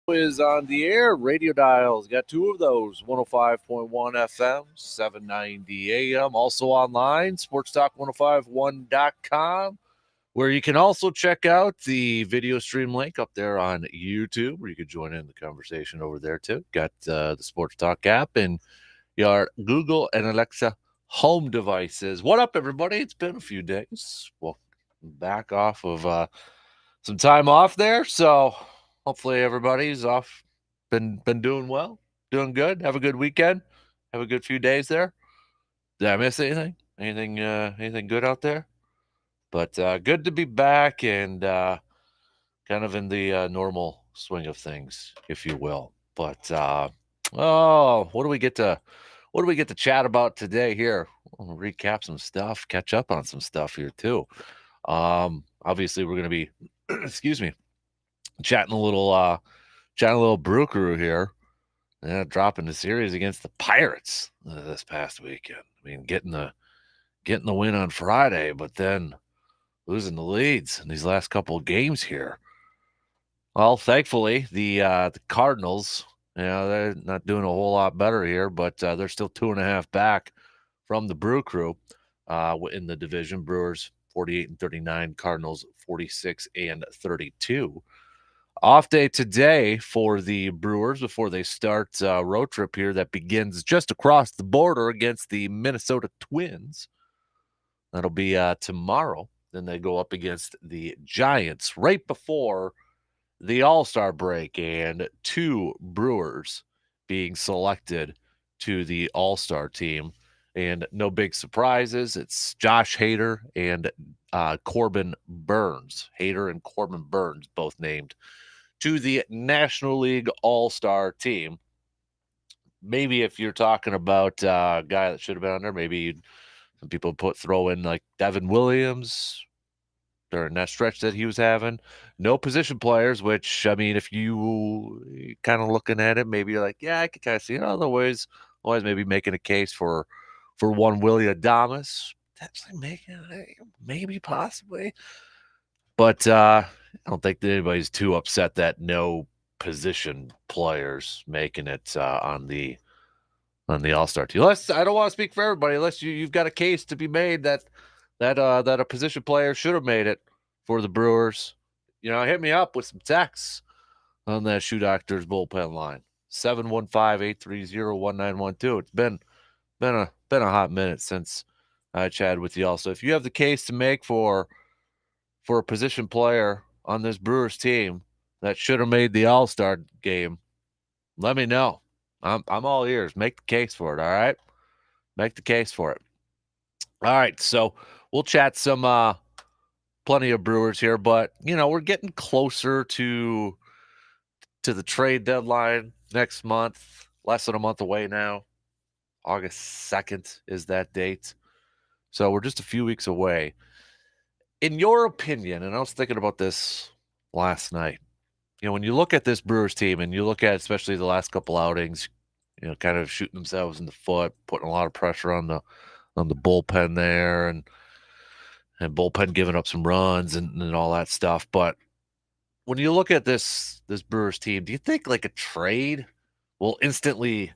Is on the air. Radio dials got two of those 105.1 FM, 790 AM. Also online, sportstalk1051.com, where you can also check out the video stream link up there on YouTube, where you could join in the conversation over there too. Got the Sports Talk app and your Google and Alexa home devices. What up, everybody? It's been a few days. Well, back off of some time off there, so hopefully everybody's off. Been doing well, doing good. Have a good weekend. Have a good few days there. Did I miss anything? Anything good out there? But good to be back and kind of in the normal swing of things, if you will. But what do we get to chat about today here? We'll recap some stuff, catch up on some stuff here too. Obviously we're going to be excuse me, chatting a little brew crew here. Dropping the series against the Pirates this past weekend. I mean, getting the win on Friday, but then losing the leads in these last couple of games here. Well, thankfully, the Cardinals, they're not doing a whole lot better here, but they're still 2.5 back from the Brew Crew in the division. Brewers 48-39, Cardinals 46-32. Off day today for the Brewers before they start a road trip here that begins just across the border against the Minnesota Twins. That'll be tomorrow. Then they go up against the Giants right before the All-Star break, and two Brewers being selected to the All-Star team. And no big surprises. It's Josh Hader and Corbin Burns. Hader and Corbin Burns both named to the National League All-Star team. Maybe if you're talking about a guy that should have been on there, maybe some people throw in like Devin Williams during that stretch that he was having. No position players, which, I mean, if you kind of looking at it, maybe you're like, yeah, I could kind of see it. Otherwise maybe making a case for one Willie Adames. Potentially making it, maybe, possibly. But I don't think that anybody's too upset that no position players making it on the All-Star team. I don't want to speak for everybody. Unless you've got a case to be made that a position player should have made it for the Brewers. Hit me up with some texts on that Shoe Doctors bullpen line 715-830-1912. It's been a hot minute since I chatted with you all. So if you have the case to make for a position player on this Brewers team that should have made the All-Star game, let me know. I'm all ears. Make the case for it, all right? Make the case for it. All right, so we'll chat some plenty of Brewers here, but we're getting closer to the trade deadline next month. Less than a month away now. August 2nd is that date. So we're just a few weeks away. In your opinion, and I was thinking about this last night, when you look at this Brewers team and you look at especially the last couple outings, kind of shooting themselves in the foot, putting a lot of pressure on the bullpen there, and bullpen giving up some runs and all that stuff. But when you look at this Brewers team, do you think like a trade will instantly?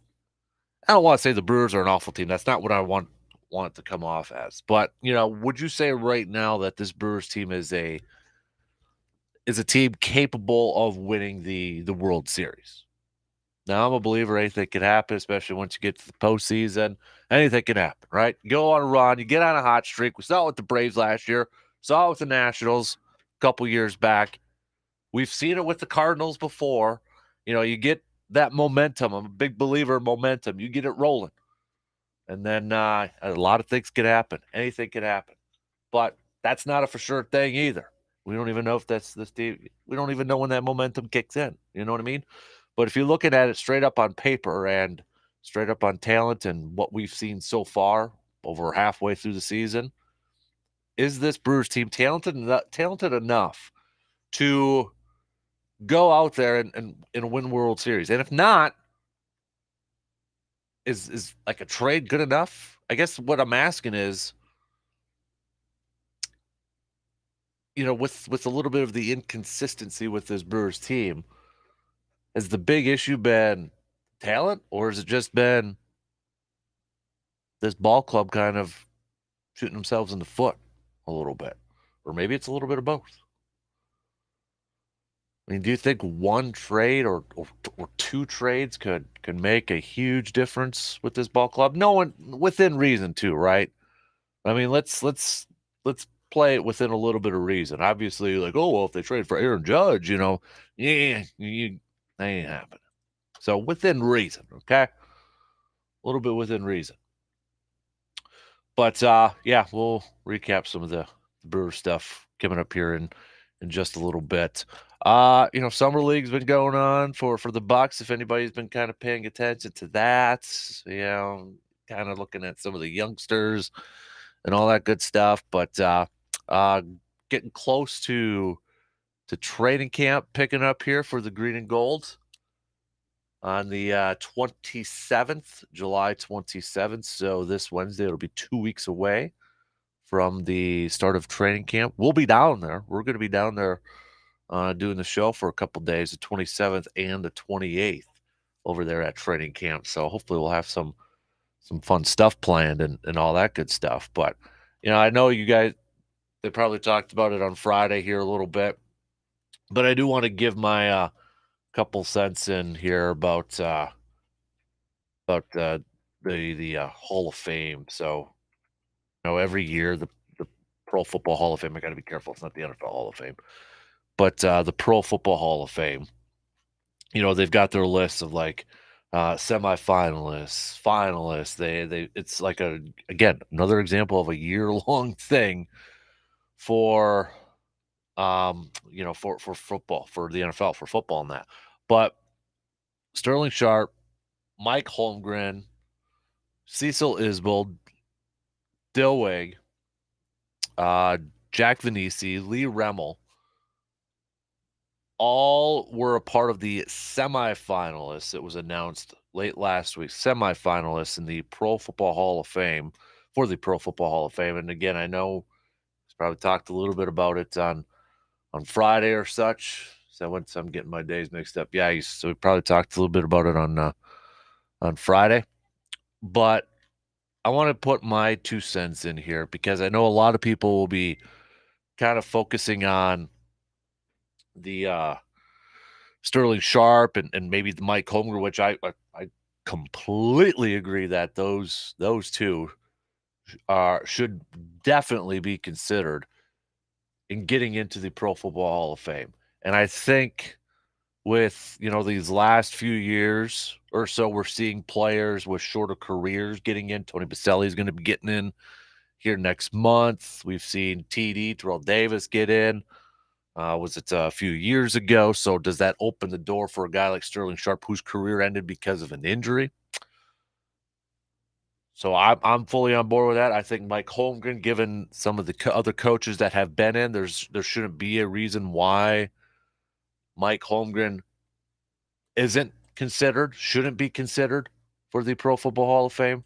I don't want to say the Brewers are an awful team. That's not what I want it to come off as. But would you say right now that this Brewers team is a team capable of winning the World Series? Now, I'm a believer anything can happen, especially once you get to the postseason. Anything can happen, right? You go on a run, you get on a hot streak. We saw it with the Braves last year, saw it with the Nationals a couple years back. We've seen it with the Cardinals before. You get that momentum. I'm a big believer in momentum. You get it rolling. And then a lot of things can happen. Anything can happen. But that's not a for sure thing either. We don't even know if that's this team. We don't even know when that momentum kicks in. You know what I mean? But if you're looking at it straight up on paper and straight up on talent and what we've seen so far over halfway through the season, is this Brewers team talented enough to go out there and win World Series? And if not, is like a trade good enough? I guess what I'm asking is, with a little bit of the inconsistency with this Brewers team, has the big issue been talent, or has it just been this ball club kind of shooting themselves in the foot a little bit? Or maybe it's a little bit of both. I mean, do you think one trade or two trades could make a huge difference with this ball club? No one within reason too, right? I mean, let's play it within a little bit of reason. Obviously, like, oh well, if they trade for Aaron Judge, yeah, that ain't happening. So within reason, okay, a little bit within reason. But yeah, we'll recap some of the Brewer stuff coming up here in just a little bit. Summer league's been going on for the Bucks. If anybody's been kind of paying attention to that, kind of looking at some of the youngsters and all that good stuff. But getting close to training camp picking up here for the green and gold on the 27th, July 27th. So this Wednesday, it'll be 2 weeks away from the start of training camp. We'll be down there. We're going to be down there doing the show for a couple days, the 27th and the 28th over there at training camp. So hopefully we'll have some fun stuff planned and all that good stuff. But, I know you guys, they probably talked about it on Friday here a little bit, but I do want to give my couple cents in here about the Hall of Fame. So, every year the Pro Football Hall of Fame, I got to be careful. It's not the NFL Hall of Fame, but the Pro Football Hall of Fame, they've got their lists of like semifinalists, finalists. They it's like again, another example of a year-long thing for for football, for the NFL, for football and that. But Sterling Sharp, Mike Holmgren, Cecil Isbell, Dilweg, Jack Venisi, Lee Remmel, all were a part of the semifinalists. It was announced late last week, semifinalists in the Pro Football Hall of Fame, for the Pro Football Hall of Fame. And again, I know he's probably talked a little bit about it on Friday or such. So once I'm getting my days mixed up, yeah, so we probably talked a little bit about it on Friday. But I want to put my 2 cents in here because I know a lot of people will be kind of focusing on the Sterling Sharp and maybe the Mike Holmgren, which I completely agree that those two should definitely be considered in getting into the Pro Football Hall of Fame. And I think with these last few years or so, we're seeing players with shorter careers getting in. Tony Baselli is going to be getting in here next month. We've seen TD Terrell Davis get in. Was it a few years ago? So does that open the door for a guy like Sterling Sharp, whose career ended because of an injury? So I'm fully on board with that. I think Mike Holmgren, given some of the other coaches that have been in, there shouldn't be a reason why Mike Holmgren shouldn't be considered for the Pro Football Hall of Fame.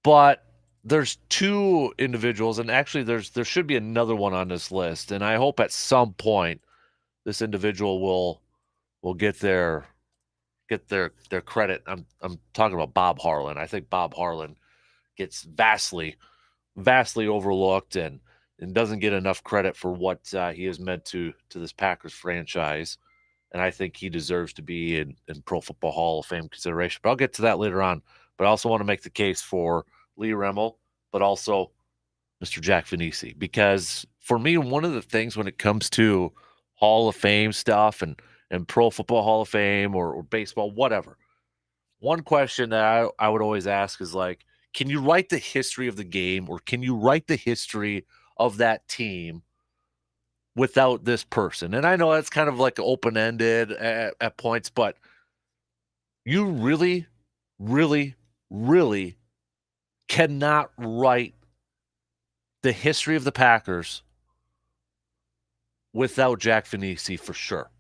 But there's two individuals, and actually there should be another one on this list, and I hope at some point this individual will get their credit. I'm talking about Bob Harlan. I think Bob Harlan gets vastly overlooked and doesn't get enough credit for what he has meant to this Packers franchise. And I think he deserves to be in Pro Football Hall of Fame consideration. But I'll get to that later on. But I also want to make the case for Lee Remmel, but also Mr. Jack Venisi. Because for me, one of the things when it comes to Hall of Fame stuff and Pro Football Hall of Fame or baseball, whatever, one question that I would always ask is like, can you write the history of the game or can you write the history of that team without this person? And I know that's kind of like open-ended at points, but you really, really, really cannot write the history of the Packers without Jack Venisi for sure.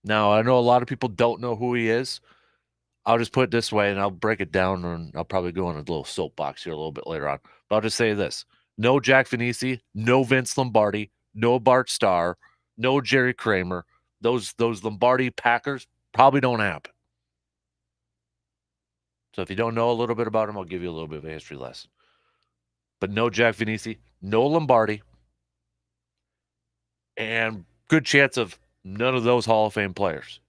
Now, I know a lot of people don't know who he is. I'll just put it this way, and I'll break it down, and I'll probably go on a little soapbox here a little bit later on. But I'll just say this. No Jack Venisi, no Vince Lombardi, no Bart Starr, no Jerry Kramer, those Lombardi Packers probably don't happen. So if you don't know a little bit about him, I'll give you a little bit of a history lesson. But no Jack Venisi, no Lombardi, and good chance of none of those Hall of Fame players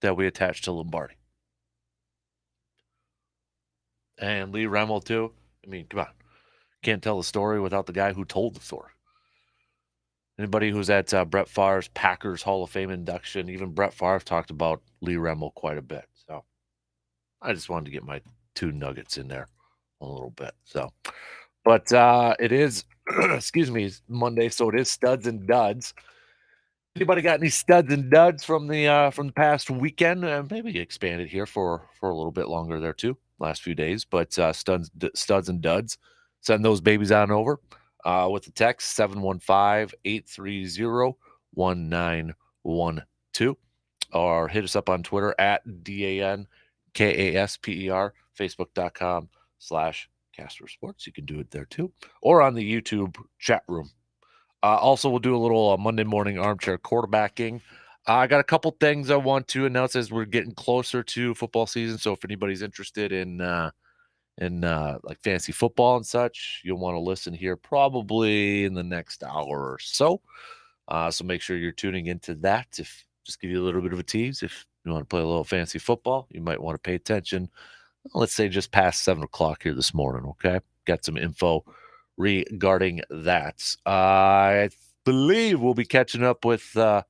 that we attach to Lombardi. And Lee Remmel, too. I mean, come on. Can't tell the story without the guy who told the story. Anybody who's at Brett Favre's Packers Hall of Fame induction, even Brett Favre talked about Lee Remmel quite a bit. So I just wanted to get my 2 nuggets in there a little bit. So, but it is, excuse me, Monday, so it is studs and duds. Anybody got any studs and duds from the past weekend? Maybe expand it here for a little bit longer there too. Last few days, but studs and duds. Send those babies on over with the text 715-830-1912 or hit us up on Twitter at DANKASPER, Facebook.com/Kasper Sports. You can do it there too, or on the YouTube chat room. Also, we'll do a little Monday morning armchair quarterbacking. I got a couple things I want to announce as we're getting closer to football season. So if anybody's interested in like fantasy football and such, you'll want to listen here probably in the next hour or so. So make sure you're tuning into that. If just give you a little bit of a tease, if you want to play a little fantasy football, you might want to pay attention. Let's say just past 7 o'clock here this morning. Okay, got some info regarding that. I believe we'll be catching up with our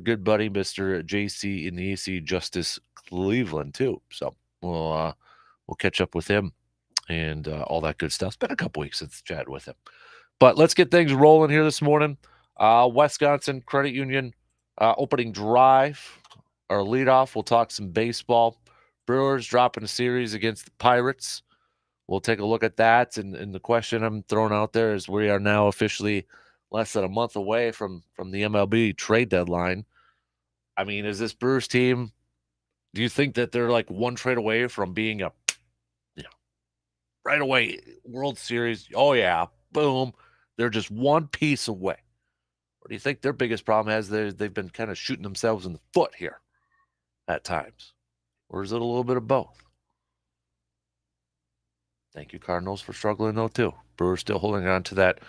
good buddy, Mr. JC in the AC Justice Cleveland, too. So we'll catch up with him and all that good stuff. It's been a couple weeks since chatted with him. But let's get things rolling here this morning. Wisconsin Credit Union opening drive. Our leadoff, we'll talk some baseball. Brewers dropping a series against the Pirates. We'll take a look at that. And the question I'm throwing out there is we are now officially less than a month away from the MLB trade deadline. I mean, is this Brewers team, do you think that they're like one trade away from being a, right away World Series? Oh, yeah, boom. They're just one piece away. Or do you think their biggest problem has they've been kind of shooting themselves in the foot here at times? Or is it a little bit of both? Thank you, Cardinals, for struggling, though, too. Brewers still holding on to that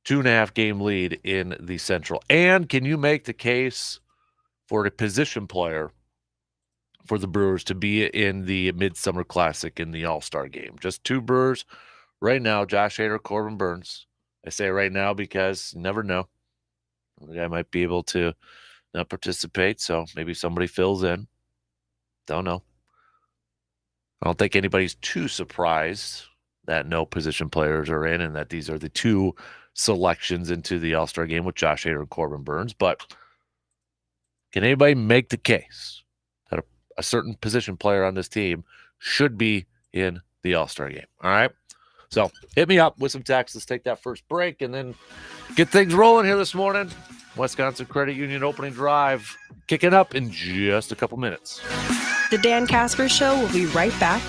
2.5 game lead in the Central. And can you make the case for a position player for the Brewers to be in the Midsummer Classic in the All-Star game? Just 2 Brewers right now, Josh Hader, Corbin Burns. I say right now because you never know. The guy might be able to not participate, so maybe somebody fills in. Don't know. I don't think anybody's too surprised that no position players are in and that these are the 2 selections into the All-Star game with Josh Hader and Corbin Burns. But can anybody make the case that a certain position player on this team should be in the All-Star game? All right. So hit me up with some texts. Let's take that first break and then get things rolling here this morning. Wisconsin Credit Union opening drive kicking up in just a couple minutes. The Dan Kasper Show will be right back.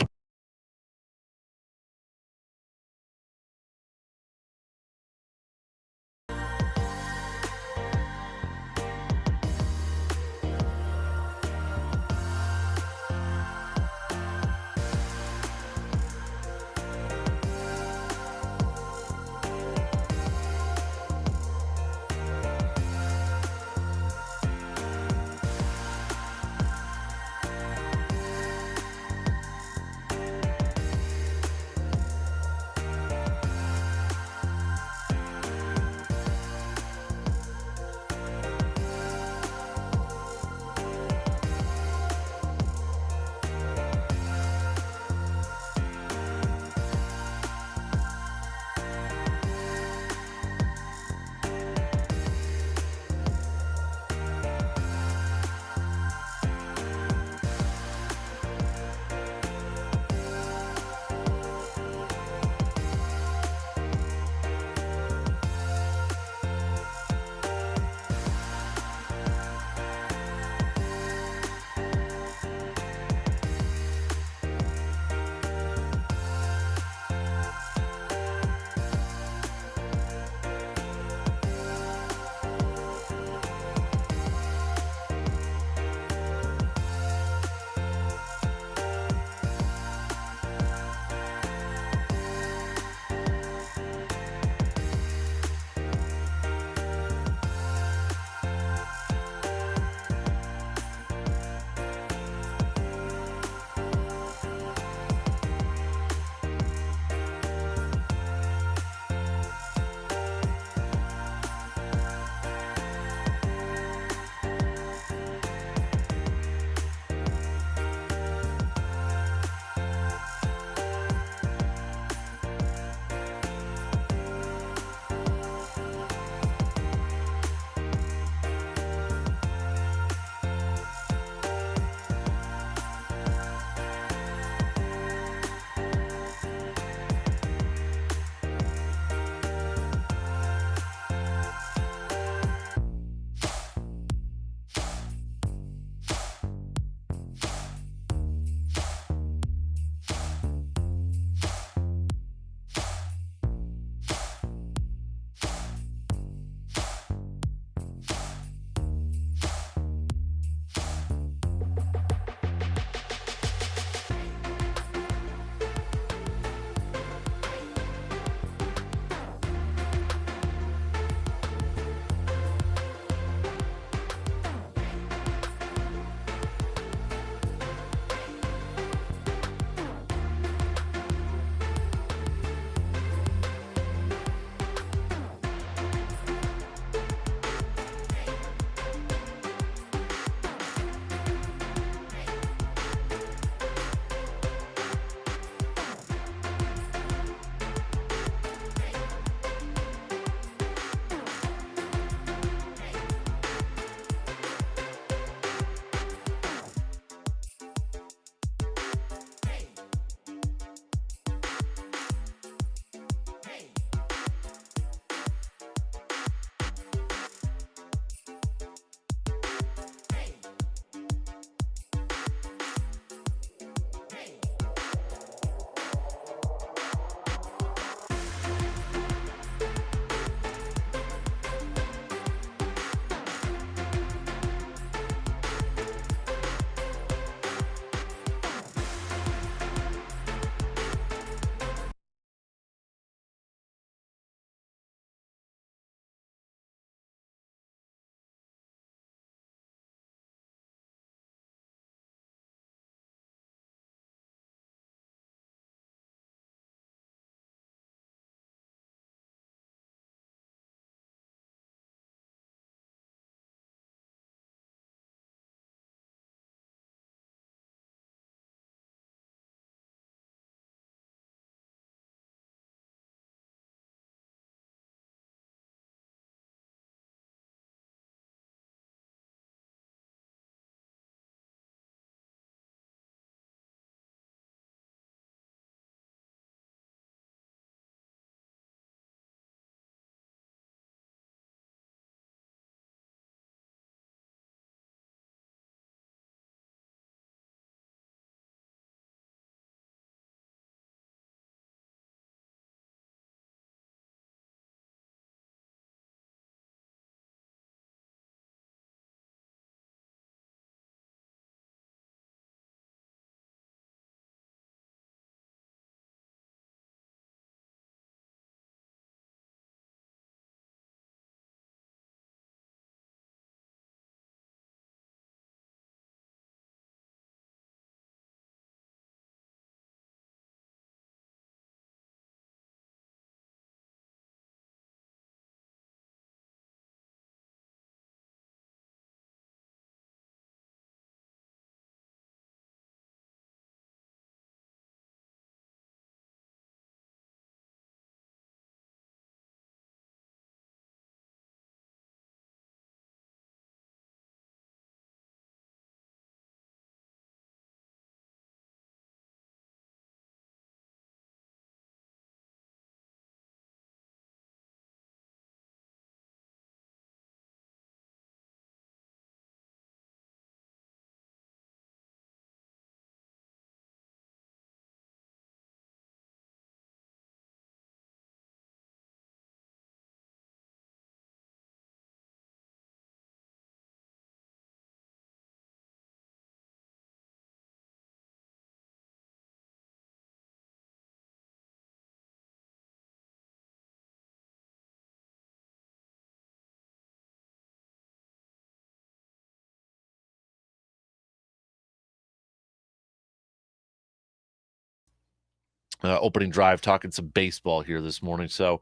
opening drive, talking some baseball here this morning. So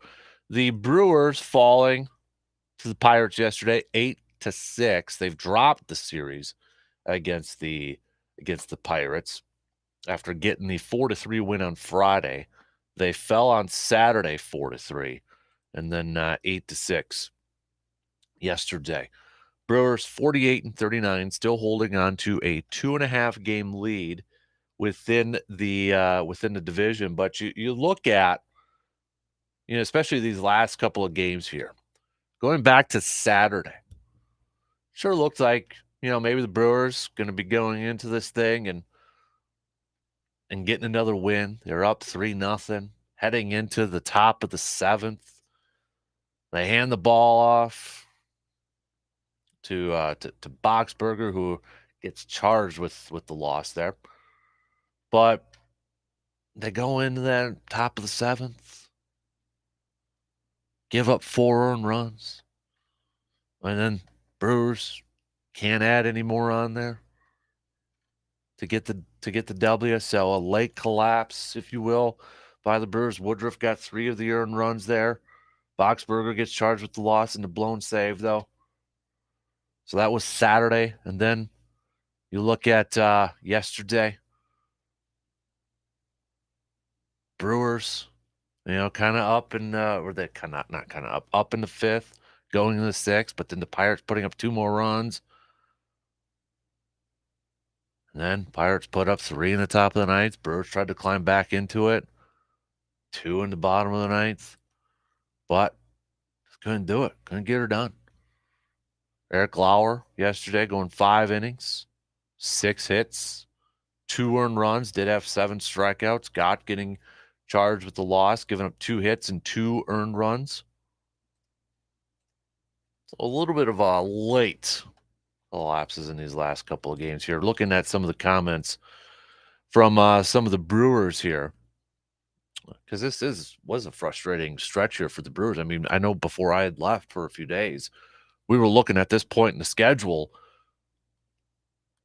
the Brewers falling to the Pirates yesterday, 8-6. They've dropped the series against the Pirates after getting the 4-3 win on Friday. They fell on Saturday 4-3, and then 8-6 yesterday. Brewers 48-39, still holding on to a 2.5 game lead within the division. But you look at, especially these last couple of games here, going back to Saturday, sure looked like, maybe the Brewers going to be going into this thing and getting another win. They're up 3-0 heading into the top of the 7th. They hand the ball off to Boxberger, who gets charged with the loss there. But they go into that top of the 7th, give up 4 earned runs, and then Brewers can't add any more on there to get the W. So a late collapse, if you will, by the Brewers. Woodruff got 3 of the earned runs there. Boxberger gets charged with the loss and the blown save, though. So that was Saturday. And then you look at yesterday. Brewers, kind of up in or they kind of not kind of up in the 5th, going in the 6th, but then the Pirates putting up 2 more runs. And then Pirates put up 3 in the top of the 9th. Brewers tried to climb back into it. 2 in the bottom of the 9th. But just couldn't do it. Couldn't get her done. Eric Lauer yesterday going 5 innings, 6 hits, 2 earned runs, did have 7 strikeouts. Gott getting charged with the loss, giving up 2 hits and 2 earned runs. So a little bit of a late collapses in these last couple of games here. Looking at some of the comments from some of the Brewers here, because this was a frustrating stretch here for the Brewers. I mean, I know before I had left for a few days, we were looking at this point in the schedule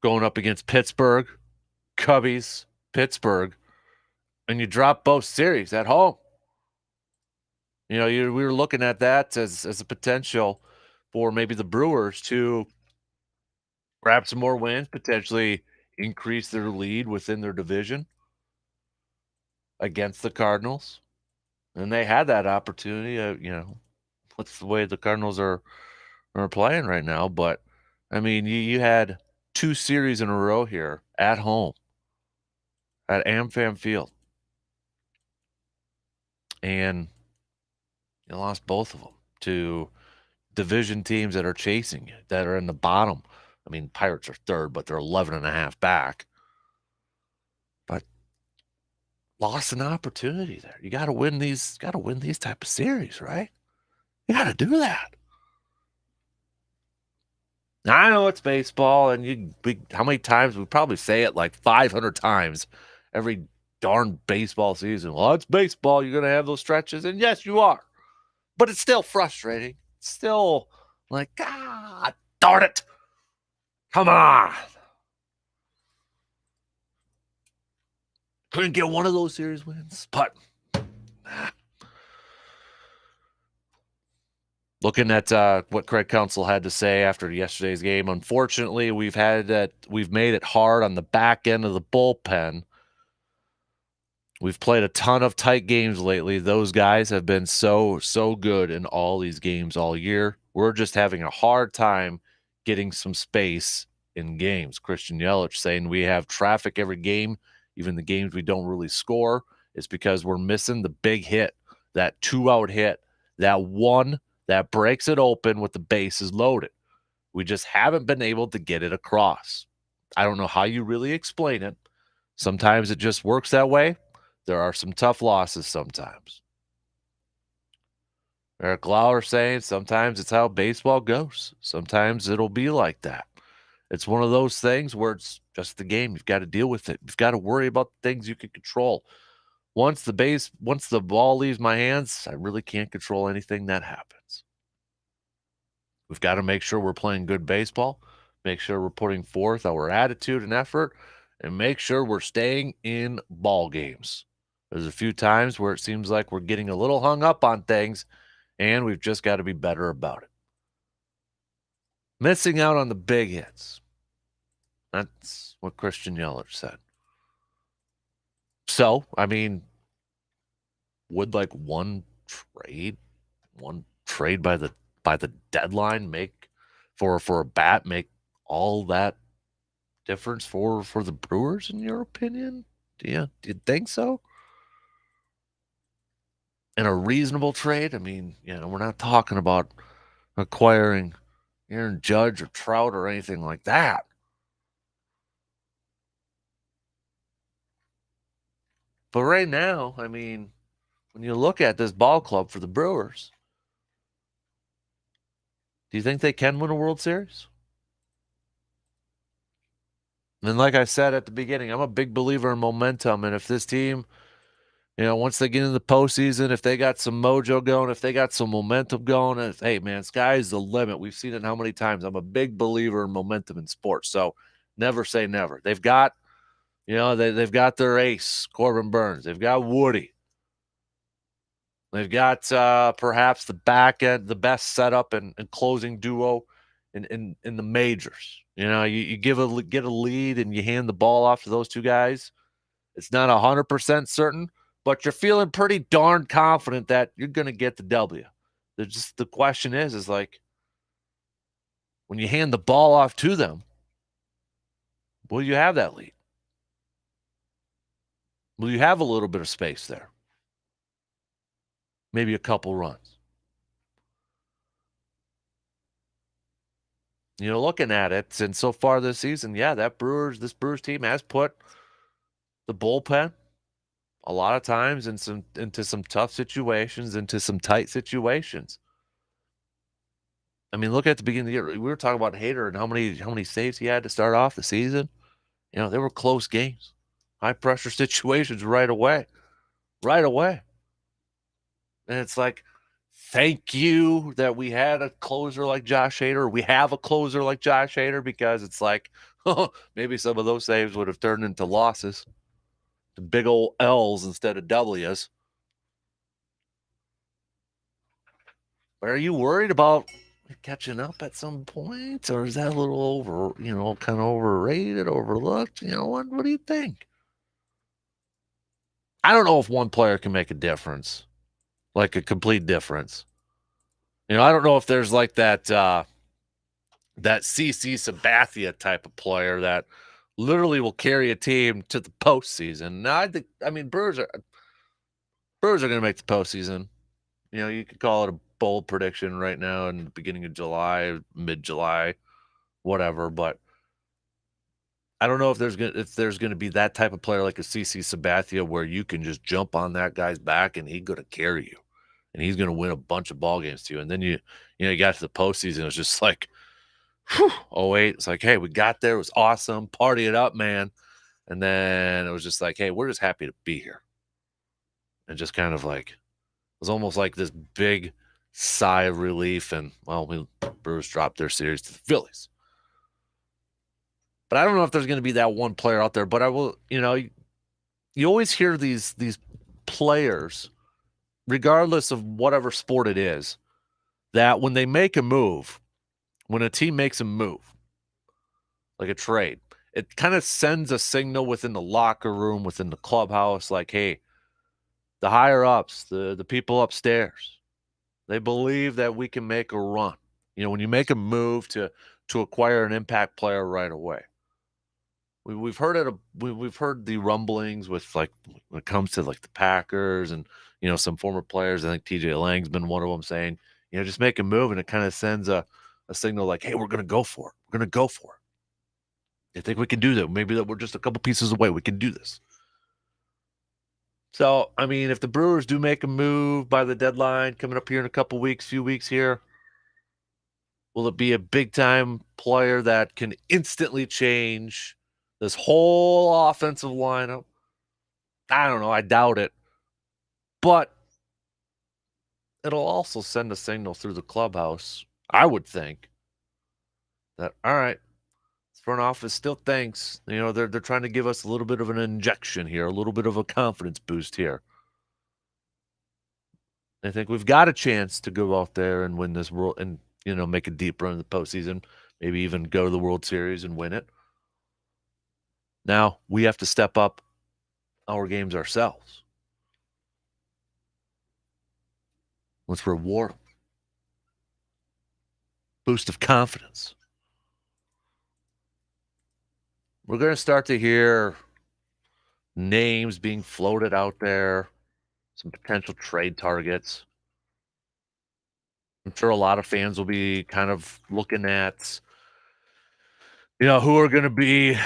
going up against Pittsburgh, Cubbies, Pittsburgh, and you drop both series at home. We were looking at that as a potential for maybe the Brewers to grab some more wins, potentially increase their lead within their division against the Cardinals. And they had that opportunity, what's the way the Cardinals are playing right now. But, I mean, you had 2 series in a row here at home at AmFam Field. And you lost both of them to division teams that are chasing you, that are in the bottom. I mean, Pirates are 3rd, but they're 11.5 back. But lost an opportunity there. You got to win these. Got to win these type of series, right? You got to do that. Now, I know it's baseball, and how many times we probably say it like 500 times every darn baseball season. Well, it's baseball. You're going to have those stretches, and yes, you are. But it's still frustrating. It's still like, God darn it. Come on. Couldn't get one of those series wins, but looking at what Craig Counsell had to say after yesterday's game, unfortunately, we've made it hard on the back end of the bullpen. We've played a ton of tight games lately. Those guys have been so good in all these games all year. We're just having a hard time getting some space in games. Christian Yelich saying we have traffic every game, even the games we don't really score. It's because we're missing the big hit, that 2-out hit, that one that breaks it open with the bases loaded. We just haven't been able to get it across. I don't know how you really explain it. Sometimes it just works that way. There are some tough losses sometimes. Eric Lauer saying sometimes it's how baseball goes. Sometimes it'll be like that. It's one of those things where it's just the game. You've got to deal with it. You've got to worry about the things you can control. Once the ball leaves my hands, I really can't control anything that happens. We've got to make sure we're playing good baseball, make sure we're putting forth our attitude and effort, and make sure we're staying in ball games. There's a few times where it seems like we're getting a little hung up on things, and we've just got to be better about it. Missing out on the big hits. That's what Christian Yeller said. So, I mean, would like one trade by the deadline make for a bat make all that difference for the Brewers, in your opinion? Do you think so? In a reasonable trade, I mean, we're not talking about acquiring Aaron Judge or Trout or anything like that. But right now, I mean, when you look at this ball club for the Brewers, do you think they can win a World Series? And like I said at the beginning, I'm a big believer in momentum. And if this team, once they get into the postseason, if they got some mojo going, if they got some momentum going, hey, man, sky's the limit. We've seen it how many times. I'm a big believer in momentum in sports. So never say never. They've got, they've got their ace, Corbin Burns. They've got Woody. They've got perhaps the back end, the best setup and closing duo in the majors. You get a lead and you hand the ball off to those two guys. It's not 100% certain, but you're feeling pretty darn confident that you're going to get the W. The question is like, when you hand the ball off to them, will you have that lead? Will you have a little bit of space there? Maybe a couple runs. Looking at it, and so far this season, this Brewers team has put the bullpen a lot of times into some tough situations, into some tight situations. I mean, look at the beginning of the year. We were talking about Hader and how many saves he had to start off the season. They were close games, high pressure situations right away. And it's like, thank you that we had a closer like Josh Hader. We have a closer like Josh Hader, because it's like, maybe some of those saves would have turned into losses, to big old L's instead of W's. But are you worried about catching up at some point, or is that a little kind of overrated, overlooked? What do you think? I don't know if one player can make a difference, like a complete difference. I don't know if there's like that CC Sabathia type of player that literally will carry a team to the postseason. Now, Brewers are going to make the postseason. You could call it a bold prediction right now in the beginning of July, mid-July, whatever. But I don't know if there's going to be that type of player like a CC Sabathia where you can just jump on that guy's back and he's going to carry you, and he's going to win a bunch of ball games to you. And then you got to the postseason, it was just like, whew, 08. It's like, hey, we got there. It was awesome. Party it up, man. And then it was just like, hey, we're just happy to be here. And just kind of like, it was almost like this big sigh of relief. And, well, Brewers dropped their series to the Phillies. But I don't know if there's going to be that one player out there. But I will, you always hear these players, regardless of whatever sport it is, that when they make a move, when a team makes a move, like a trade, it kind of sends a signal within the locker room, within the clubhouse, like, hey, the higher ups, the people upstairs, they believe that we can make a run. When you make a move to acquire an impact player right away. We've heard it. We've heard the rumblings with, like, when it comes to like the Packers and some former players. I think TJ Lang's been one of them, saying, just make a move, and it kind of sends a signal like, hey, we're going to go for it. We're going to go for it. I think we can do that. Maybe that we're just a couple pieces away. We can do this. So, I mean, if the Brewers do make a move by the deadline coming up here in a few weeks here, will it be a big-time player that can instantly change this whole offensive lineup? I don't know. I doubt it. But it'll also send a signal through the clubhouse, I would think, that, all right, front office still thinks, they're trying to give us a little bit of an injection here, a little bit of a confidence boost here. I think we've got a chance to go out there and win this world and, make a deep run in the postseason, maybe even go to the World Series and win it. Now we have to step up our games ourselves. Let's reward them. Boost of confidence. We're going to start to hear names being floated out there, some potential trade targets. I'm sure a lot of fans will be kind of looking at, who are going to be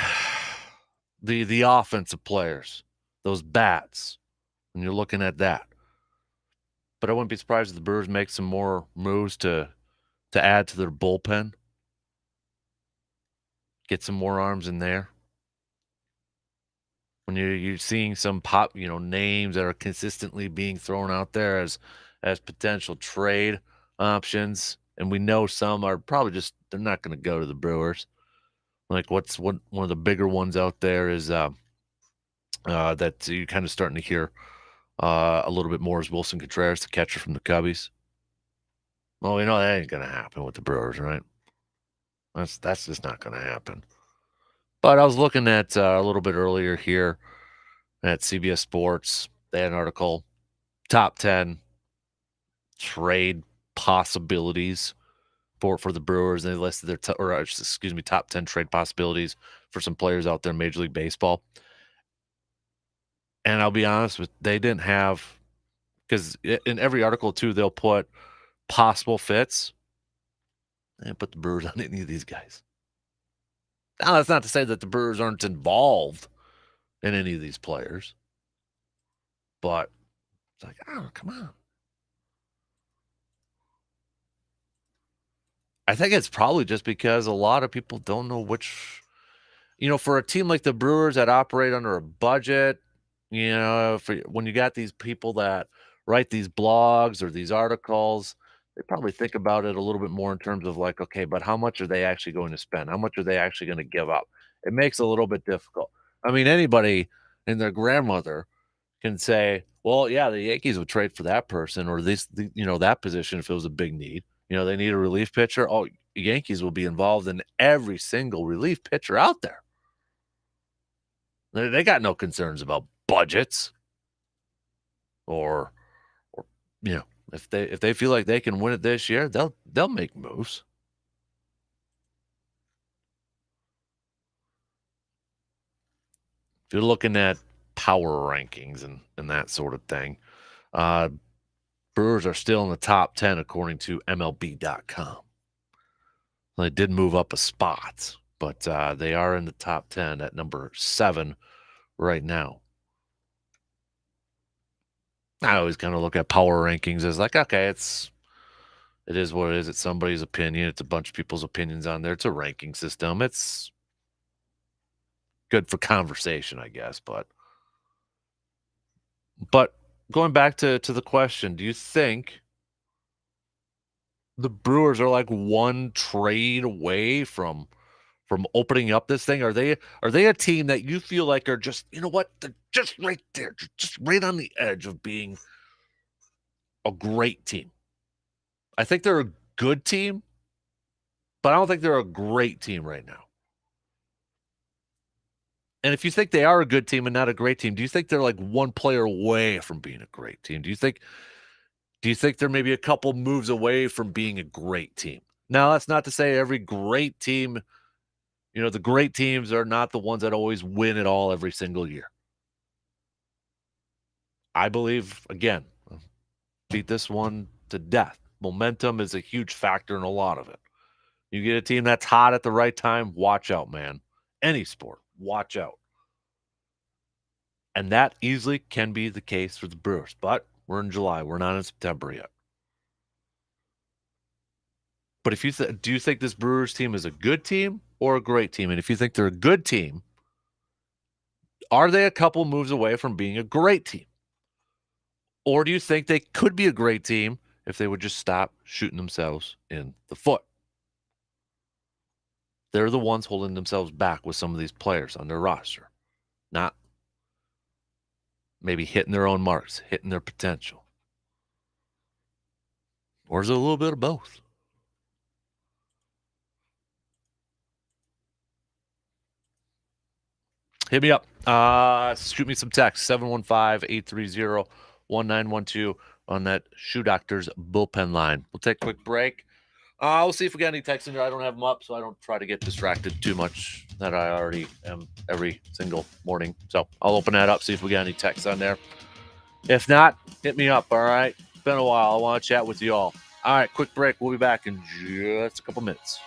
the offensive players, those bats, when you're looking at that. But I wouldn't be surprised if the Brewers make some more moves to add to their bullpen, get some more arms in there. When you're seeing some pop, names that are consistently being thrown out there as potential trade options, and we know some are probably just they're not going to go to the Brewers. Like one of the bigger ones out there is that you're kind of starting to hear a little bit more is Wilson Contreras, the catcher from the Cubbies. Well, we know that ain't going to happen with the Brewers, right? That's just not going to happen. But I was looking at a little bit earlier here at CBS Sports. They had an article, top 10 trade possibilities for the Brewers. And they listed their top 10 trade possibilities for some players out there in Major League Baseball. And I'll be honest with they didn't have, because in every article too, they'll put possible fits. They didn't put the Brewers on any of these guys. Now, that's not to say that the Brewers aren't involved in any of these players, but it's like, oh, come on. I think it's probably just because a lot of people don't know which, for a team like the Brewers that operate under a budget, when you got these people that write these blogs or these articles, they probably think about it a little bit more in terms of like, okay, but how much are they actually going to spend? How much are they actually going to give up? It makes it a little bit difficult. I mean, anybody and their grandmother can say, well, yeah, the Yankees would trade for that person or that position if it was a big need. They need a relief pitcher. Oh, Yankees will be involved in every single relief pitcher out there. They got no concerns about budgets or if they feel like they can win it this year, they'll make moves. If you're looking at power rankings and that sort of thing, Brewers are still in the top 10 according to MLB.com. They did move up a spot, but they are in the top 10 at number 7 right now. I always kind of look at power rankings as like, okay, it is what it is. It's somebody's opinion. It's a bunch of people's opinions on there. It's a ranking system. It's good for conversation, I guess. But going back to the question, do you think the Brewers are like one trade away from opening up this thing? Are they a team that you feel like are just, you know what, they're just right there, just right on the edge of being a great team? I think they're a good team, but I don't think they're a great team right now. And if you think they are a good team and not a great team, do you think they're like one player away from being a great team? Do you think they're maybe a couple moves away from being a great team? Now, that's not to say every great team, the great teams are not the ones that always win it all every single year. I believe, again, beat this one to death. Momentum is a huge factor in a lot of it. You get a team that's hot at the right time, watch out, man. Any sport, watch out. And that easily can be the case for the Brewers. But we're in July. We're not in September yet. But if you do you think this Brewers team is a good team or a great team? And if you think they're a good team, are they a couple moves away from being a great team? Or do you think they could be a great team if they would just stop shooting themselves in the foot? They're the ones holding themselves back with some of these players on their roster, not maybe hitting their own marks, hitting their potential. Or is it a little bit of both? Hit me up. Shoot me some text, 715-830-1912 on that Shoe Doctor's bullpen line. We'll take a quick break. We'll see if we got any texts in there. I don't have them up, so I don't try to get distracted too much that I already am every single morning. So I'll open that up, see if we got any texts on there. If not, hit me up, all right? It's been a while. I want to chat with you all. All right, quick break. We'll be back in just a couple minutes.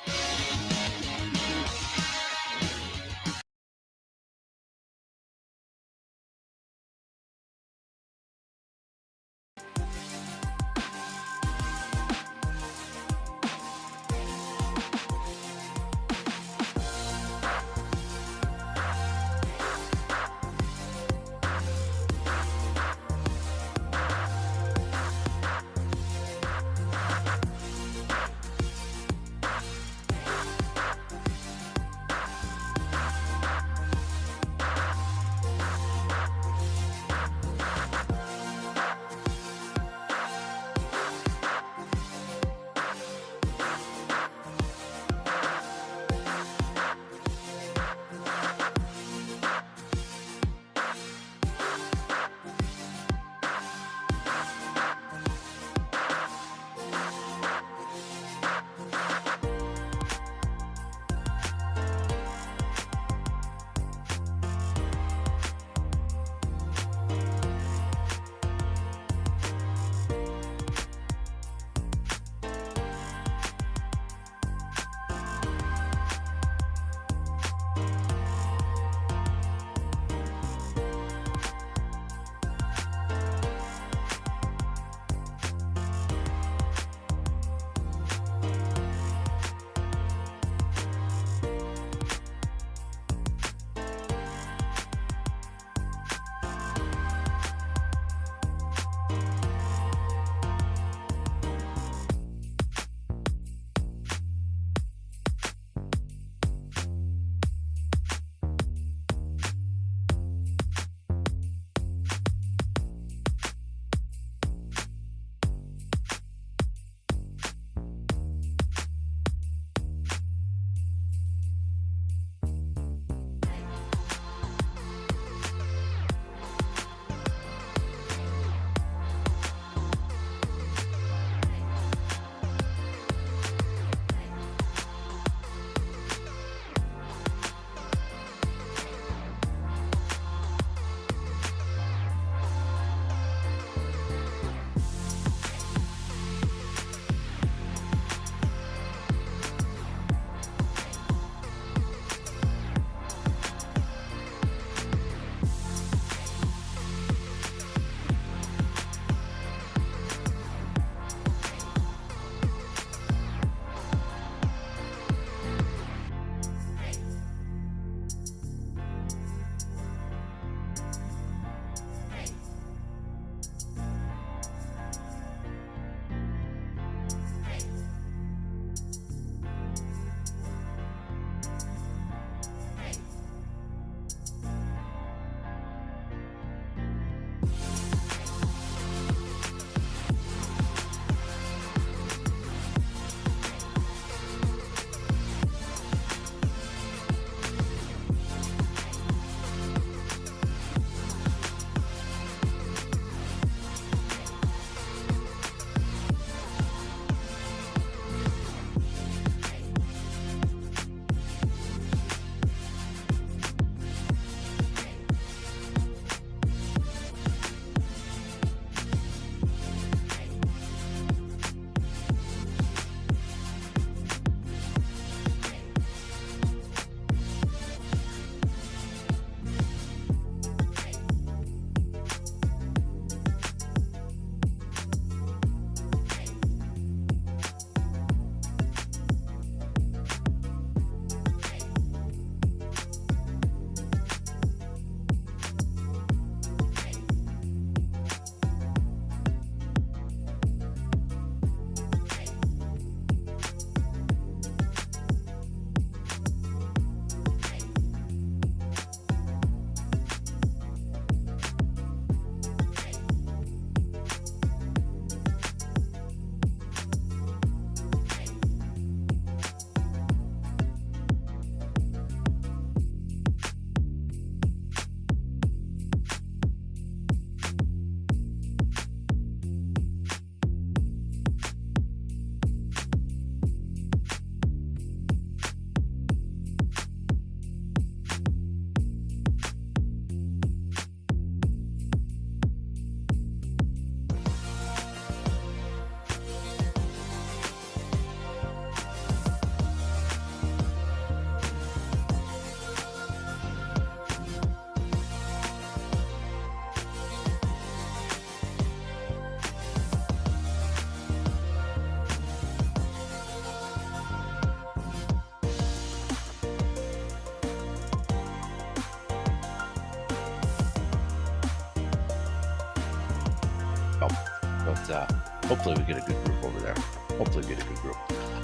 hopefully we get a good group over there.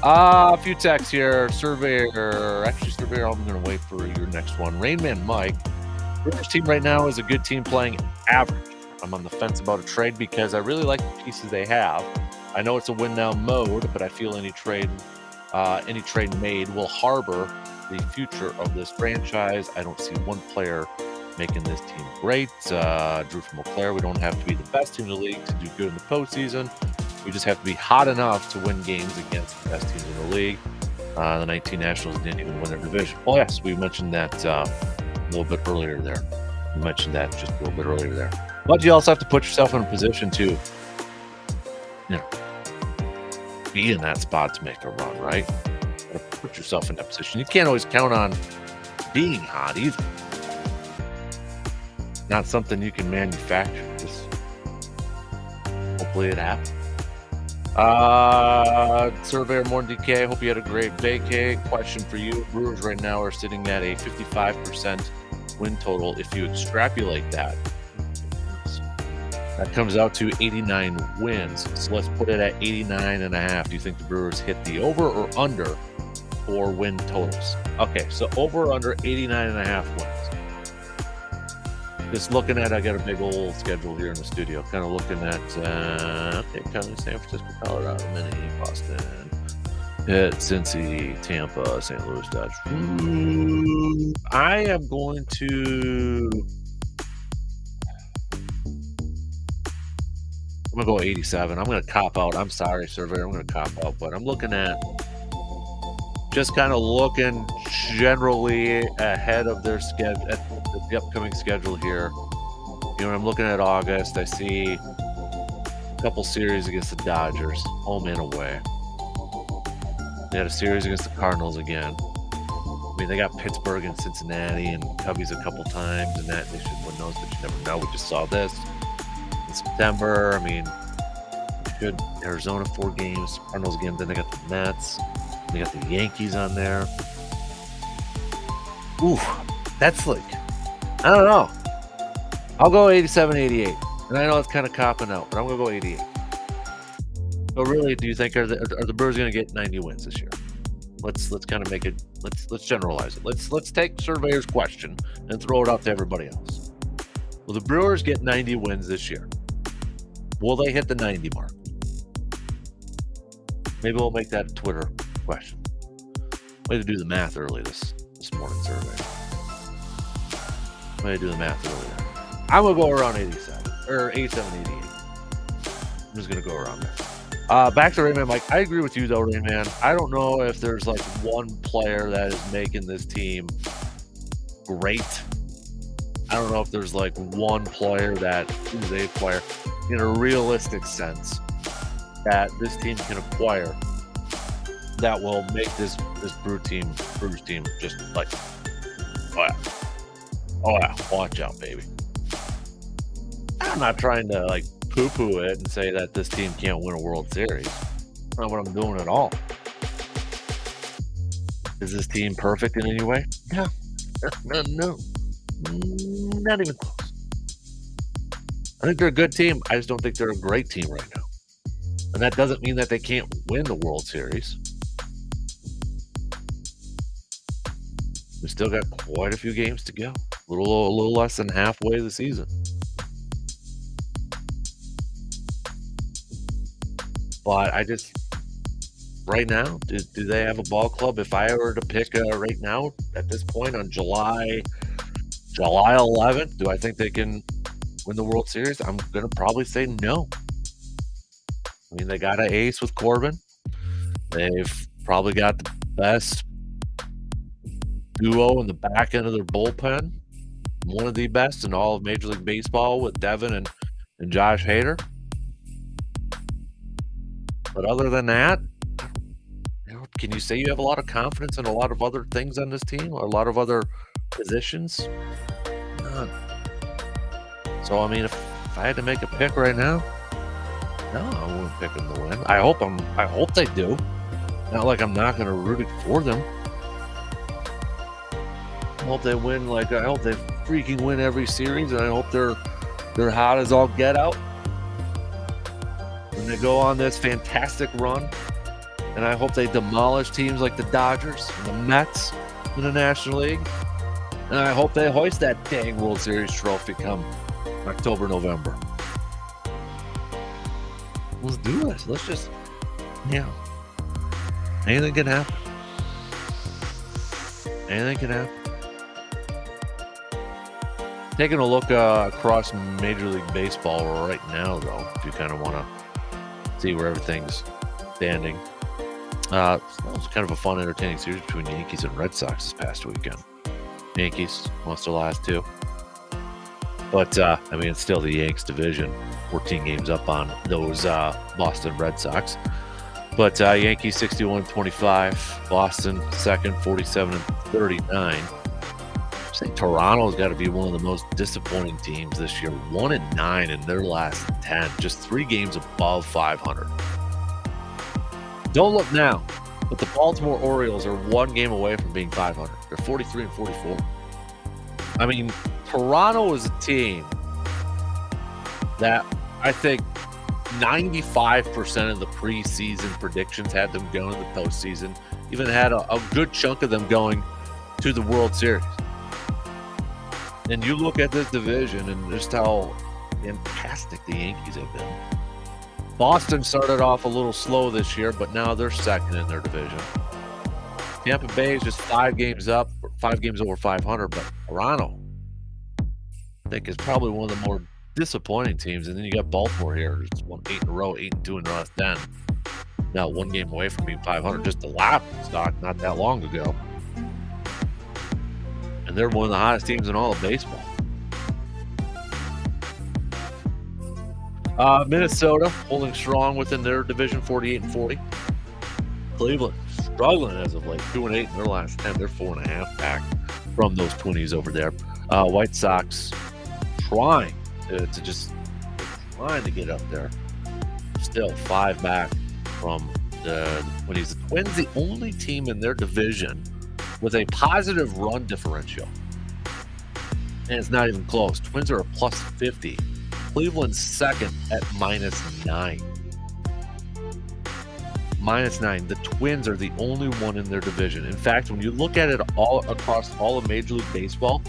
A few texts here. Surveyor, I'm going to wait for your next one. Rainman Mike, Brewers team right now is a good team playing average. I'm on the fence about a trade because I really like the pieces they have. I know it's a win now mode, but I feel any trade made will harbor the future of this franchise. I don't see one player making this team great. Drew from Eau Claire, we don't have to be the best team in the league to do good in the postseason. We just have to be hot enough to win games against the best teams in the league. The 19 Nationals didn't even win their division. Well, yes, we mentioned that a little bit earlier there. But you also have to put yourself in a position to, be in that spot to make a run, right? You gotta put yourself in that position. You can't always count on being hot either. Not something you can manufacture. Just hopefully it happens. Surveyor Morning DK, hope you had a great vacay. Question for you. Brewers right now are sitting at a 55% win total. If you extrapolate that comes out to 89 wins. So let's put it at 89.5. Do you think the Brewers hit the over or under for win totals? Okay, so over or under 89.5 wins. Just looking at, I got a big old schedule here in the studio. Kind of looking at, San Francisco, Colorado, Minnesota, Boston, Pitt, Cincy, Tampa, St. Louis, Dodge. I am going to. I'm going to go 87. I'm going to cop out. I'm sorry, Surveyor. I'm going to cop out. But I'm looking at just kind of looking generally ahead of their schedule, at the upcoming schedule here. When I'm looking at August, I see a couple series against the Dodgers, home and away. They had a series against the Cardinals again. I mean, they got Pittsburgh and Cincinnati and Cubbies a couple times, and that they should win those, but you never know. We just saw this in September. I mean, good. Arizona 4 games, Cardinals again. Then they got the Mets. They got the Yankees on there. Ooh, that's like, I don't know. I'll go 87, 88. And I know it's kind of copping out, but I'm going to go 88. So really, do you think are the Brewers going to get 90 wins this year? Let's kind of make it. Let's generalize it. Let's take Surveyor's question and throw it out to everybody else. Will the Brewers get 90 wins this year? Will they hit the 90 mark? Maybe we'll make that a Twitter question. Way to do the math early this morning, Survey. Way to do the math earlier. I'm gonna go around 87 or 87, 88. I'm just gonna go around there. Back to Rayman, Mike. I agree with you though, Rayman. I don't know if there's like one player that is making this team great. I don't know if there's like one player that is a player in a realistic sense that this team can acquire that will make this Brewers team just like, oh yeah, watch out, baby. I'm not trying to like poo-poo it and say that this team can't win a World Series. That's not what I'm doing at all. Is this team perfect in any way? No. No. Not even close. I think they're a good team. I just don't think they're a great team right now. And that doesn't mean that they can't win the World Series. We still got quite a few games to go. A little less than halfway of the season. But I just, right now, do they have a ball club? If I were to pick right now, at this point on July 11th, do I think they can win the World Series? I'm going to probably say no. I mean, they got an ace with Corbin. They've probably got the best duo in the back end of their bullpen. One of the best in all of Major League Baseball with Devin and Josh Hader. But other than that, can you say you have a lot of confidence in a lot of other things on this team or a lot of other positions? None. So, I mean, if I had to make a pick right now, no, I wouldn't pick them to win. I hope they do. Not like I'm not going to root for them. I hope they win. I hope they freaking win every series, and I hope they're hot as all get out. when they go on this fantastic run, and I hope they demolish teams like the Dodgers and the Mets in the National League. And I hope they hoist that dang World Series trophy come October, November. Let's do this. Let's just, anything can happen. Anything can happen. Taking a look across Major League Baseball right now, though, if you kind of want to see where everything's standing. That was kind of a fun, entertaining series between Yankees and Red Sox this past weekend. Yankees lost their last two. But, it's still the Yanks division. 14 games up on those Boston Red Sox. But Yankees 61-25. Boston second, 47-39. I think Toronto's got to be one of the most disappointing teams this year. 1-9 in their last 10. Just 3 games above 500. Don't look now, but the Baltimore Orioles are 1 game away from being 500. They're 43-44. Toronto is a team that I think 95% of the preseason predictions had them going to the postseason. Even had a good chunk of them going to the World Series. And you look at this division and just how fantastic the Yankees have been. Boston started off a little slow this year, but now they're second in their division. Tampa Bay is just 5 games up, 5 games over 500, but Toronto, I think, is probably one of the more disappointing teams. And then you got Baltimore here, just won 8 in a row, 8-2 in the last 10. Now 1 game away from being 500, just a lap stock not that long ago. And they're one of the hottest teams in all of baseball. Minnesota holding strong within their division, 48-40. Cleveland struggling as of late, 2-8 in their last 10. They're 4.5 back from those 20s over there. White Sox trying to get up there. Still 5 back from the 20s. The Twins, the only team in their division with a positive run differential. And it's not even close. Twins are a plus 50. Cleveland's second at -9. -9. The Twins are the only one in their division. In fact, when you look at it all across all of Major League Baseball,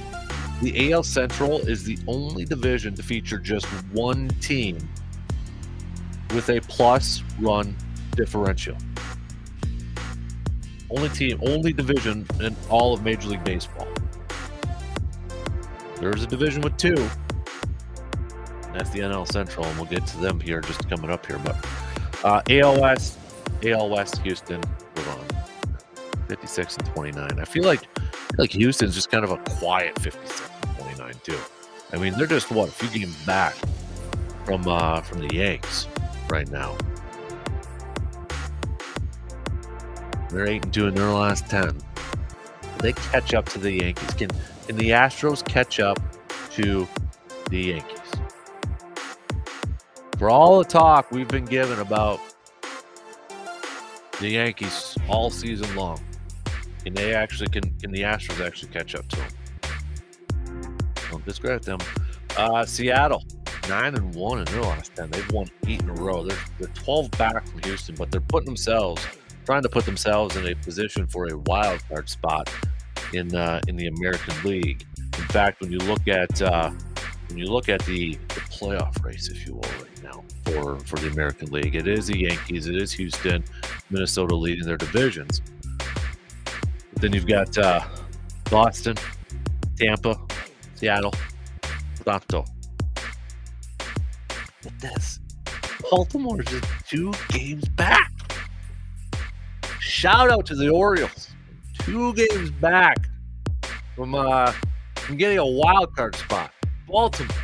the AL Central is the only division to feature just one team with a plus run differential. Only division in all of Major League Baseball. There's a division with 2. That's the NL Central, and we'll get to them here just coming up here. But AL West, Houston, move on. 56-29. I feel like Houston's just kind of a quiet 56-29 too. They're just a few games back from the Yanks right now. They're 8-2 in their last 10. They catch up to the Yankees. Can the Astros catch up to the Yankees? For all the talk we've been given about the Yankees all season long, can the Astros actually catch up to them? Don't discredit them. Seattle, 9-1 in their last 10. They've won 8 in a row. They're 12 back from Houston, but they're trying to put themselves in a position for a wild card spot in the American League. In fact, when you look at the playoff race, if you will, right now for the American League, it is the Yankees, it is Houston, Minnesota leading their divisions. But then you've got Boston, Tampa, Seattle, Toronto. But this, Baltimore is just 2 games back. Shout out to the Orioles, 2 games back from getting a wild card spot. Baltimore,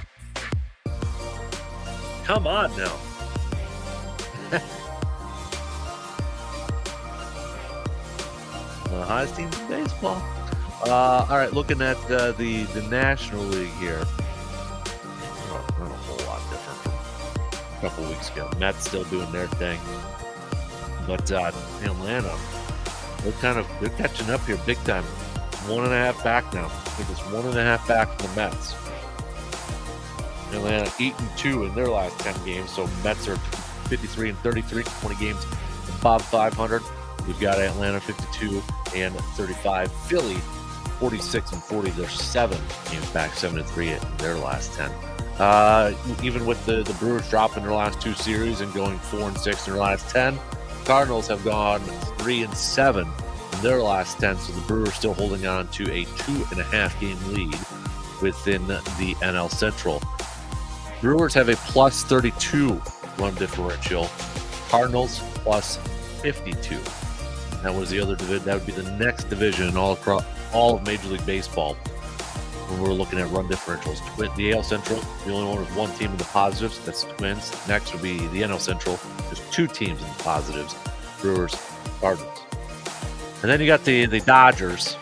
come on now. The hottest team in baseball. All right, looking at the National League here. Not a whole lot different from a couple weeks ago. Mets still doing their thing, but Atlanta, they're catching up here big time. 1.5 back now. I think it's 1.5 back from the Mets. Atlanta 8-2 in their last 10 games, so Mets are 53 and 33, 20 games above 500. We've got Atlanta 52 and 35. Philly 46 and 40. They're 7 games back, 7 and 3 in their last 10. Even with the Brewers dropping their last 2 series and going 4 and 6 in their last 10, Cardinals have gone 3 and 7 in their last 10. So the Brewers still holding on to a 2.5 game lead within the NL Central. Brewers have a plus 32 run differential. Cardinals plus 52. That was the other division. That would be the next division all across all of Major League Baseball when we're looking at run differentials. The AL Central, the only one with one team in the positives. That's the Twins. Next would be the NL Central. There's 2 teams in the positives. Brewers, Cardinals. And then you got the Dodgers.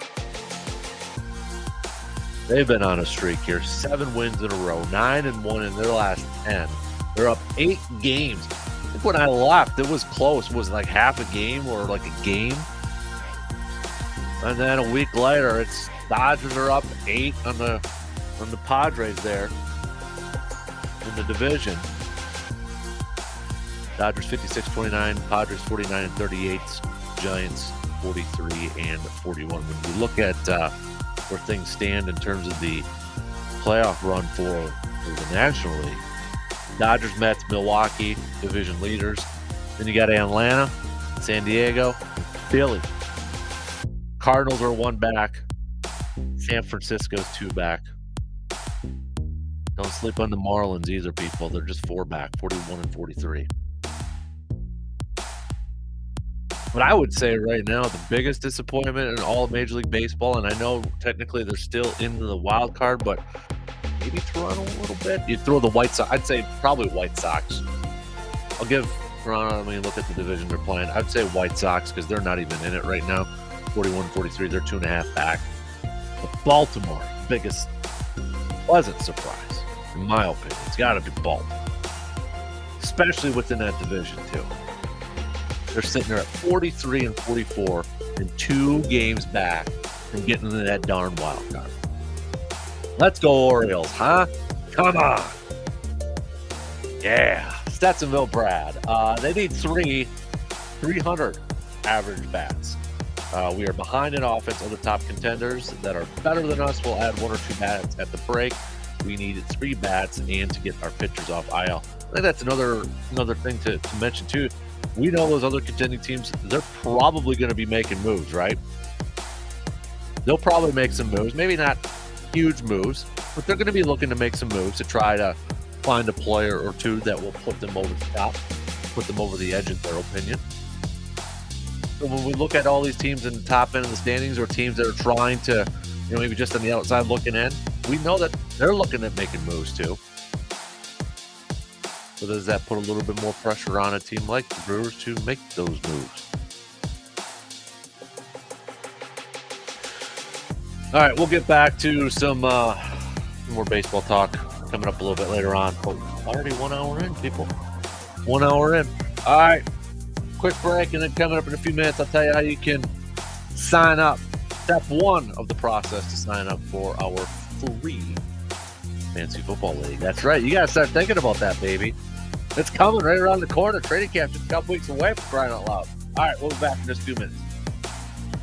They've been on a streak here. 7 wins in a row. 9 and 1 in their last 10. They're up 8 games. I think when I left, it was close. It was like half a game or like a game. And then a week later, it's Dodgers are up 8 on the Padres there in the division. Dodgers 56-29, Padres 49 and 38, Giants 43 and 41. When we look at where things stand in terms of the playoff run for the National League, Dodgers, Mets, Milwaukee, division leaders. Then you got Atlanta, San Diego, Philly. Cardinals are 1 back. San Francisco's 2 back. Don't sleep on the Marlins either, people. They're just 4 back, 41 and 43. But I would say right now the biggest disappointment in all of Major League Baseball, and I know technically they're still in the wild card, but maybe Toronto a little bit. You throw the White Sox. I'd say probably White Sox. I'll give Toronto, look at the division they're playing. I'd say White Sox because they're not even in it right now. 41-43, they're 2.5 back. But Baltimore, biggest pleasant surprise, in my opinion. It's got to be Baltimore, especially within that division too. They're sitting there at 43 and 44 and 2 games back from getting into that darn wild card. Let's go Orioles, huh? Come on. Yeah. Stetsonville Brad. They need 300 average bats. We are behind in offense. Other top contenders that are better than us will add 1 or 2 bats at the break. We needed 3 bats and to get our pitchers off IL. I think that's another thing to mention too. We know those other contending teams, they're probably going to be making moves, right? They'll probably make some moves, maybe not huge moves, but they're going to be looking to make some moves to try to find a player or 2 that will put them over the top, put them over the edge in their opinion. So when we look at all these teams in the top end of the standings or teams that are trying to, maybe just on the outside looking in, we know that they're looking at making moves too. So does that put a little bit more pressure on a team like the Brewers to make those moves? All right, we'll get back to some more baseball talk coming up a little bit later on. Oh, already 1 hour in, people. 1 hour in. All right, quick break, and then coming up in a few minutes, I'll tell you how you can sign up. Step 1 of the process to sign up for our free Fantasy Football League. That's right. You got to start thinking about that, baby. It's coming right around the corner. Training camp just a couple weeks away, for crying out loud. All right, we'll be back in just a few minutes.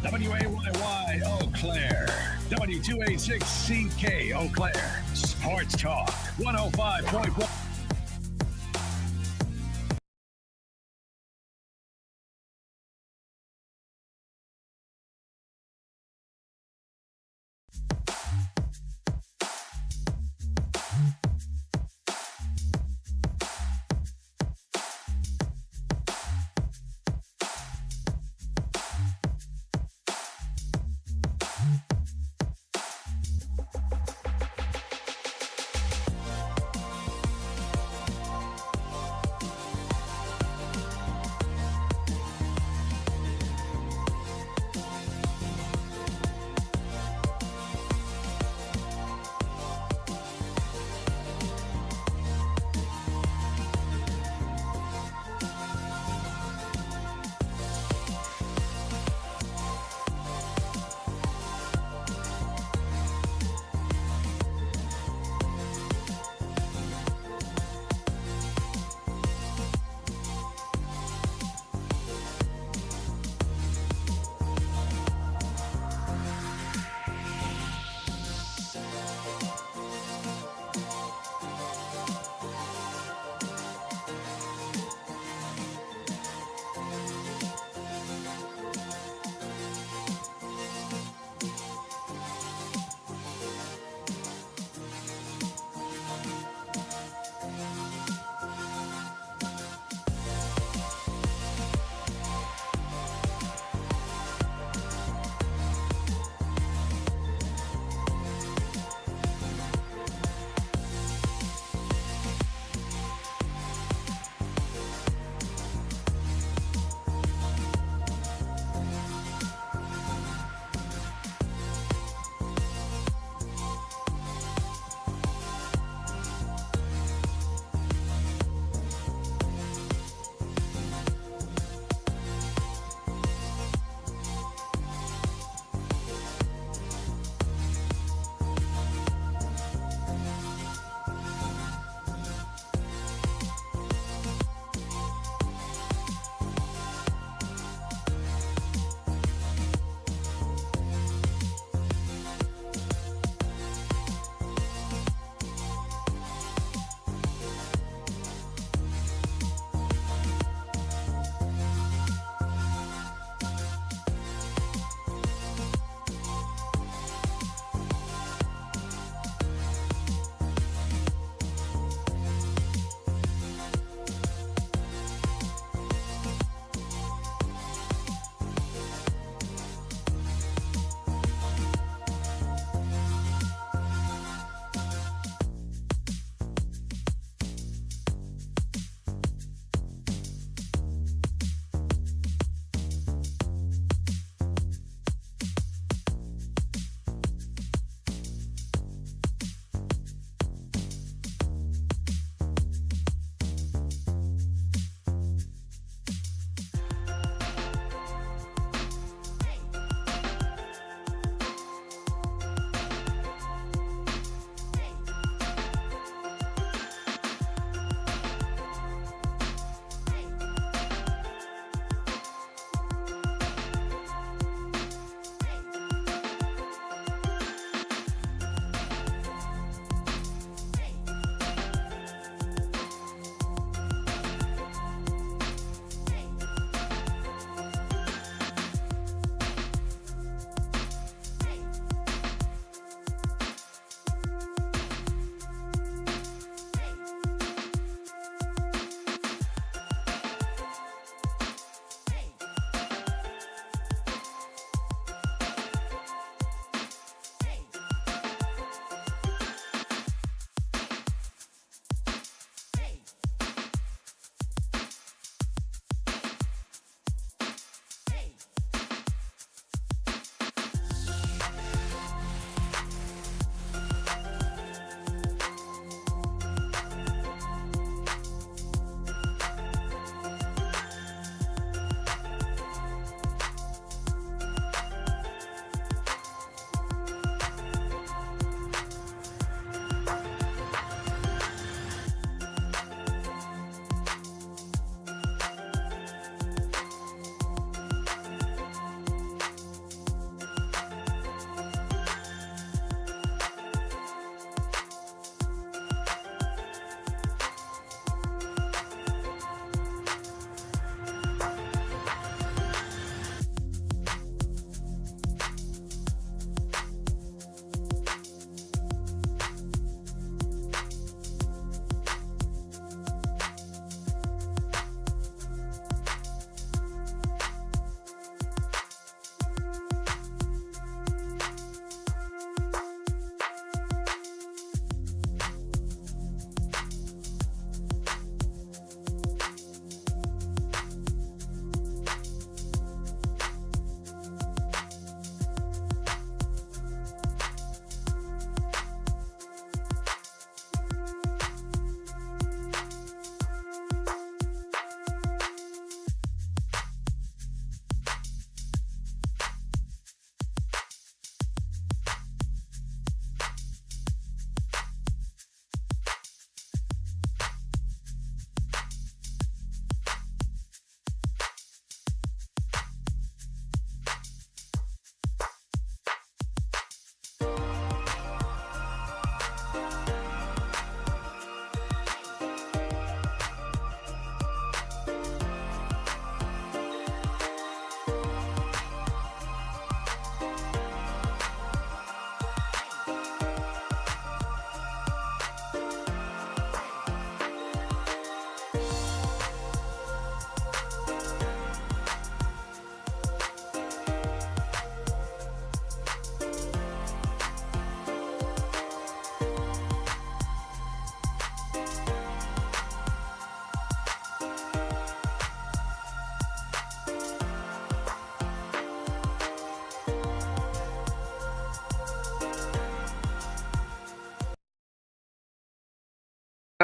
WAYY Eau Claire. W286CK Eau Claire. Sports Talk 105.1.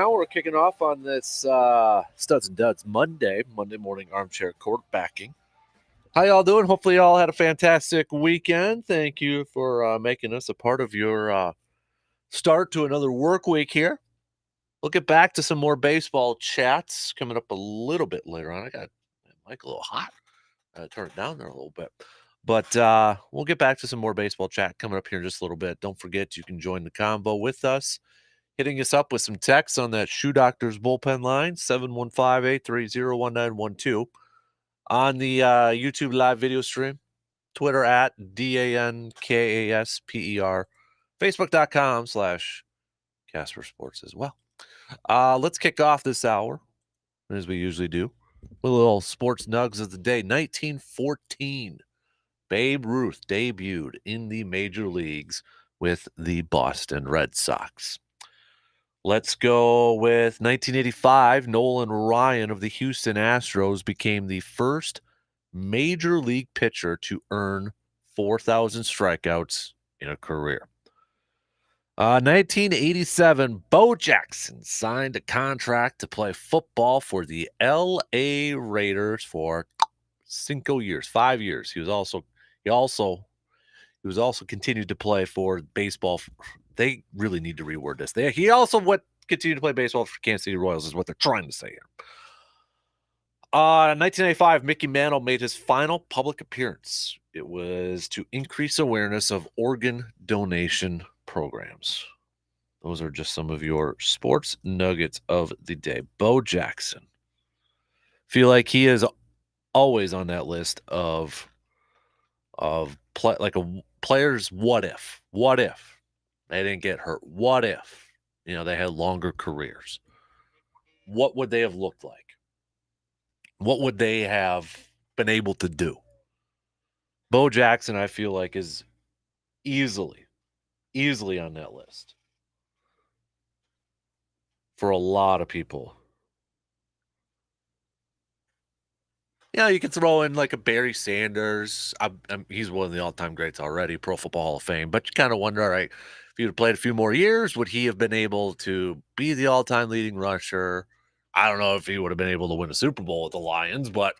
hour kicking off on this Studs and Duds Monday morning armchair quarterbacking. How y'all doing? Hopefully y'all had a fantastic weekend. Thank you for making us a part of your start to another work week here. We'll get back to some more baseball chats coming up a little bit later on. I got my mic a little hot. Turn it down there a little bit. But we'll get back to some more baseball chat coming up here in just a little bit. Don't forget you can join the combo with us. Hitting us up with some texts on that Shoe Doctors bullpen line, 715-830-1912. On the YouTube live video stream, Twitter at DANKASPER, Facebook.com/Kasper Sports as well. Let's kick off this hour, as we usually do, with a little sports nugs of the day. 1914, Babe Ruth debuted in the major leagues with the Boston Red Sox. Let's go with 1985. Nolan Ryan of the Houston Astros became the first major league pitcher to earn 4,000 strikeouts in a career. 1987, Bo Jackson signed a contract to play football for the L.A. Raiders for 5 years. He also continued to play for baseball. They really need to reword this. He also continued to play baseball for Kansas City Royals is what they're trying to say here. 1995, Mickey Mantle made his final public appearance. It was to increase awareness of organ donation programs. Those are just some of your sports nuggets of the day. Bo Jackson. Feel like he is always on that list of players. What if they didn't get hurt? What if they had longer careers? What would they have looked like? What would they have been able to do? Bo Jackson, I feel like, is easily on that list for a lot of people. You can throw in like a Barry Sanders. He's one of the all-time greats already, Pro Football Hall of Fame. But you kind of wonder, all right, if he had played a few more years, would he have been able to be the all-time leading rusher? I don't know if he would have been able to win a Super Bowl with the Lions, but,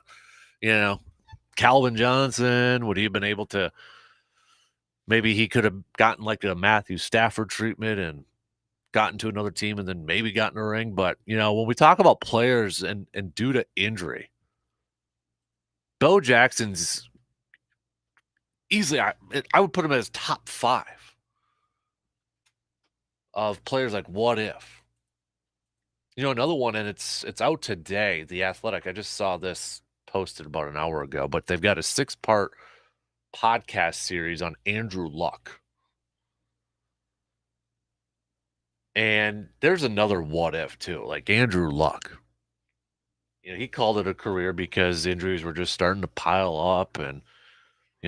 Calvin Johnson, would he have been able to, maybe he could have gotten like a Matthew Stafford treatment and gotten to another team and then maybe gotten a ring. But, when we talk about players and due to injury, Bo Jackson's easily, I would put him as top 5 of players like what if. Another one, and it's out today, The Athletic. I just saw this posted about an hour ago, but they've got a 6-part podcast series on Andrew Luck. And there's another what if too, like Andrew Luck. He called it a career because injuries were just starting to pile up and,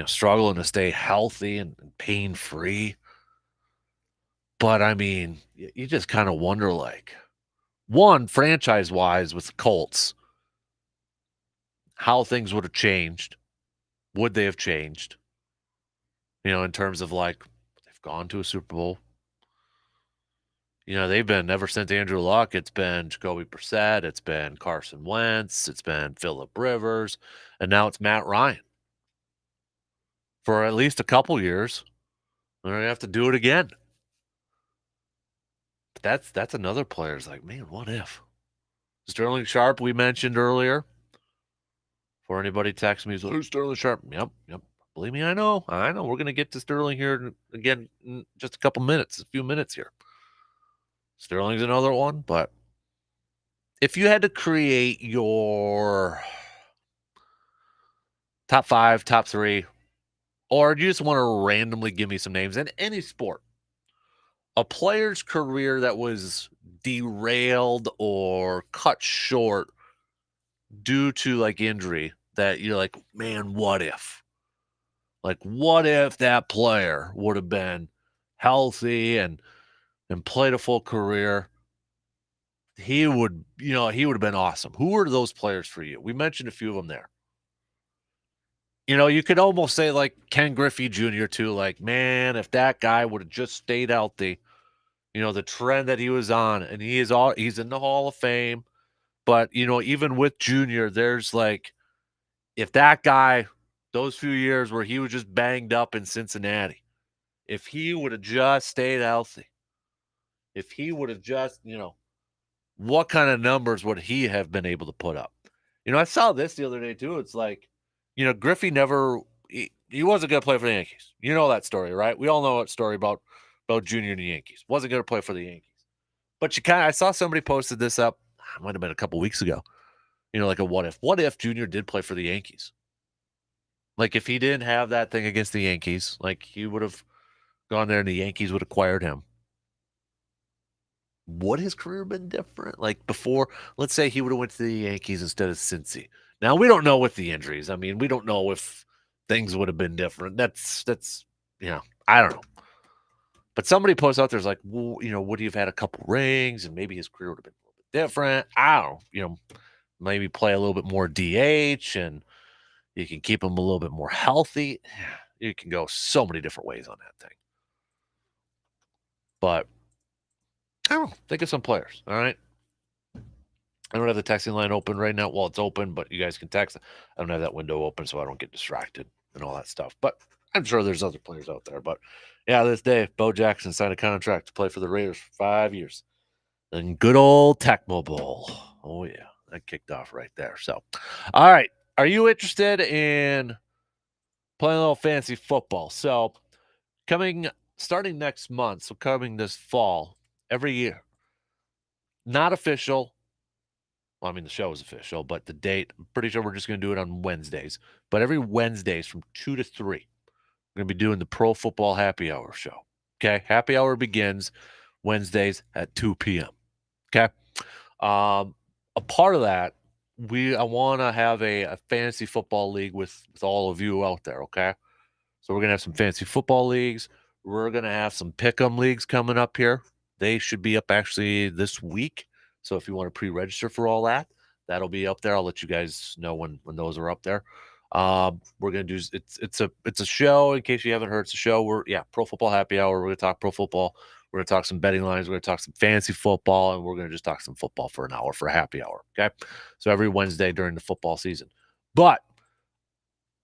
struggling to stay healthy and pain-free. But, I mean, you just kind of wonder, like, one, franchise-wise with the Colts, how things would have changed. Would they have changed? In terms of, like, they've gone to a Super Bowl. They've been, ever since Andrew Luck, it's been Jacoby Brissett, it's been Carson Wentz, it's been Phillip Rivers, and now it's Matt Ryan. For at least a couple years, they're going to have to do it again. But that's another player's like, man, what if? Sterling Sharp, we mentioned earlier. For anybody texting me, who's Sterling Sharp? Yep. Believe me, I know. We're going to get to Sterling here again in just a few minutes here. Sterling's another one, but if you had to create your top 5, top 3, or you just want to randomly give me some names in any sport, a player's career that was derailed or cut short due to like injury, that you're like, man, what if? Like, what if that player would have been healthy and played a full career? He would have been awesome. Who were those players for you? We mentioned a few of them there. You could almost say like Ken Griffey Jr. too. Like, man, if that guy would have just stayed healthy, the trend that he was on, and he's in the Hall of Fame. But even with Junior, there's like, if that guy, those few years where he was just banged up in Cincinnati, if he would have just stayed healthy, if he would have just, what kind of numbers would he have been able to put up? I saw this the other day too. It's like, Griffey never, he wasn't going to play for the Yankees. You know that story, right? We all know that story about Junior and the Yankees. Wasn't going to play for the Yankees. But I saw somebody posted this up, it might have been a couple weeks ago, like a what if. What if Junior did play for the Yankees? Like if he didn't have that thing against the Yankees, like he would have gone there and the Yankees would have acquired him. Would his career been different? Like before, let's say he would have went to the Yankees instead of Cincy. Now we don't know with the injuries. I mean, we don't know if things would have been different. That's I don't know. But somebody posts out there's like, well, would he have had a couple rings and maybe his career would have been a little bit different? I don't know. Maybe play a little bit more DH and you can keep him a little bit more healthy. You can go so many different ways on that thing. But I don't know. Think of some players. All right. I don't have the texting line open right now. Well, it's open, but you guys can text. I don't have that window open so I don't get distracted and all that stuff. But I'm sure there's other players out there. But yeah, this day, Bo Jackson signed a contract to play for the Raiders for 5 years. And good old Tecmo Bowl. Oh, yeah. That kicked off right there. So, all right. Are you interested in playing a little fantasy football? So, starting next month, so coming this fall, every year, not official. Well, I mean, the show is official, but the date, I'm pretty sure we're just going to do it on Wednesdays. But every Wednesdays from 2 to 3, we're going to be doing the Pro Football Happy Hour show. Okay? Happy Hour begins Wednesdays at 2 p.m. Okay? A part of that, I want to have a fantasy football league with all of you out there, okay? So we're going to have some fantasy football leagues. We're going to have some pick'em leagues coming up here. They should be up actually this week. So if you want to pre-register for all that, that'll be up there. I'll let you guys know when those are up there. We're gonna do it's a show. In case you haven't heard, it's a show. Pro Football Happy Hour. We're gonna talk pro football. We're gonna talk some betting lines. We're gonna talk some fantasy football, and we're gonna just talk some football for an hour for a happy hour. Okay, so every Wednesday during the football season. But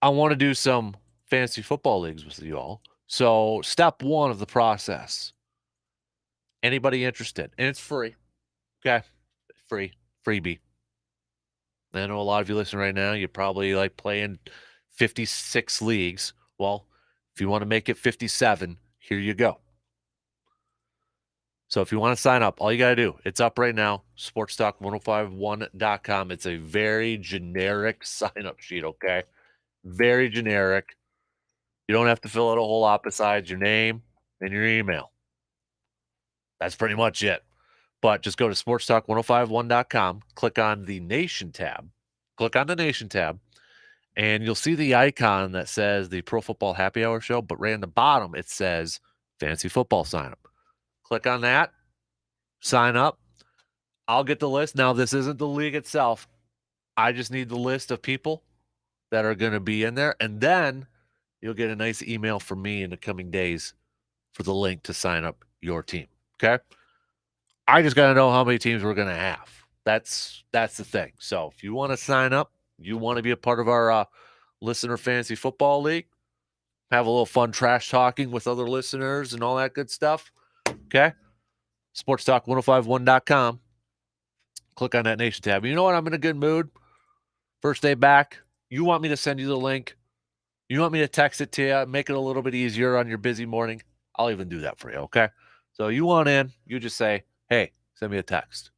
I want to do some fantasy football leagues with you all. So step one of the process. Anybody interested? And it's free. Okay. Freebie. I know a lot of you listening right now, you probably like playing 56 leagues. Well, if you want to make it 57, here you go. So if you want to sign up, all you got to do, it's up right now, sportstalk1051.com. It's a very generic sign-up sheet, okay? Very generic. You don't have to fill out a whole lot besides your name and your email. That's pretty much it. But just go to sportstalk1051.com, click on the Nation tab, and you'll see the icon that says the Pro Football Happy Hour Show, but right on the bottom, it says Fantasy Football Sign Up. Click on that, sign up. I'll get the list. Now, this isn't the league itself. I just need the list of people that are going to be in there, and then you'll get a nice email from me in the coming days for the link to sign up your team, okay? I just got to know how many teams we're going to have. That's the thing. So if you want to sign up, you want to be a part of our listener fantasy football league, have a little fun trash talking with other listeners and all that good stuff, okay? sportstalk1051.com. Click on that Nation tab. You know what? I'm in a good mood. First day back. You want me to send you the link? You want me to text it to you, make it a little bit easier on your busy morning? I'll even do that for you, okay? So you want in, you just say, hey, send me a text.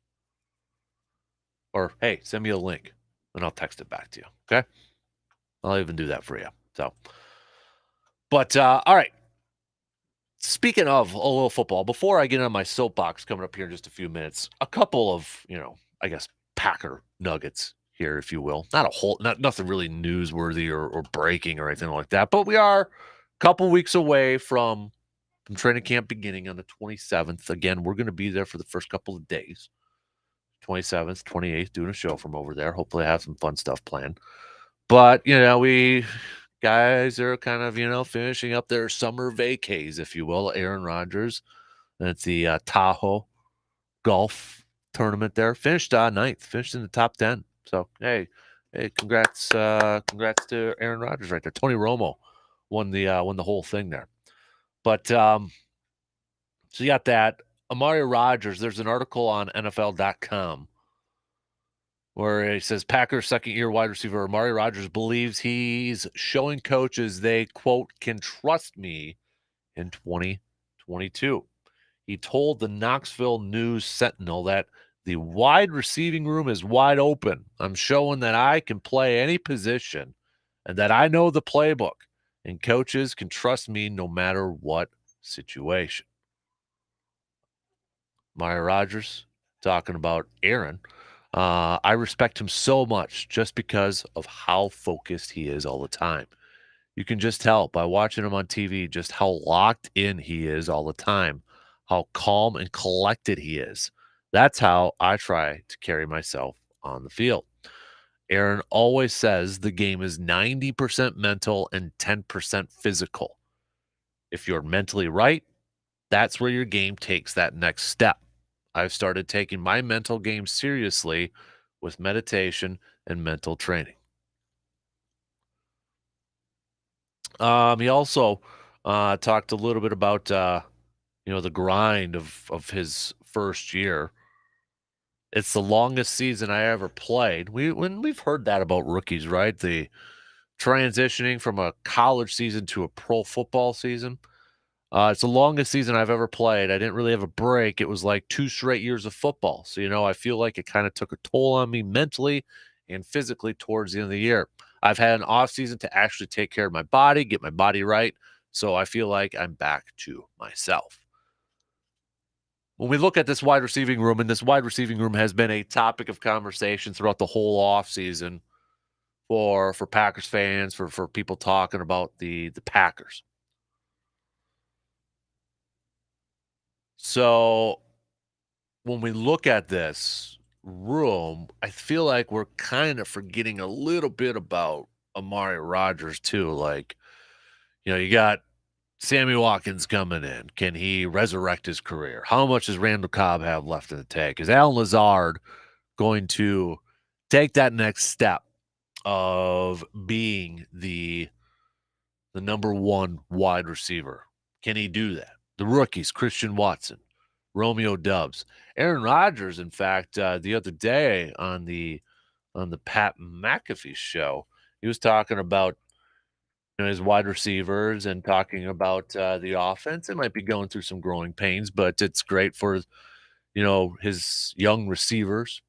Or, hey, send me a link, and I'll text it back to you, okay? I'll even do that for you. So, but, all right. Speaking of a little football, before I get on my soapbox coming up here in just a few minutes, a couple of, I guess, Packer nuggets here, if you will. Nothing really newsworthy or breaking or anything like that, but we are a couple weeks away from training camp beginning on the 27th. Again, we're going to be there for the first couple of days. 27th, 28th, doing a show from over there. Hopefully I have some fun stuff planned. But, we guys are kind of, finishing up their summer vacays, if you will. Aaron Rodgers at the Tahoe golf tournament there. Finished ninth, finished in the top 10. So, hey, congrats to Aaron Rodgers right there. Tony Romo won the whole thing there. But so you got that. Amari Rodgers, there's an article on NFL.com where he says Packers second-year wide receiver Amari Rodgers believes he's showing coaches they, quote, can trust me in 2022. He told the Knoxville News Sentinel that the wide receiving room is wide open. I'm showing that I can play any position and that I know the playbook, and coaches can trust me no matter what situation. Amari Rodgers talking about Aaron. I respect him so much just because of how focused he is all the time. You can just tell by watching him on TV just how locked in he is all the time, how calm and collected he is. That's how I try to carry myself on the field. Aaron always says the game is 90% mental and 10% physical. If you're mentally right, that's where your game takes that next step. I've started taking my mental game seriously with meditation and mental training. He also talked a little bit about the grind of his first year. It's the longest season I ever played. We've heard that about rookies, right? The transitioning from a college season to a pro football season. It's the longest season I've ever played. I didn't really have a break. It was like 2 straight years of football. So, I feel like it kind of took a toll on me mentally and physically towards the end of the year. I've had an off season to actually take care of my body, get my body right. So I feel like I'm back to myself. When we look at this wide receiving room, and this wide receiving room has been a topic of conversation throughout the whole offseason for Packers fans, for people talking about the Packers. So when we look at this room, I feel like we're kind of forgetting a little bit about Amari Rodgers too. Like, you got Sammy Watkins coming in. Can he resurrect his career? How much does Randall Cobb have left in the tank? Is Alan Lazard going to take that next step of being the number one wide receiver? Can he do that? The rookies, Christian Watson, Romeo Doubs, Aaron Rodgers. In fact, the other day on the Pat McAfee show, he was talking about his wide receivers and talking about the offense. It might be going through some growing pains, but it's great for his young receivers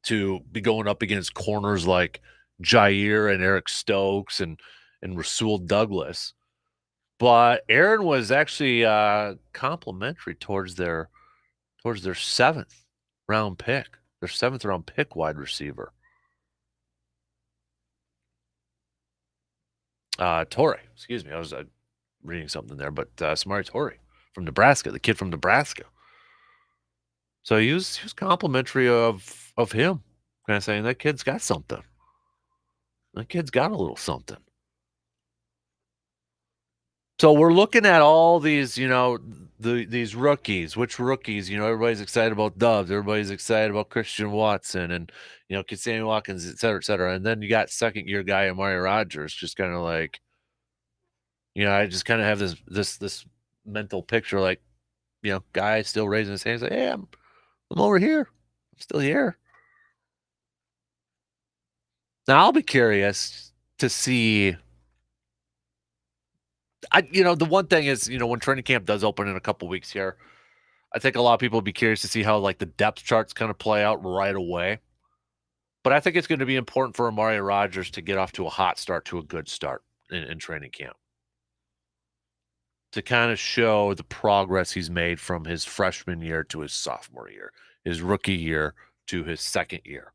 to be going up against corners like Jair and Eric Stokes and Rasul Douglas. But Aaron was actually complimentary towards their 7th round pick, their 7th round pick wide receiver. Torrey, excuse me. I was reading something there, but Samari Torrey from Nebraska, the kid from Nebraska. So he was complimentary of him, kind of saying that kid's got something. That kid's got a little something. So we're looking at all these, these rookies. Which rookies? Everybody's excited about Doubs. Everybody's excited about Christian Watson and, Sammy Watkins, et cetera, et cetera. And then you got second-year guy Amari Rodgers, just kind of like, I just kind of have this mental picture, like, guy still raising his hands, like, hey, I'm over here. I'm still here. Now I'll be curious to see. The one thing is, when training camp does open in a couple weeks here, I think a lot of people will be curious to see how like the depth charts kind of play out right away. But I think it's going to be important for Amari Rodgers to get off to a hot start, to a good start in training camp, to kind of show the progress he's made from his freshman year to his sophomore year, his rookie year to his second year.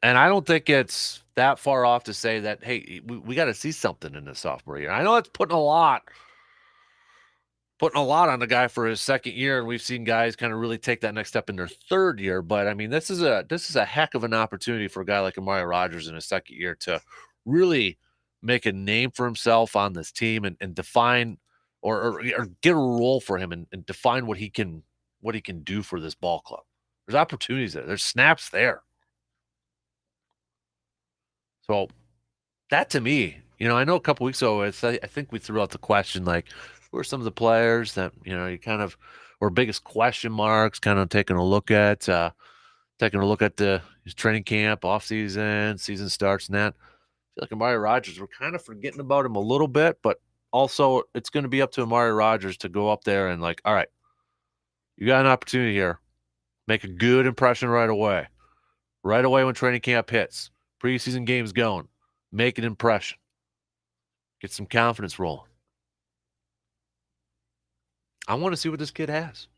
And I don't think it's that far off to say that, hey, we got to see something in the sophomore year. I know it's putting a lot on the guy for his second year, and we've seen guys kind of really take that next step in their third year. But I mean, this is a heck of an opportunity for a guy like Amari Rodgers in his second year to really make a name for himself on this team and define or get a role for him and define what he can do for this ball club. There's opportunities there. There's snaps there. So that to me, I know a couple weeks ago, I think we threw out the question, like, who are some of the players that, you kind of, or biggest question marks, kind of taking a look at his training camp, offseason, season starts, and that. I feel like Amari Rodgers, we're kind of forgetting about him a little bit, but also it's going to be up to Amari Rodgers to go up there and, like, all right, you got an opportunity here. Make a good impression right away. Right away when training camp hits. Preseason games going. Make an impression. Get some confidence rolling. I want to see what this kid has.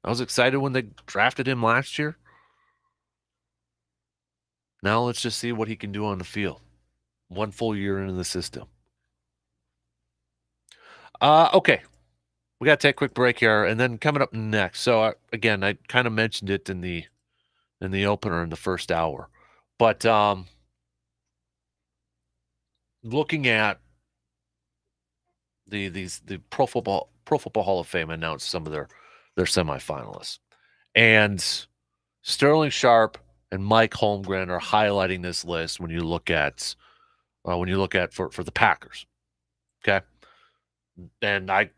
I was excited when they drafted him last year. Now let's just see what he can do on the field. One full year into the system. Okay. We got to take a quick break here, and then coming up next. So, again, I kind of mentioned it in the opener in the first hour. But looking at the Pro Football Hall of Fame announced some of their semifinalists. And Sterling Sharp and Mike Holmgren are highlighting this list when you look at for the Packers. Okay. And I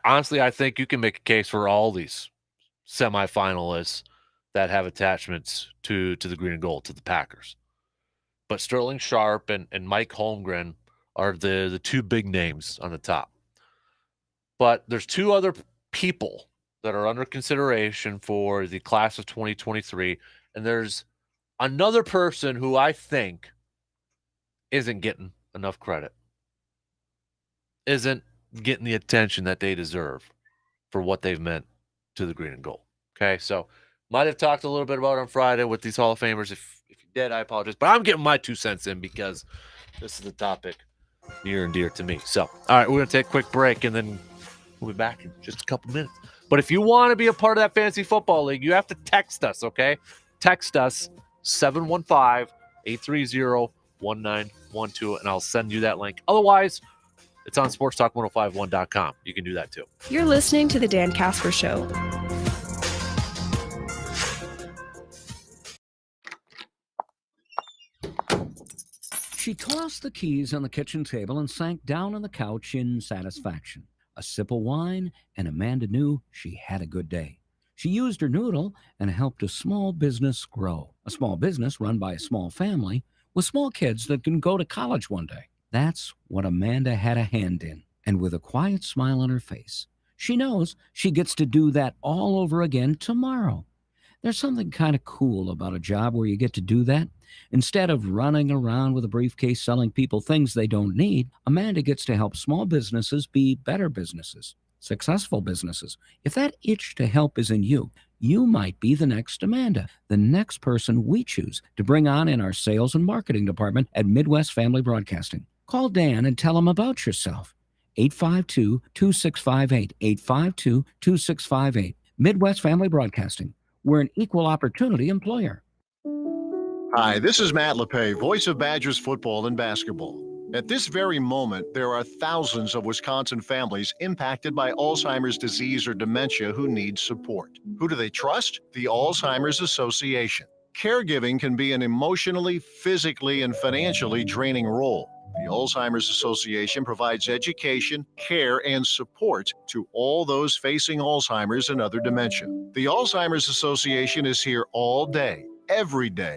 honestly, I think you can make a case for all these semifinalists that have attachments to the green and gold, to the Packers. But Sterling Sharp and Mike Holmgren are the two big names on the top. But there's two other people that are under consideration for the class of 2023. And there's another person who I think isn't getting enough credit, isn't getting the attention that they deserve for what they've meant to the green and gold. Okay, so might have talked a little bit about it on Friday with these Hall of Famers. If you did, I apologize. But I'm getting my 2 cents in because this is a topic near and dear to me. So, all right, we're going to take a quick break, and then we'll be back in just a couple minutes. But if you want to be a part of that fantasy football league, you have to text us, okay? Text us 715-830-1912, and I'll send you that link. Otherwise, it's on sportstalk1051.com. You can do that too. You're listening to The Dan Kasper Show. She tossed the keys on the kitchen table and sank down on the couch in satisfaction. A sip of wine, and Amanda knew she had a good day. She used her noodle and helped a small business grow. A small business run by a small family with small kids that can go to college one day. That's what Amanda had a hand in. And with a quiet smile on her face, she knows she gets to do that all over again tomorrow. There's something kind of cool about a job where you get to do that. Instead of running around with a briefcase selling people things they don't need, Amanda gets to help small businesses be better businesses, successful businesses. If that itch to help is in you, you might be the next Amanda, the next person we choose to bring on in our sales and marketing department at Midwest Family Broadcasting. Call Dan and tell him about yourself. 852-2658, 852-2658. Midwest Family Broadcasting. We're an equal opportunity employer. Hi, this is Matt LePay, voice of Badgers football and basketball. At this very moment, there are thousands of Wisconsin families impacted by Alzheimer's disease or dementia who need support. Who do they trust? The Alzheimer's Association. Caregiving can be an emotionally, physically, and financially draining role. The Alzheimer's Association provides education, care, and support to all those facing Alzheimer's and other dementia. The Alzheimer's Association is here all day, every day.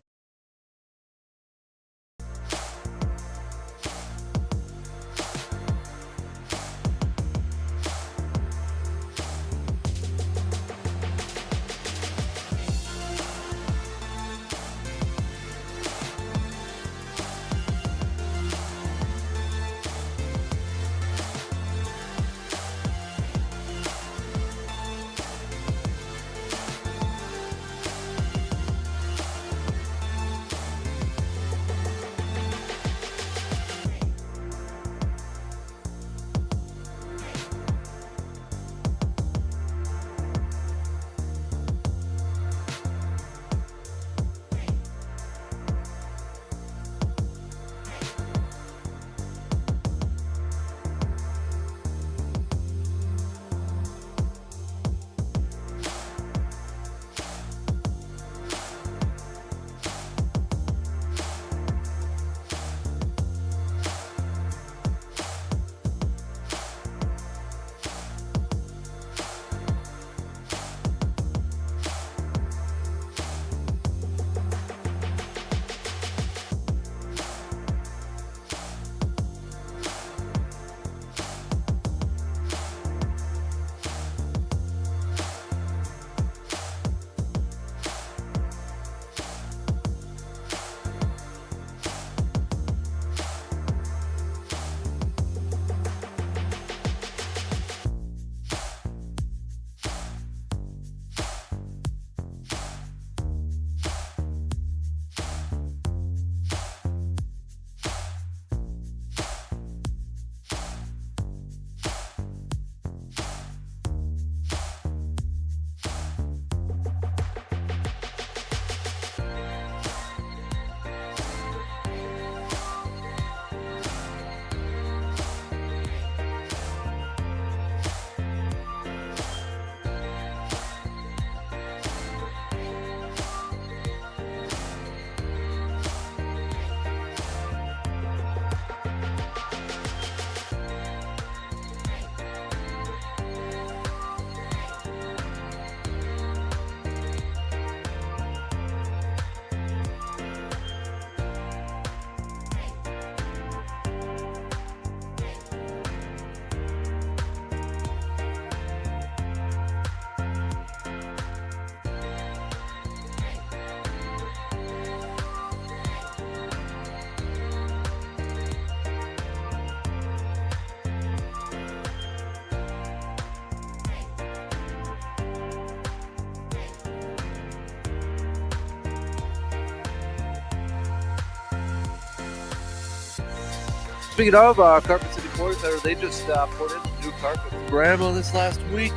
Speaking of Carpet City Flooring Center, they just put in new carpet for Grandma this last week.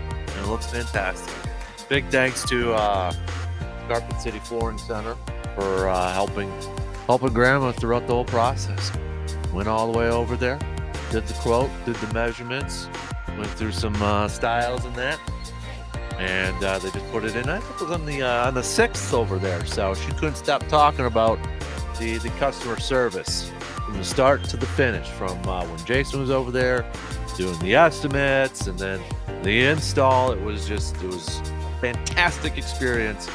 And it looks fantastic. Big thanks to Carpet City Flooring Center for helping Grandma throughout the whole process. Went all the way over there, did the quote, did the measurements, went through some styles and that. And they just put it in. I think it was on the 6th over there. So she couldn't stop talking about the customer service from the start to the finish, from when Jason was over there doing the estimates and then the install. It was a fantastic experience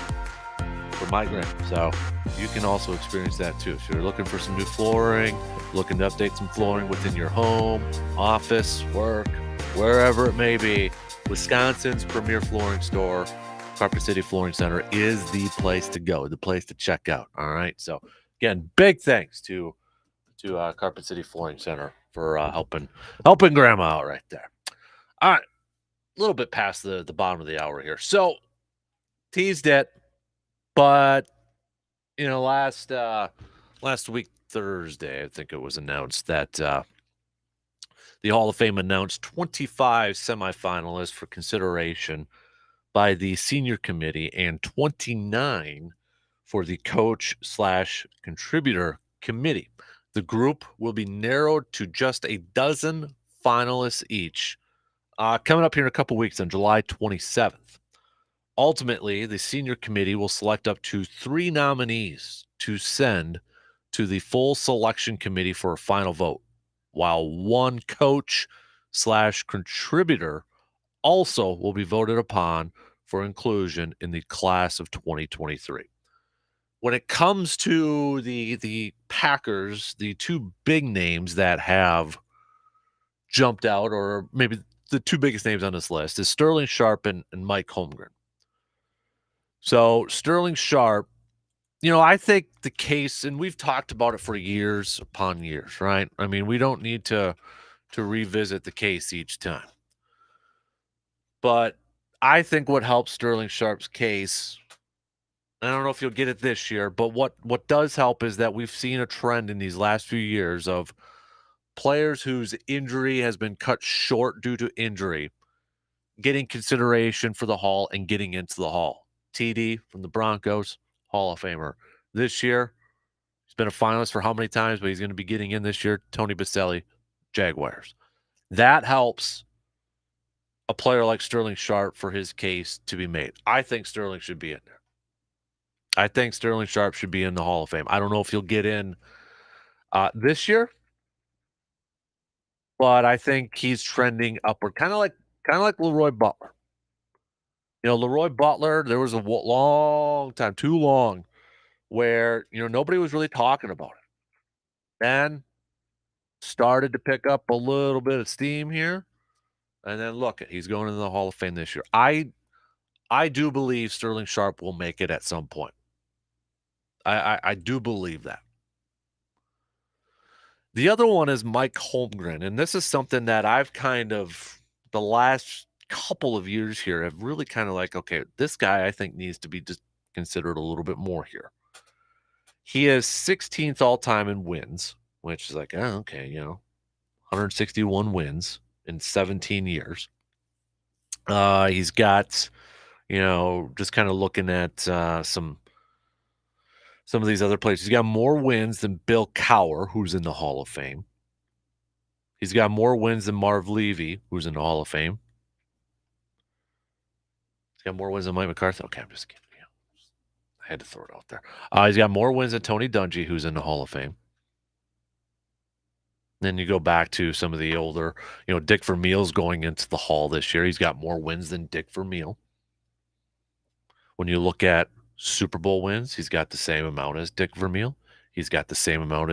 for my grand. So you can also experience that too. If you're looking for some new flooring, looking to update some flooring within your home, office, work, wherever it may be, Wisconsin's premier flooring store, Carpet City Flooring Center, is the place to go, the place to check out. All right. So again, big thanks to Carpet City Flooring Center for helping Grandma out right there. All right, a little bit past the bottom of the hour here. So teased it, but last week Thursday, I think it was announced that the Hall of Fame announced 25 semifinalists for consideration by the senior committee and 29 for the coach/contributor committee. The group will be narrowed to just a dozen finalists each, coming up here in a couple weeks on July 27th. Ultimately, the senior committee will select up to 3 nominees to send to the full selection committee for a final vote, while 1 coach/contributor also will be voted upon for inclusion in the class of 2023. When it comes to the Packers, the 2 big names that have jumped out, or maybe the 2 biggest names on this list, is Sterling Sharp and Mike Holmgren. So Sterling Sharp, I think the case, and we've talked about it for years upon years, right? I mean, we don't need to revisit the case each time. But I think what helps Sterling Sharp's case, I don't know if you'll get it this year, but what does help is that we've seen a trend in these last few years of players whose injury has been cut short due to injury getting consideration for the Hall and getting into the Hall. TD from the Broncos, Hall of Famer. This year, he's been a finalist for how many times, but he's going to be getting in this year. Tony Baselli, Jaguars. That helps a player like Sterling Sharp for his case to be made. I think Sterling should be in there. I think Sterling Sharp should be in the Hall of Fame. I don't know if he'll get in this year, but I think he's trending upward, kind of like Leroy Butler. Leroy Butler, there was a long time, too long, where nobody was really talking about it. Then started to pick up a little bit of steam here, and then look, he's going into the Hall of Fame this year. I do believe Sterling Sharp will make it at some point. I do believe that. The other one is Mike Holmgren, and this is something that I've kind of, the last couple of years here, have really kind of like, okay, this guy I think needs to be just considered a little bit more here. He is 16th all-time in wins, which is like, oh, okay, 161 wins in 17 years. He's got, just kind of looking at some of these other players. He's got more wins than Bill Cowher, who's in the Hall of Fame. He's got more wins than Marv Levy, who's in the Hall of Fame. He's got more wins than Mike McCarthy. Okay, I'm just kidding. I had to throw it out there. He's got more wins than Tony Dungy, who's in the Hall of Fame. Then you go back to some of the older, Dick Vermeil's going into the Hall this year. He's got more wins than Dick Vermeil. When you look at Super Bowl wins, he's got the same amount as Dick Vermeil. He's got the same amount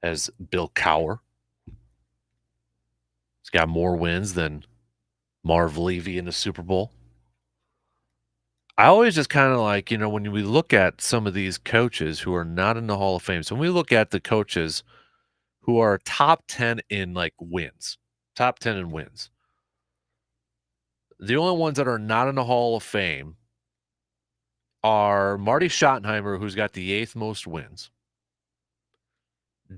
as Bill Cowher. He's got more wins than Marv Levy in the Super Bowl. I always just kind of like, when we look at some of these coaches who are not in the Hall of Fame, so when we look at the coaches who are top 10 in wins, the only ones that are not in the Hall of Fame are Marty Schottenheimer, who's got the 8th most wins,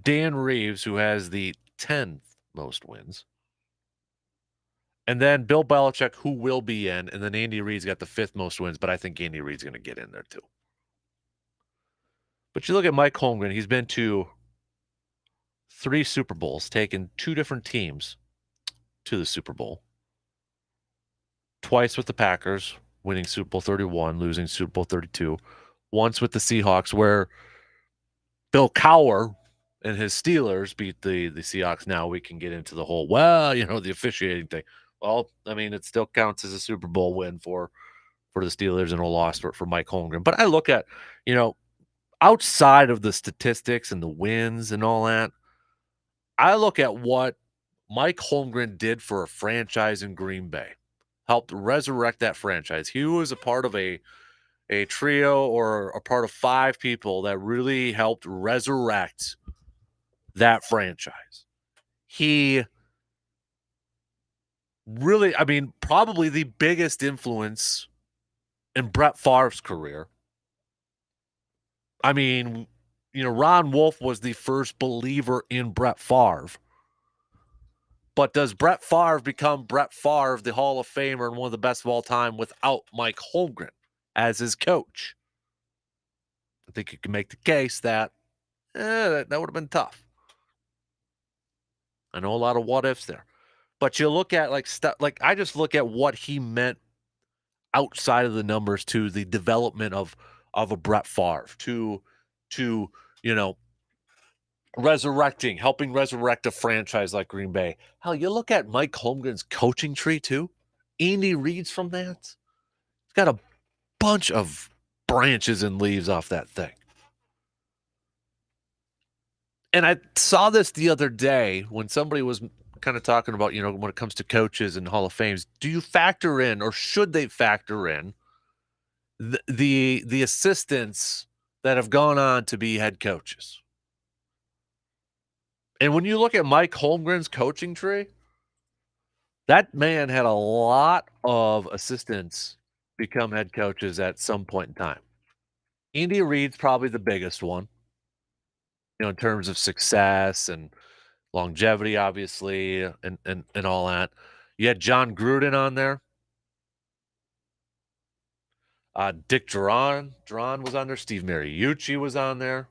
Dan Reeves, who has the 10th most wins, and then Bill Belichick, who will be in, and then Andy Reid's got the 5th most wins, but I think Andy Reid's going to get in there too. But you look at Mike Holmgren, he's been to 3 Super Bowls, taken 2 different teams to the Super Bowl. Twice with the Packers, winning Super Bowl 31, losing Super Bowl 32. Once with the Seahawks, where Bill Cowher and his Steelers beat the Seahawks. Now we can get into the whole, the officiating thing. Well, I mean, it still counts as a Super Bowl win for the Steelers and a loss for Mike Holmgren. But I look at, outside of the statistics and the wins and all that, I look at what Mike Holmgren did for a franchise in Green Bay, helped resurrect that franchise. He was a part of a trio or a part of 5 people that really helped resurrect that franchise. He really, probably the biggest influence in Brett Favre's career. Ron Wolf was the first believer in Brett Favre. But does Brett Favre become Brett Favre, the Hall of Famer and one of the best of all time, without Mike Holmgren as his coach? I think you can make the case that that would have been tough. I know a lot of what ifs there. But you look at I just look at what he meant outside of the numbers to the development of a Brett Favre, to helping resurrect a franchise like Green Bay. Hell, you look at Mike Holmgren's coaching tree too. Andy Reid's from that. He's got a bunch of branches and leaves off that thing. And I saw this the other day when somebody was kind of talking about, when it comes to coaches and Hall of Fames, do you factor in, or should they factor in, the assistants that have gone on to be head coaches? And when you look at Mike Holmgren's coaching tree, that man had a lot of assistants become head coaches at some point in time. Andy Reid's probably the biggest one, in terms of success and longevity, obviously, and all that. You had John Gruden on there. Dick Duran was on there. Steve Mariucci was on there.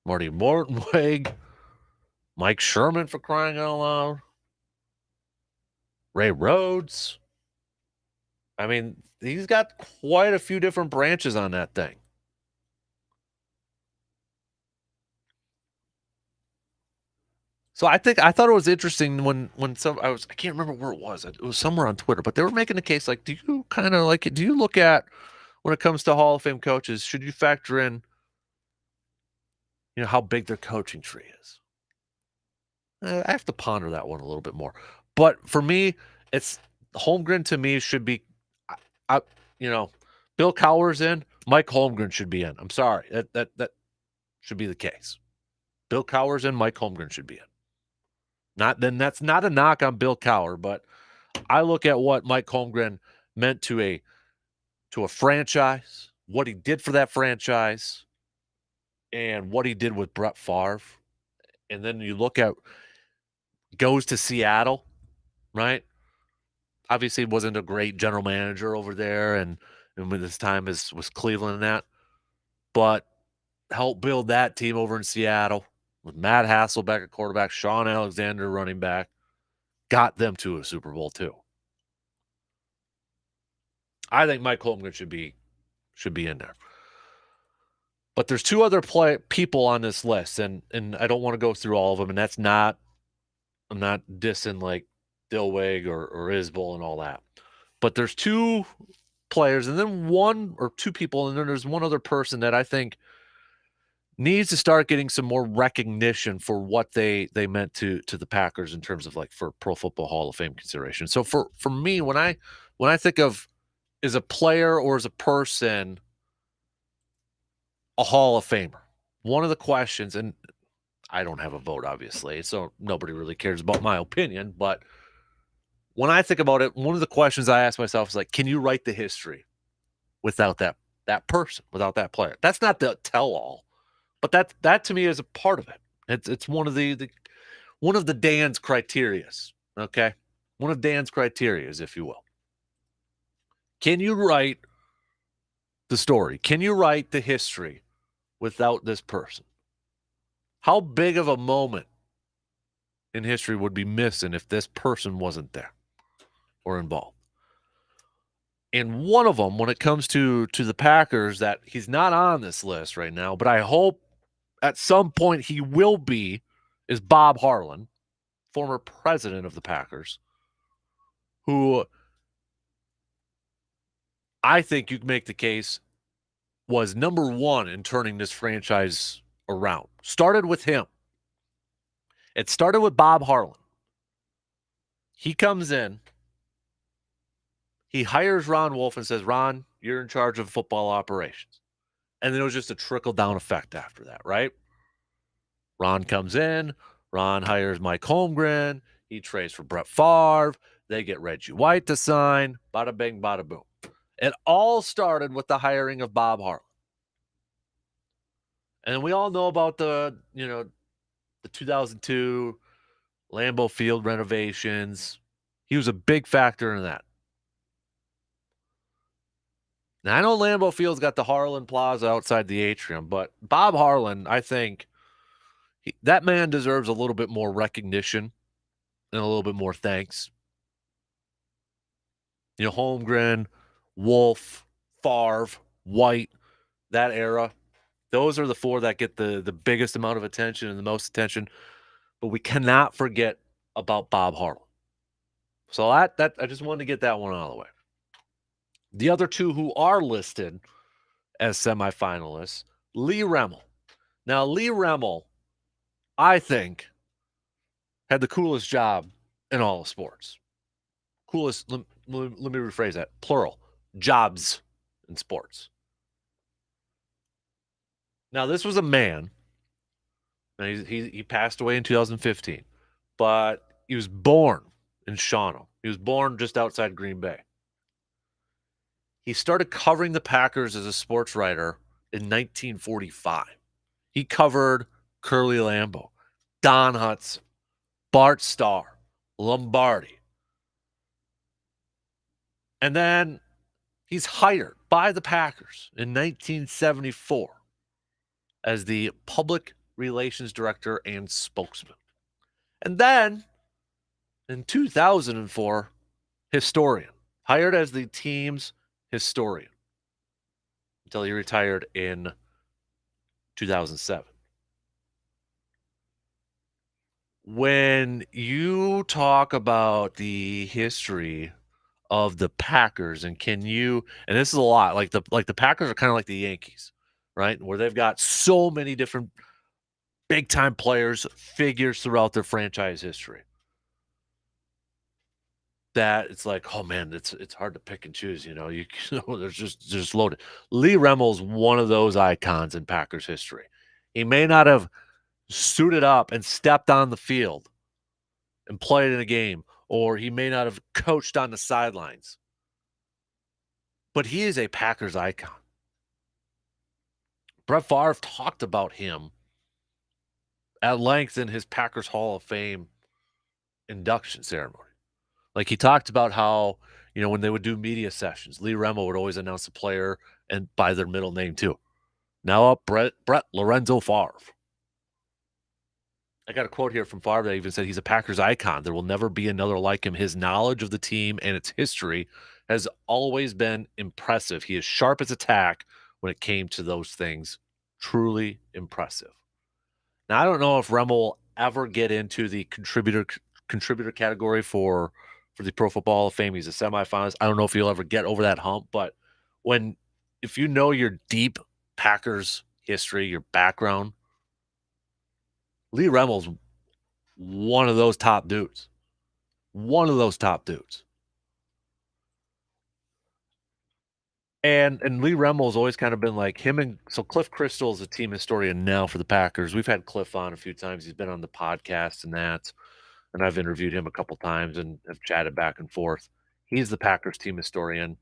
Marty Mortenweg. Mike Sherman, for crying out loud. Ray Rhodes. He's got quite a few different branches on that thing. So I thought it was interesting when I can't remember where it was. It was somewhere on Twitter, but they were making a case like, do you look at, when it comes to Hall of Fame coaches, should you factor in, how big their coaching tree is? I have to ponder that one a little bit more. But for me, it's Holmgren. To me, should be, Bill Cowher's in, Mike Holmgren should be in. I'm sorry, that should be the case. Bill Cowher's in, Mike Holmgren should be in. That's not a knock on Bill Cowher, but I look at what Mike Holmgren meant to a franchise, what he did for that franchise, and what he did with Brett Favre. And then you look at, goes to Seattle, right? Obviously, wasn't a great general manager over there, and when his time was Cleveland and that, but helped build that team over in Seattle with Matt Hasselbeck at quarterback, Sean Alexander running back, got them to a Super Bowl too. I think Mike Holmgren should be in there. But there's 2 other people on this list, and I don't want to go through all of them, and I'm not dissing like Dilweg or Isbell and all that. But there's 2 players, and then 1 or 2 people, and then there's one other person that I think needs to start getting some more recognition for what they meant to the Packers in terms of for Pro Football Hall of Fame consideration. So for me, when I think of, as a player or as a person, a Hall of Famer, one of the questions, and I don't have a vote, obviously, so nobody really cares about my opinion, but when I think about it, one of the questions I ask myself is can you write the history without that person, without that player? That's not the tell-all, but that to me is a part of it. It's one of the one of the Dan's criterias, okay? One of Dan's criterias, if you will. Can you write the story? Can you write the history without this person? How big of a moment in history would be missing if this person wasn't there or involved? And one of them, when it comes to the Packers, that he's not on this list right now, but I hope at some point he will be, is Bob Harlan, former president of the Packers, who I think you can make the case was number one in turning this franchise around. Started with him. It started with Bob Harlan. He comes in. He hires Ron Wolf and says, Ron, you're in charge of football operations. And then it was just a trickle-down effect after that, right? Ron comes in. Ron hires Mike Holmgren. He trades for Brett Favre. They get Reggie White to sign. Bada bing, bada boom. It all started with the hiring of Bob Harlan. And we all know about the 2002 Lambeau Field renovations. He was a big factor in that. Now, I know Lambeau Field's got the Harlan Plaza outside the atrium, but Bob Harlan, I think that man deserves a little bit more recognition and a little bit more thanks. Holmgren, Wolf, Favre, White, that era. Those are the four that get the biggest amount of attention and the most attention. But we cannot forget about Bob Harlan. So that I just wanted to get that one out of the way. The other two who are listed as semifinalists, Lee Remmel. Now, Lee Remmel, I think, had the coolest job in all of sports. Coolest, let me rephrase that, plural, jobs in sports. Now, this was a man, and he passed away in 2015, but he was born in Shawano. He was born just outside Green Bay. He started covering the Packers as a sports writer in 1945. He covered Curly Lambeau, Don Hudson, Bart Starr, Lombardi. And then he's hired by the Packers in 1974 as the public relations director and spokesman. And then in 2004, historian, hired as the team's historian until he retired in 2007. When you talk about the history of the Packers, and this is a lot, like the Packers are kind of like the Yankees, right? Where they've got so many different big time players, figures throughout their franchise history, that it's like, oh man, it's hard to pick and choose. There's just loaded. Lee Remmel's one of those icons in Packers history. He may not have suited up and stepped on the field and played in a game, or he may not have coached on the sidelines, but he is a Packers icon. Brett Favre talked about him at length in his Packers Hall of Fame induction ceremony. Like, he talked about how, when they would do media sessions, Lee Remmel would always announce the player and by their middle name too. Now up, Brett Lorenzo Favre. I got a quote here from Favre that even said he's a Packers icon. There will never be another like him. His knowledge of the team and its history has always been impressive. He is sharp as a tack when it came to those things. Truly impressive. Now, I don't know if Remmel will ever get into the contributor category for the Pro Football Hall of Fame. He's a semifinalist. I don't know if he'll ever get over that hump, but if you know your deep Packers history, your background, Lee Remmel's one of those top dudes. One of those top dudes. And Lee Remmel's always kind of been like him. So Cliff Crystal is a team historian now for the Packers. We've had Cliff on a few times. He's been on the podcast and that. And I've interviewed him a couple times and have chatted back and forth. He's the Packers team historian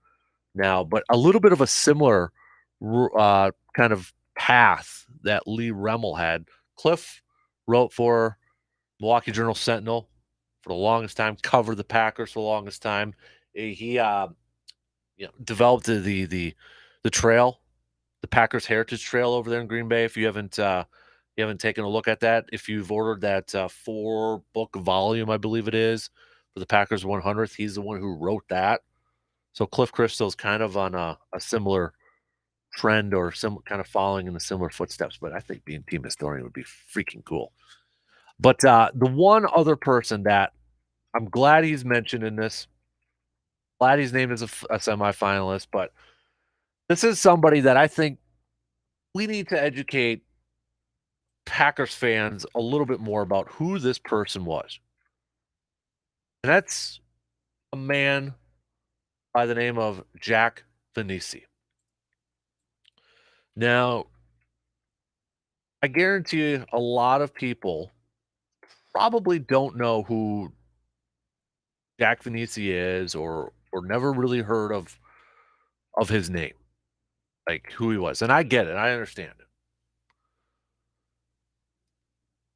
now, but a little bit of a similar kind of path that Lee Remmel had. Cliff wrote for Milwaukee Journal Sentinel for the longest time, covered the Packers for the longest time. He developed the trail, the Packers Heritage Trail over there in Green Bay. If you haven't taken a look at that, if you've ordered that 4-book volume, I believe it is, for the Packers 100th, he's the one who wrote that. So Cliff Crystal's kind of on a similar trend or some kind of following in the similar footsteps. But I think being team historian would be freaking cool. But the one other person that I'm glad he's mentioned in this, glad he's named as a semifinalist, but this is somebody that I think we need to educate Packers fans a little bit more about who this person was. And that's a man by the name of Jack Venisi. Now, I guarantee you a lot of people probably don't know who Jack Venisi is or never really heard of his name, like who he was. And I get it. I understand it.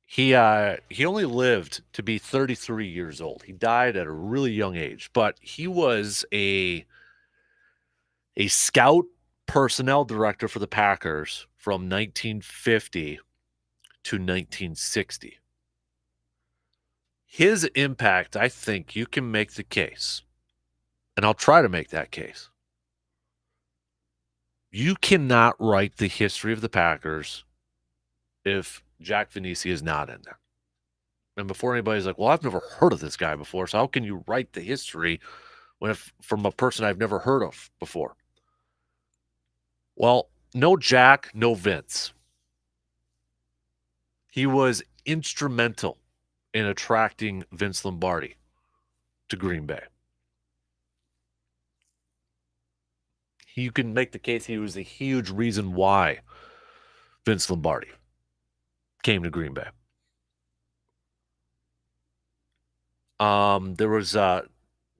He only lived to be 33 years old. He died at a really young age, but he was a scout personnel director for the Packers from 1950 to 1960. His impact, I think you can make the case, and I'll try to make that case. You cannot write the history of the Packers if Jack Venisi is not in there. And before anybody's like, well, I've never heard of this guy before, so how can you write the history from a person I've never heard of before? Well, no Jack, no Vince. He was instrumental in attracting Vince Lombardi to Green Bay. You can make the case he was a huge reason why Vince Lombardi came to Green Bay. There was I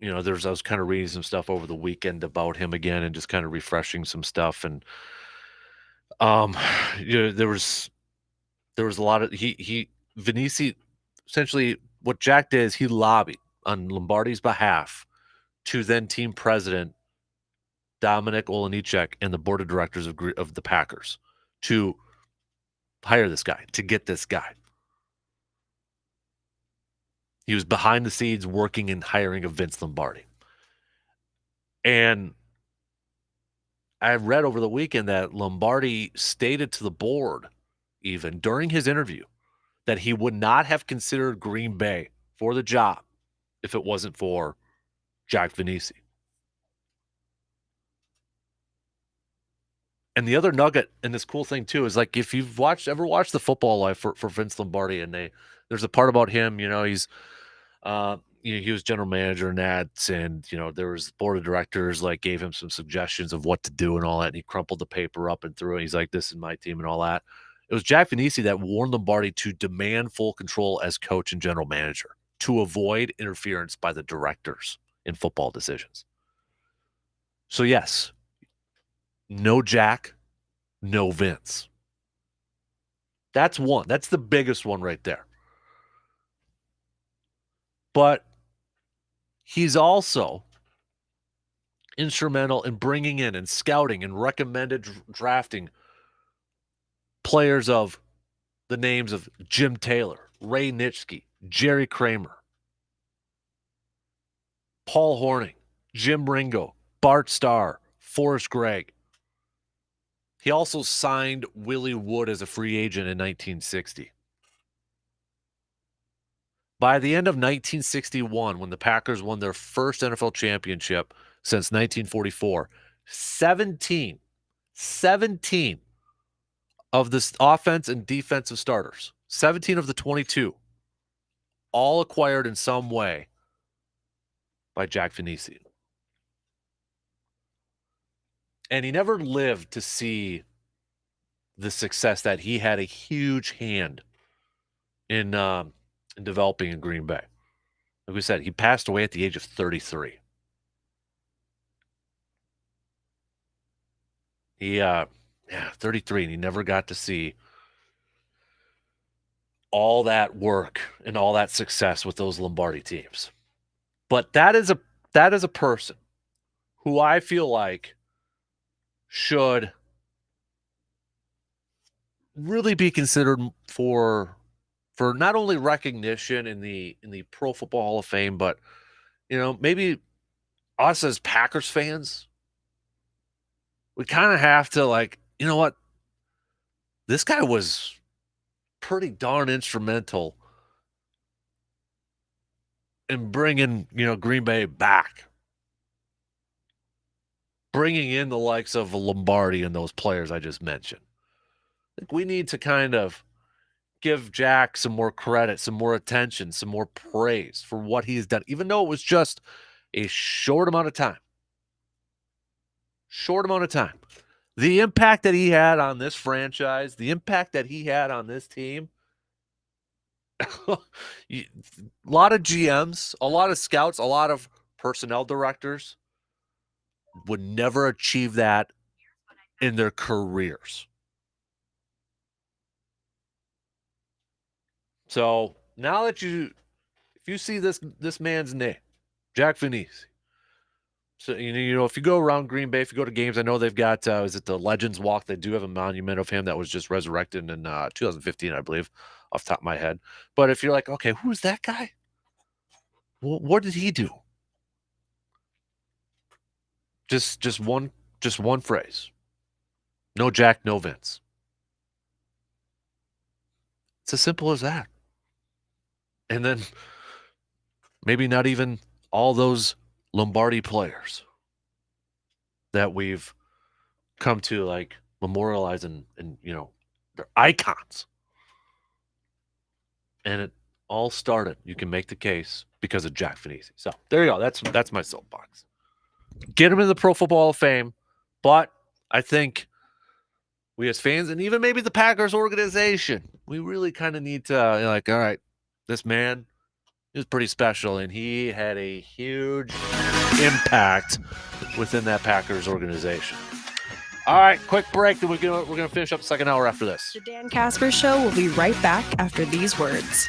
was kind of reading some stuff over the weekend about him again and just kind of refreshing some stuff. And there was a lot of Venisi, essentially what Jack did is he lobbied on Lombardi's behalf to then team president Dominic Olejniczak and the board of directors of the Packers to hire this guy, to get this guy. He was behind the scenes working and hiring of Vince Lombardi. And I read over the weekend that Lombardi stated to the board, even during his interview, that he would not have considered Green Bay for the job if it wasn't for Jack Venisi. And the other nugget and this cool thing too is, like, if you've ever watched The Football Life for Vince Lombardi, and there's a part about him, he's he was general manager in that, and there was board of directors gave him some suggestions of what to do and all that, and he crumpled the paper up and threw it. He's like, "This is my team," and all that. It was Jack Venisi that warned Lombardi to demand full control as coach and general manager to avoid interference by the directors in football decisions. So yes, no Jack, no Vince. That's one. That's the biggest one right there. But he's also instrumental in bringing in and scouting and recommended drafting players of the names of Jim Taylor, Ray Nitschke, Jerry Kramer, Paul Hornung, Jim Ringo, Bart Starr, Forrest Gregg. He also signed Willie Wood as a free agent in 1960. By the end of 1961, when the Packers won their first NFL championship since 1944, 17 of the offense and defensive starters, 17 of the 22, all acquired in some way by Jack Venisi. And he never lived to see the success that he had a huge hand in developing in Green Bay. Like we said, he passed away at the age of 33. He 33, and he never got to see all that work and all that success with those Lombardi teams. But that is a person who I feel like should really be considered for not only recognition in the Pro Football Hall of Fame, but maybe us as Packers fans, we kind of have to like, you know what? This guy was pretty darn instrumental in bringing, Green Bay back. Bringing in the likes of Lombardi and those players I just mentioned. I think we need to kind of give Jack some more credit, some more attention, some more praise for what he's done, even though it was just a short amount of time. Short amount of time. The impact that he had on this franchise, the impact that he had on this team, a lot of GMs, a lot of scouts, a lot of personnel directors would never achieve that in their careers. So now that if you see this man's name, Jack Finisi. So if you go around Green Bay, if you go to games, I know they've got is it the Legends Walk? They do have a monument of him that was just resurrected in 2015, I believe, off the top of my head. But if you're like, okay, who's that guy? Well, what did he do? Just one phrase. No Jack, no Vince. It's as simple as that. And then maybe not even all those Lombardi players that we've come to like memorialize and they're icons. And it all started, you can make the case, because of Jack Finisi. So there you go. That's my soapbox. Get him in the Pro Football Hall of Fame, but I think we as fans and even maybe the Packers organization, we really kind of need to all right, this man is pretty special, and he had a huge impact within that Packers organization. All right, quick break, then we're gonna finish up the second hour after this. The Dan Kasper Show will be right back after these words.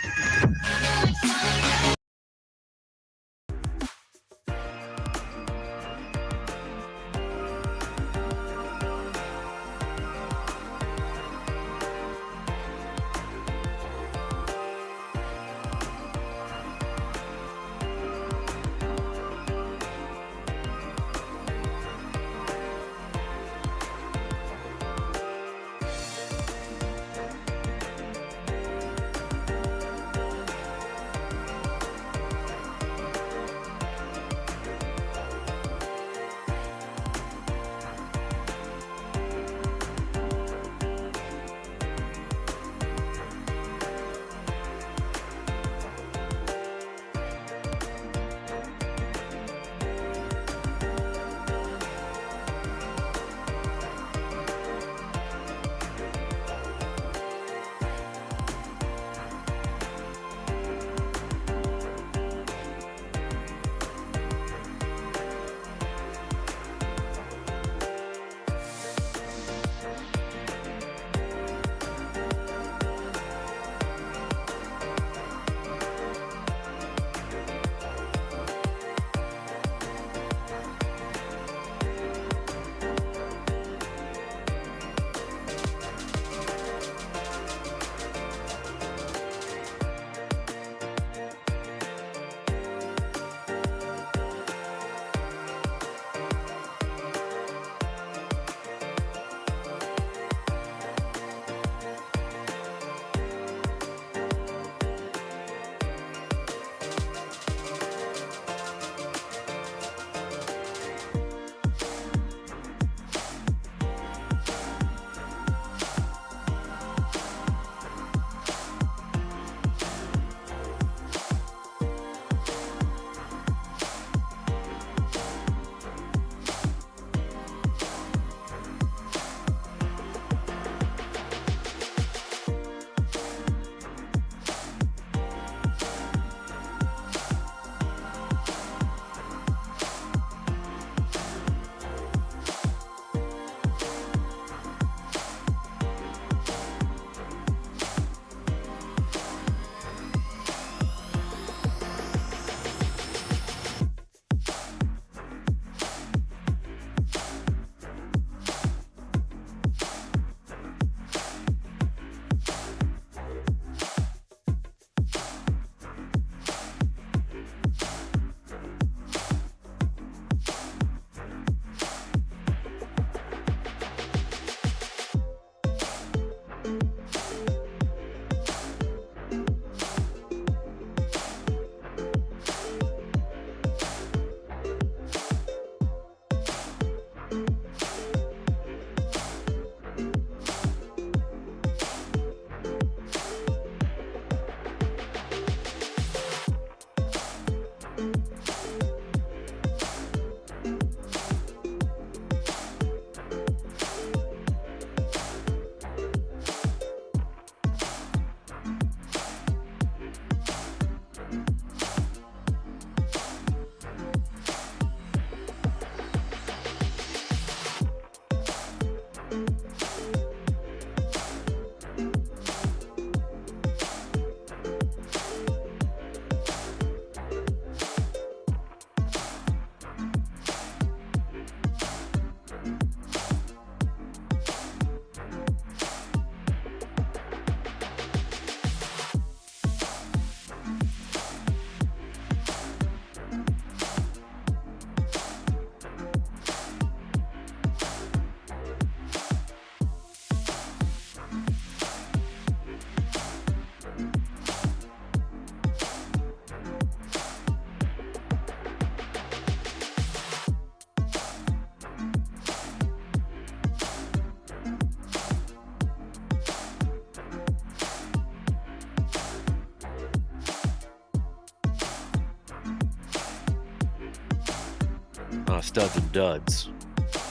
studs and duds.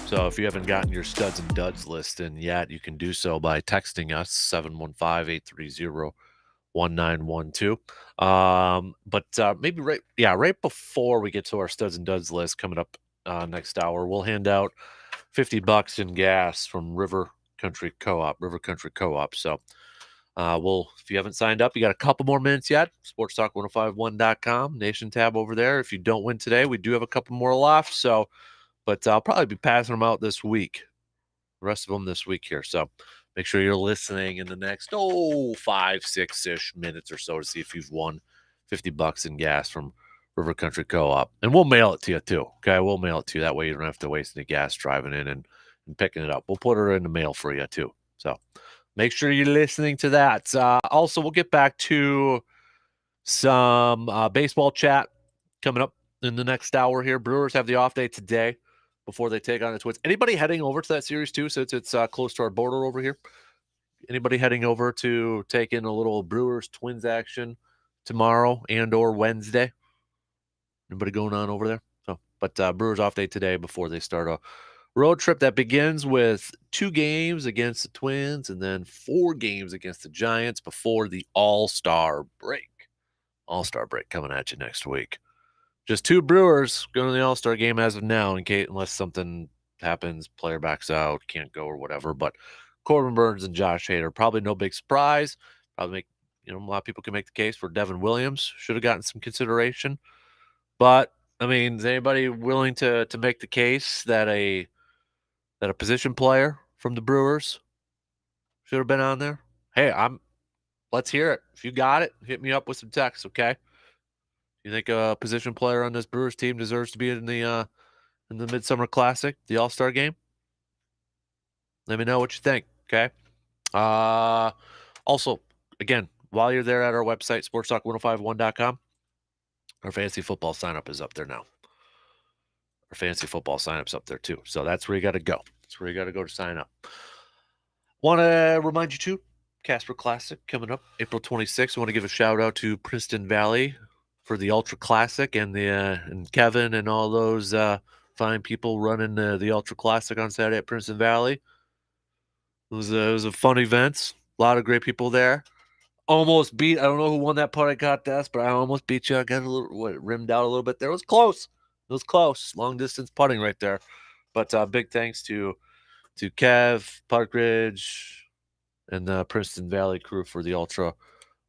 So if you haven't gotten your studs and duds list in yet, you can do so by texting us 715-830-1912. But maybe right before we get to our studs and duds list coming up next hour, we'll hand out $50 in gas from River Country Co-op. So if you haven't signed up, you got a couple more minutes yet. sportstalk1051.com, Nation tab over there. If you don't win today, we do have a couple more left. So, but I'll probably be passing them out this week, the rest of them this week here. So make sure you're listening in the next 5-6-ish minutes or so to see if you've won $50 in gas from River Country Co-op. And we'll mail it to you too. Okay, we'll mail it to you. That way you don't have to waste any gas driving in and picking it up. We'll put it in the mail for you too. So make sure you're listening to that. Also, we'll get back to some baseball chat coming up in the next hour here. Brewers have the off day today before they take on the Twins. Anybody heading over to that series too, since it's close to our border over here? Anybody heading over to take in a little Brewers-Twins action tomorrow and or Wednesday? Anybody going on over there? But Brewers off day today before they start a road trip that begins with 2 games against the Twins and then 4 games against the Giants before the All-Star break. All-Star break coming at you next week. Just 2 Brewers going to the All-Star game as of now, unless something happens, player backs out, can't go or whatever. But Corbin Burns and Josh Hader, probably no big surprise. Probably a lot of people can make the case for Devin Williams. Should have gotten some consideration. But, I mean, is anybody willing to make the case that a position player from the Brewers should have been on there? Hey, let's hear it. If you got it, hit me up with some text, okay? You think a position player on this Brewers team deserves to be in the Midsummer Classic, the All-Star game? Let me know what you think, okay? Also, again, while you're there at our website, sportstalk1051.com, our fantasy football sign-up is up there now. Our fantasy football sign-up's up there too. So that's where you got to go. That's where you got to go to sign up. Want to remind you too, Kasper Classic coming up April 26th. I want to give a shout out to Princeton Valley for the Ultra Classic and and Kevin and all those fine people running the Ultra Classic on Saturday at Princeton Valley. It was a fun event. A lot of great people there. Almost beat. I don't know who won that putt contest, but I almost beat you. I got rimmed out a little bit there. It was close. It was close. Long distance putting right there. But big thanks to Kev, Parkridge, and the Princeton Valley crew for the Ultra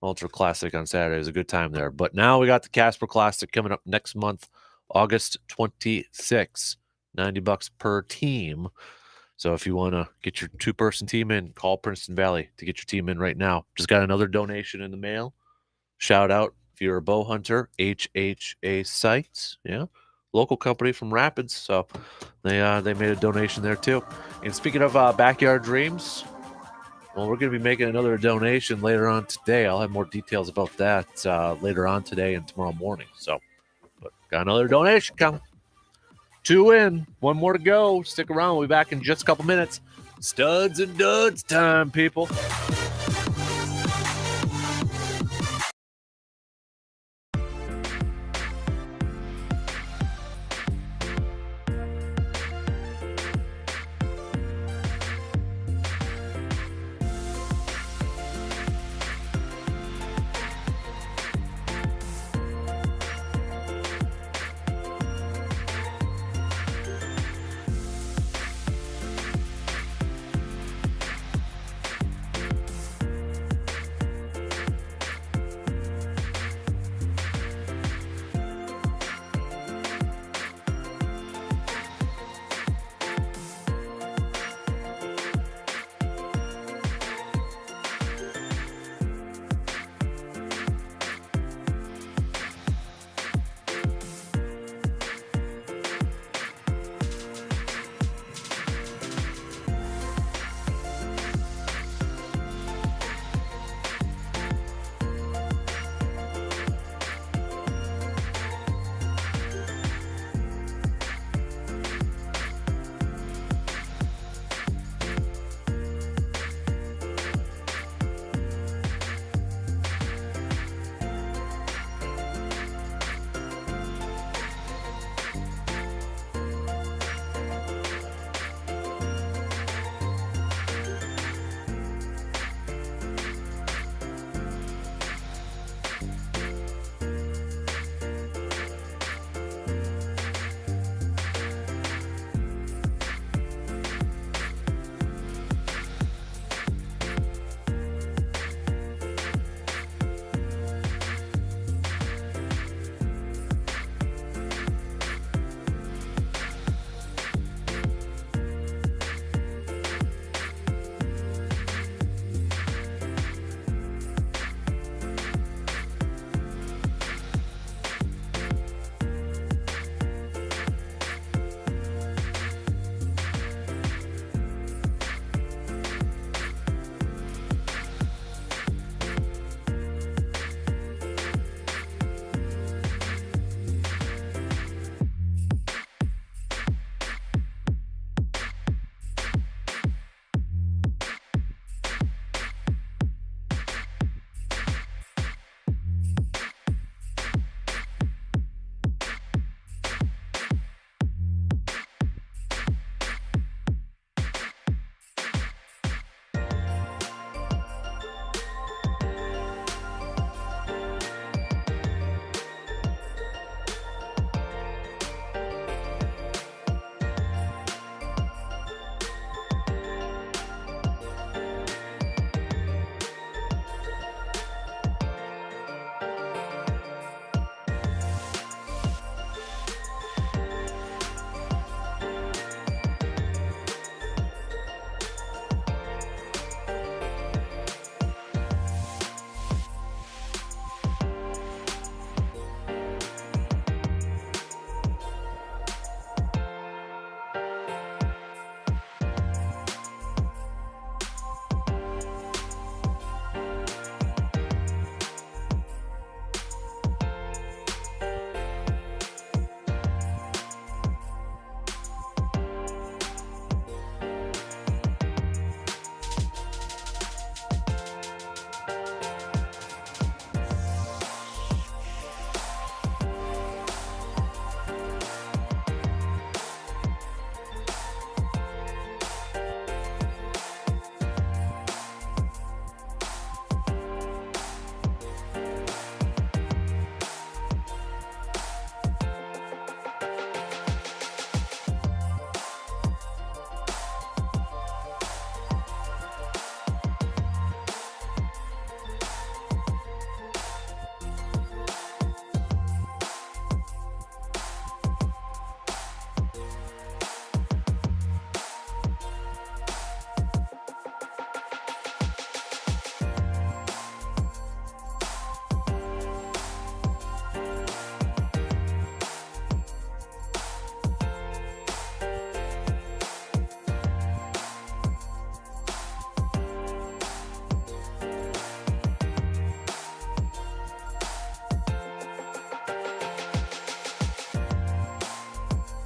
Classic on Saturday. It was a good time there. But now we got the Kasper Classic coming up next month, August 26th. $90 per team. So if you want to get your 2-person team in, call Princeton Valley to get your team in right now. Just got another donation in the mail. Shout out if you're a bow hunter, HHA Sights. Yeah. Local company from Rapids. So they made a donation there too. And speaking of Backyard Dreams, well, we're going to be making another donation later on today. I'll have more details about that later on today and tomorrow morning. So, but got another donation coming. 2 in, 1 more to go. Stick around. We'll be back in just a couple minutes. Studs and duds time, people.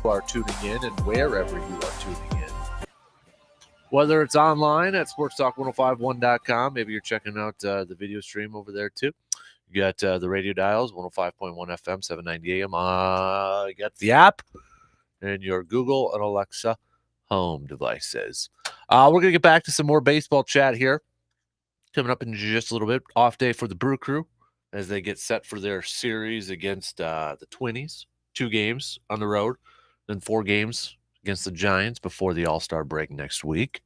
are tuning in and wherever you are tuning in. Whether it's online at sportstalk1051.com, maybe you're checking out the video stream over there too. You got the radio dials, 105.1 FM, 790 AM. You got the app and your Google and Alexa home devices. We're going to get back to some more baseball chat here. Coming up in just a little bit. Off day for the Brew Crew as they get set for their series against the Twinnies. 2 games on the road, then 4 games against the Giants before the All-Star break next week.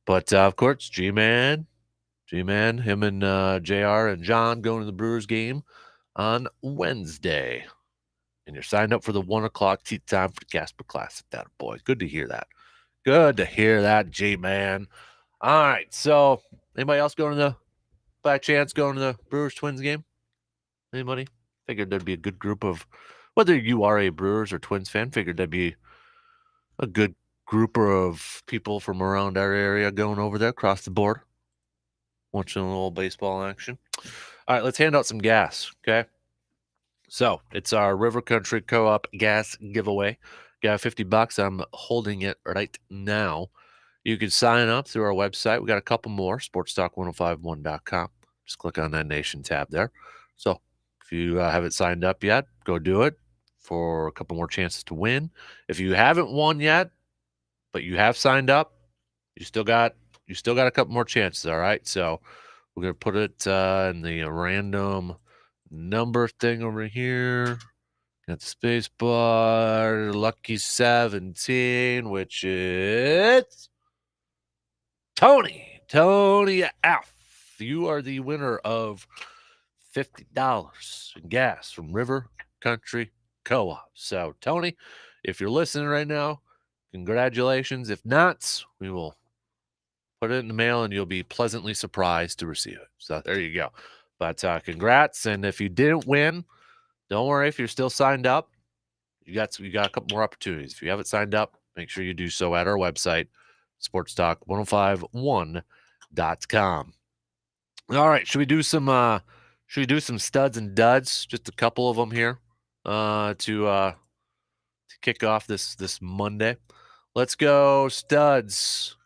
But, of course, G-Man, him and JR and John going to the Brewers game on Wednesday. And you're signed up for the 1 o'clock tea time for the Kasper Classic. That boy. Good to hear that. Good to hear that, G-Man. All right, so anybody else by chance going to the Brewers-Twins game? Anybody? Figured there'd be a good group of, whether you are a Brewers or Twins fan, figured there'd be a good group of people from around our area going over there across the board, watching a little baseball action. All right, let's hand out some gas, okay? So it's our River Country Co-op gas giveaway. Got $50. I'm holding it right now. You can sign up through our website. We got a couple more, sportstalk1051.com. Just click on that Nation tab there. So if you haven't signed up yet, go do it for a couple more chances to win. If you haven't won yet, but you have signed up, you still got a couple more chances, all right? So we're going to put it in the random number thing over here. Got the space bar, lucky 17, which is Tony F. You are the winner of $50 in gas from River Country Co-op. So, Tony, if you're listening right now, congratulations. If not, we will put it in the mail and you'll be pleasantly surprised to receive it. So, there you go. But congrats. And if you didn't win, don't worry. If you're still signed up, you got a couple more opportunities. If you haven't signed up, make sure you do so at our website, sportstalk1051.com. All right, should we do some studs and duds? Just a couple of them here to kick off this Monday. Let's go studs.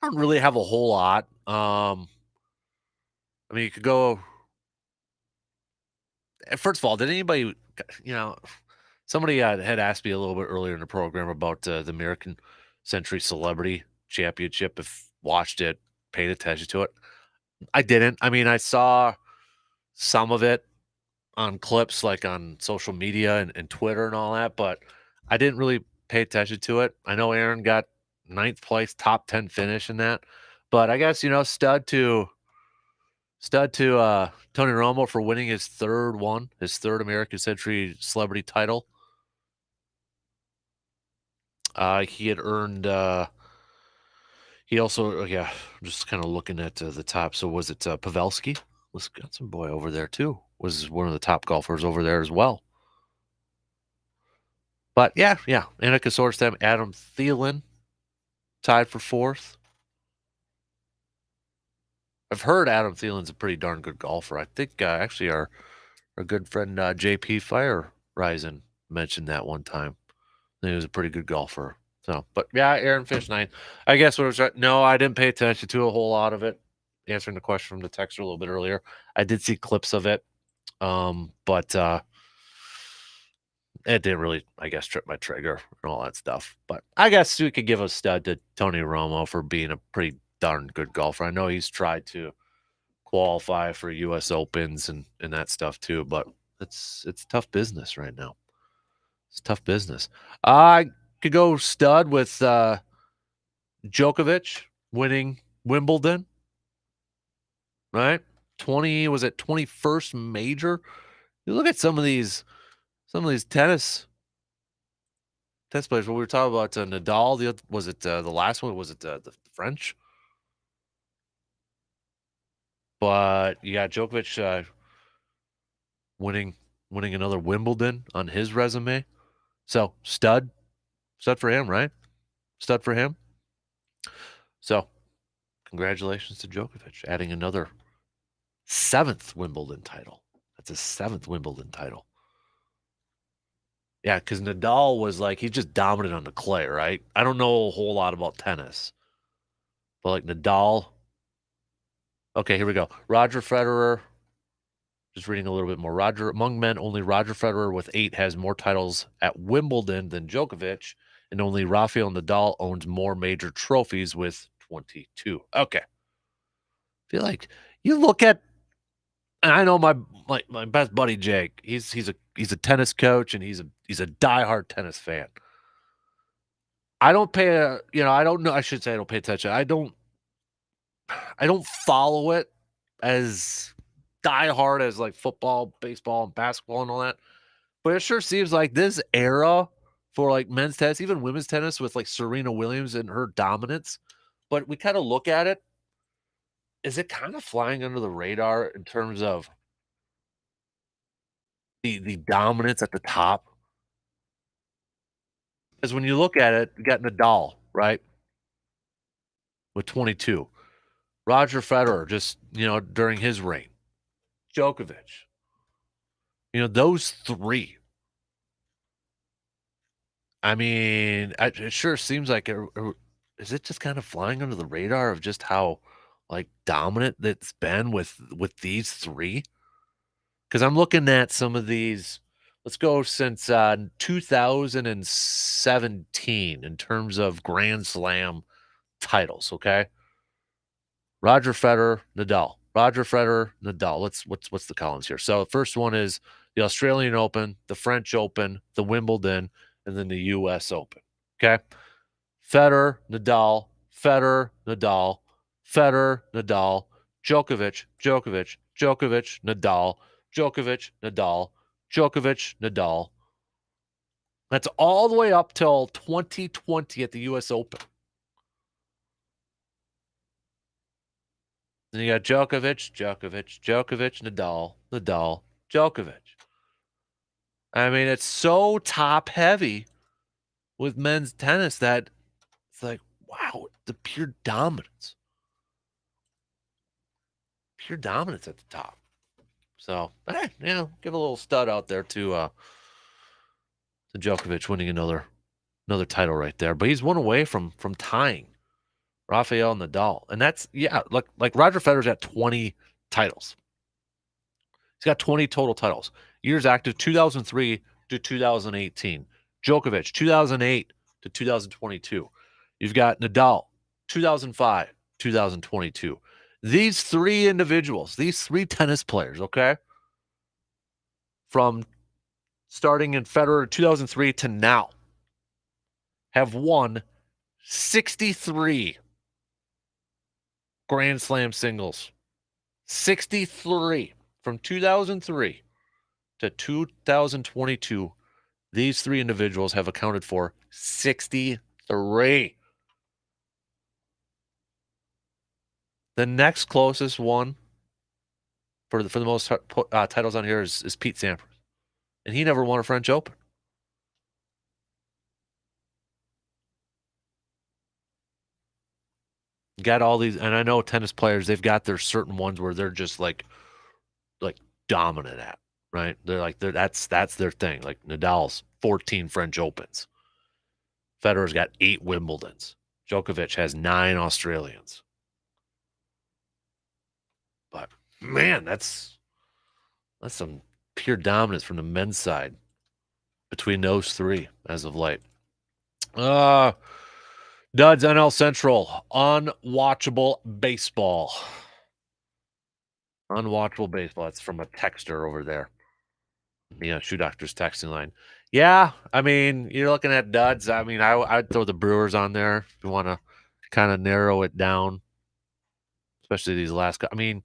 I don't really have a whole lot. I mean, you could go. First of all, did anybody, somebody had asked me a little bit earlier in the program about the American Century Celebrity Championship. If watched it, paid attention to it. I didn't. I mean, I saw some of it on clips like on social media and Twitter and all that, but I didn't really pay attention to it. I know Aaron got 9th place, top 10 finish in that. But I guess, stud to Tony Romo for winning his third American Century Celebrity title. He had earned he also, I'm just kind of looking at the top. So was it Pavelski? Was got some boy over there too. Was one of the top golfers over there as well. But yeah. Annika Sorstam, Adam Thielen tied for 4th. I've heard Adam Thielen's a pretty darn good golfer. I think actually our good friend JP Fire Rising mentioned that one time. He was a pretty good golfer. So, but yeah, Aaron Fish 9. I guess what I was right. No, I didn't pay attention to a whole lot of it. Answering the question from the texter a little bit earlier, I did see clips of it, but it didn't really, I guess, trip my trigger and all that stuff. But I guess we could give a stud to Tony Romo for being a pretty darn good golfer. I know he's tried to qualify for U.S. Opens and that stuff too, but it's tough business right now. It's tough business. I could go stud with Djokovic winning Wimbledon. Right? 21st major? You look at some of these tennis players. What we were talking about Nadal, the last one? Was it the French? But you got Djokovic winning another Wimbledon on his resume. So stud for him, right? Stud for him. So congratulations to Djokovic, adding another 7th Wimbledon title. That's a 7th Wimbledon title. Yeah, because Nadal was like, he's just dominant on the clay, right? I don't know a whole lot about tennis, but like Nadal. Okay, here we go. Roger Federer. Just reading a little bit more. Among men, only Roger Federer with 8 has more titles at Wimbledon than Djokovic, and only Rafael Nadal owns more major trophies with 22. Okay. Feel like you look at, and I know my best buddy Jake. He's a tennis coach and he's a diehard tennis fan. I don't pay I don't know. I should say I don't pay attention. I don't follow it as diehard as like football, baseball, and basketball and all that. But it sure seems like this era for like men's tennis, even women's tennis with like Serena Williams and her dominance. But we kind of look at it, is it kind of flying under the radar in terms of the dominance at the top? Because when you look at it, you got Nadal, right? With 22. Roger Federer, just, during his reign. Djokovic. Those three. I mean, it sure seems like is it just kind of flying under the radar of just how like dominant it's been with these three? Because I'm looking at some of these. Let's go since 2017 in terms of Grand Slam titles. Okay, Roger Federer, Nadal. Roger Federer, Nadal. What's the columns here? So the first one is the Australian Open, the French Open, the Wimbledon, and then the U.S. Open. Okay, Federer, Nadal, Federer, Nadal, Federer, Nadal, Djokovic, Djokovic, Djokovic, Nadal, Djokovic, Nadal, Djokovic, Nadal. That's all the way up till 2020 at the U.S. Open. Then you got Djokovic, Djokovic, Djokovic, Nadal, Nadal, Djokovic. I mean, it's so top heavy with men's tennis that it's like, wow, the pure dominance. Pure dominance at the top. So, give a little stud out there to Djokovic winning another title right there. But he's one away from tying Rafael Nadal. And that's, like Roger Federer's at 20 titles. He's got 20 total titles. Years active 2003 to 2018. Djokovic 2008 to 2022. You've got Nadal 2005, 2022. These three individuals, these three tennis players, okay, from starting in Federer 2003 to now, have won 63 Grand Slam singles. 63 from 2003 to 2022. These three individuals have accounted for 63. The next closest one for the most titles on here is Pete Sampras, and he never won a French Open. Got all these, and I know tennis players, they've got their certain ones where they're just like dominant at, right? That's their thing. Like Nadal's 14 French Opens. Federer's got 8 Wimbledons. Djokovic has 9 Australians. But man, that's some pure dominance from the men's side between those three as of late. Duds NL Central, unwatchable baseball. Unwatchable baseball. That's from a texter over there. The Shoe Doctor's texting line. Yeah, I mean, you're looking at duds. I mean, I'd throw the Brewers on there if you want to kind of narrow it down, especially these last. I mean,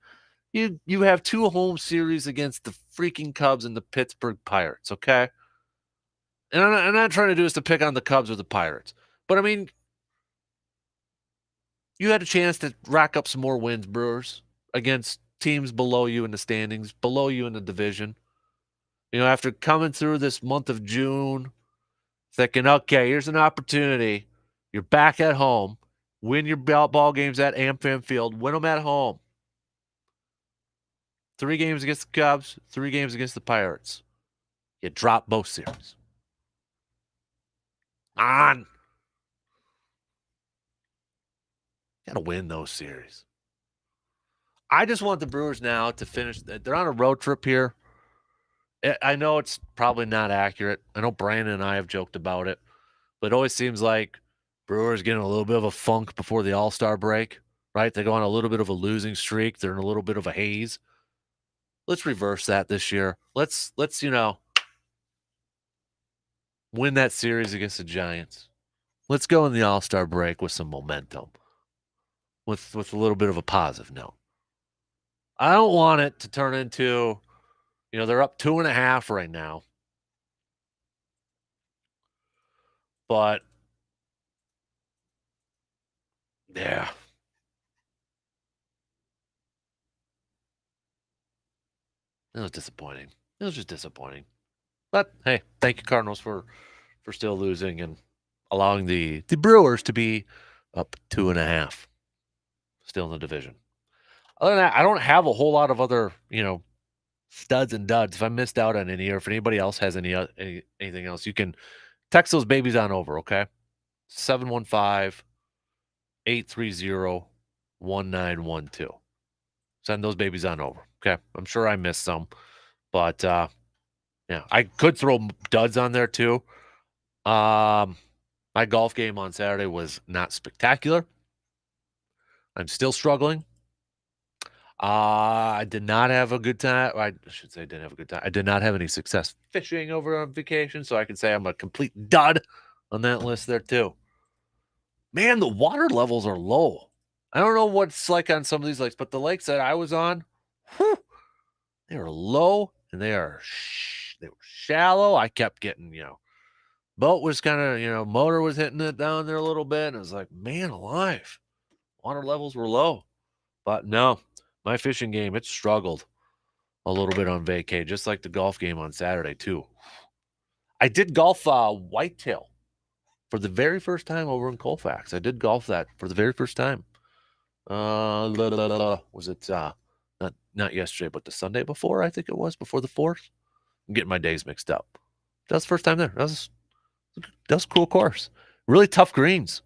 you have 2 home series against the freaking Cubs and the Pittsburgh Pirates, okay? And I'm not trying to do this to pick on the Cubs or the Pirates, but I mean, you had a chance to rack up some more wins, Brewers, against teams below you in the standings, below you in the division. After coming through this month of June, thinking, okay, here's an opportunity. You're back at home. Win your ball games at AmFam Field. Win them at home. 3 games against the Cubs, 3 games against the Pirates. You drop both series. On. Got to win those series. I just want the Brewers now to finish. They're on a road trip here. I know it's probably not accurate. I know Brandon and I have joked about it, but it always seems like Brewers getting a little bit of a funk before the All-Star break, right? They go on a little bit of a losing streak. They're in a little bit of a haze. Let's reverse that this year. Let's win that series against the Giants. Let's go in the All-Star break with some momentum, with a little bit of a positive note. I don't want it to turn into, they're up 2.5 right now. But, yeah. It was disappointing. It was just disappointing. But, hey, thank you, Cardinals, for still losing and allowing the Brewers to be up 2.5. Still in the division. Other than that, I don't have a whole lot of other, studs and duds. If I missed out on any, or if anybody else has anything else, you can text those babies on over, okay? 715-830-1912. Send those babies on over, okay? I'm sure I missed some, but yeah, I could throw duds on there too. My golf game on Saturday was not spectacular. I'm still struggling. I did not have a good time. I should say I didn't have a good time. I did not have any success fishing over on vacation, so I can say I'm a complete dud on that list there too. Man, the water levels are low. I don't know what it's like on some of these lakes, but the lakes that I was on, they are low and they were shallow. I kept getting, boat was kind of, motor was hitting it down there a little bit. And I was like, man alive, water levels were low. But no, my fishing game, it struggled a little bit on vacay, just like the golf game on Saturday too. I did golf whitetail for the very first time over in Colfax. I did golf that for the very first time. Was it not yesterday, but the Sunday before? I think it was before the 4th. I'm getting my days mixed up. That was the first time there. That was a cool course. Really tough greens.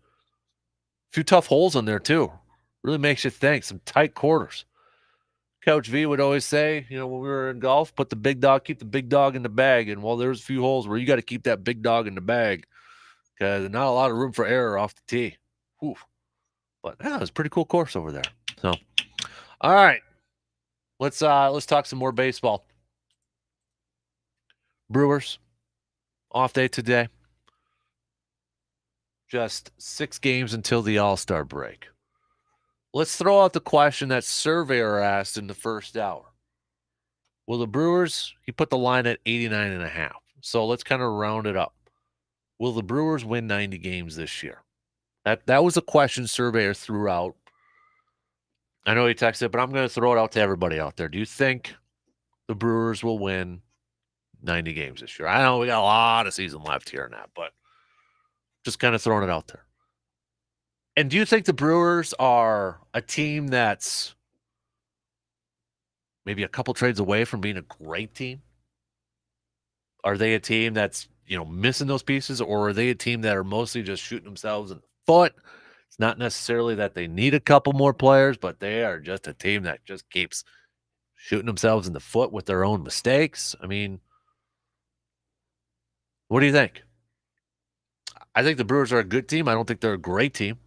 A few tough holes in there too. Really makes you think. Some tight quarters. Coach V would always say, when we were in golf, keep the big dog in the bag. And there's a few holes where you got to keep that big dog in the bag because there's not a lot of room for error off the tee. Whew. But yeah, it was a pretty cool course over there. So, all right, let's talk some more baseball. Brewers off day today. Just 6 games until the All-Star break. Let's throw out the question that Surveyor asked in the first hour. Will the Brewers, he put the line at 89.5. So let's kind of round it up. Will the Brewers win 90 games this year? That was a question Surveyor threw out. I know he texted, but I'm going to throw it out to everybody out there. Do you think the Brewers will win 90 games this year? I know we got a lot of season left here and that, but just kind of throwing it out there. And do you think the Brewers are a team that's maybe a couple trades away from being a great team? Are they a team that's, missing those pieces, or are they a team that are mostly just shooting themselves in the foot? It's not necessarily that they need a couple more players, but they are just a team that just keeps shooting themselves in the foot with their own mistakes. I mean, what do you think? I think the Brewers are a good team. I don't think they're a great team.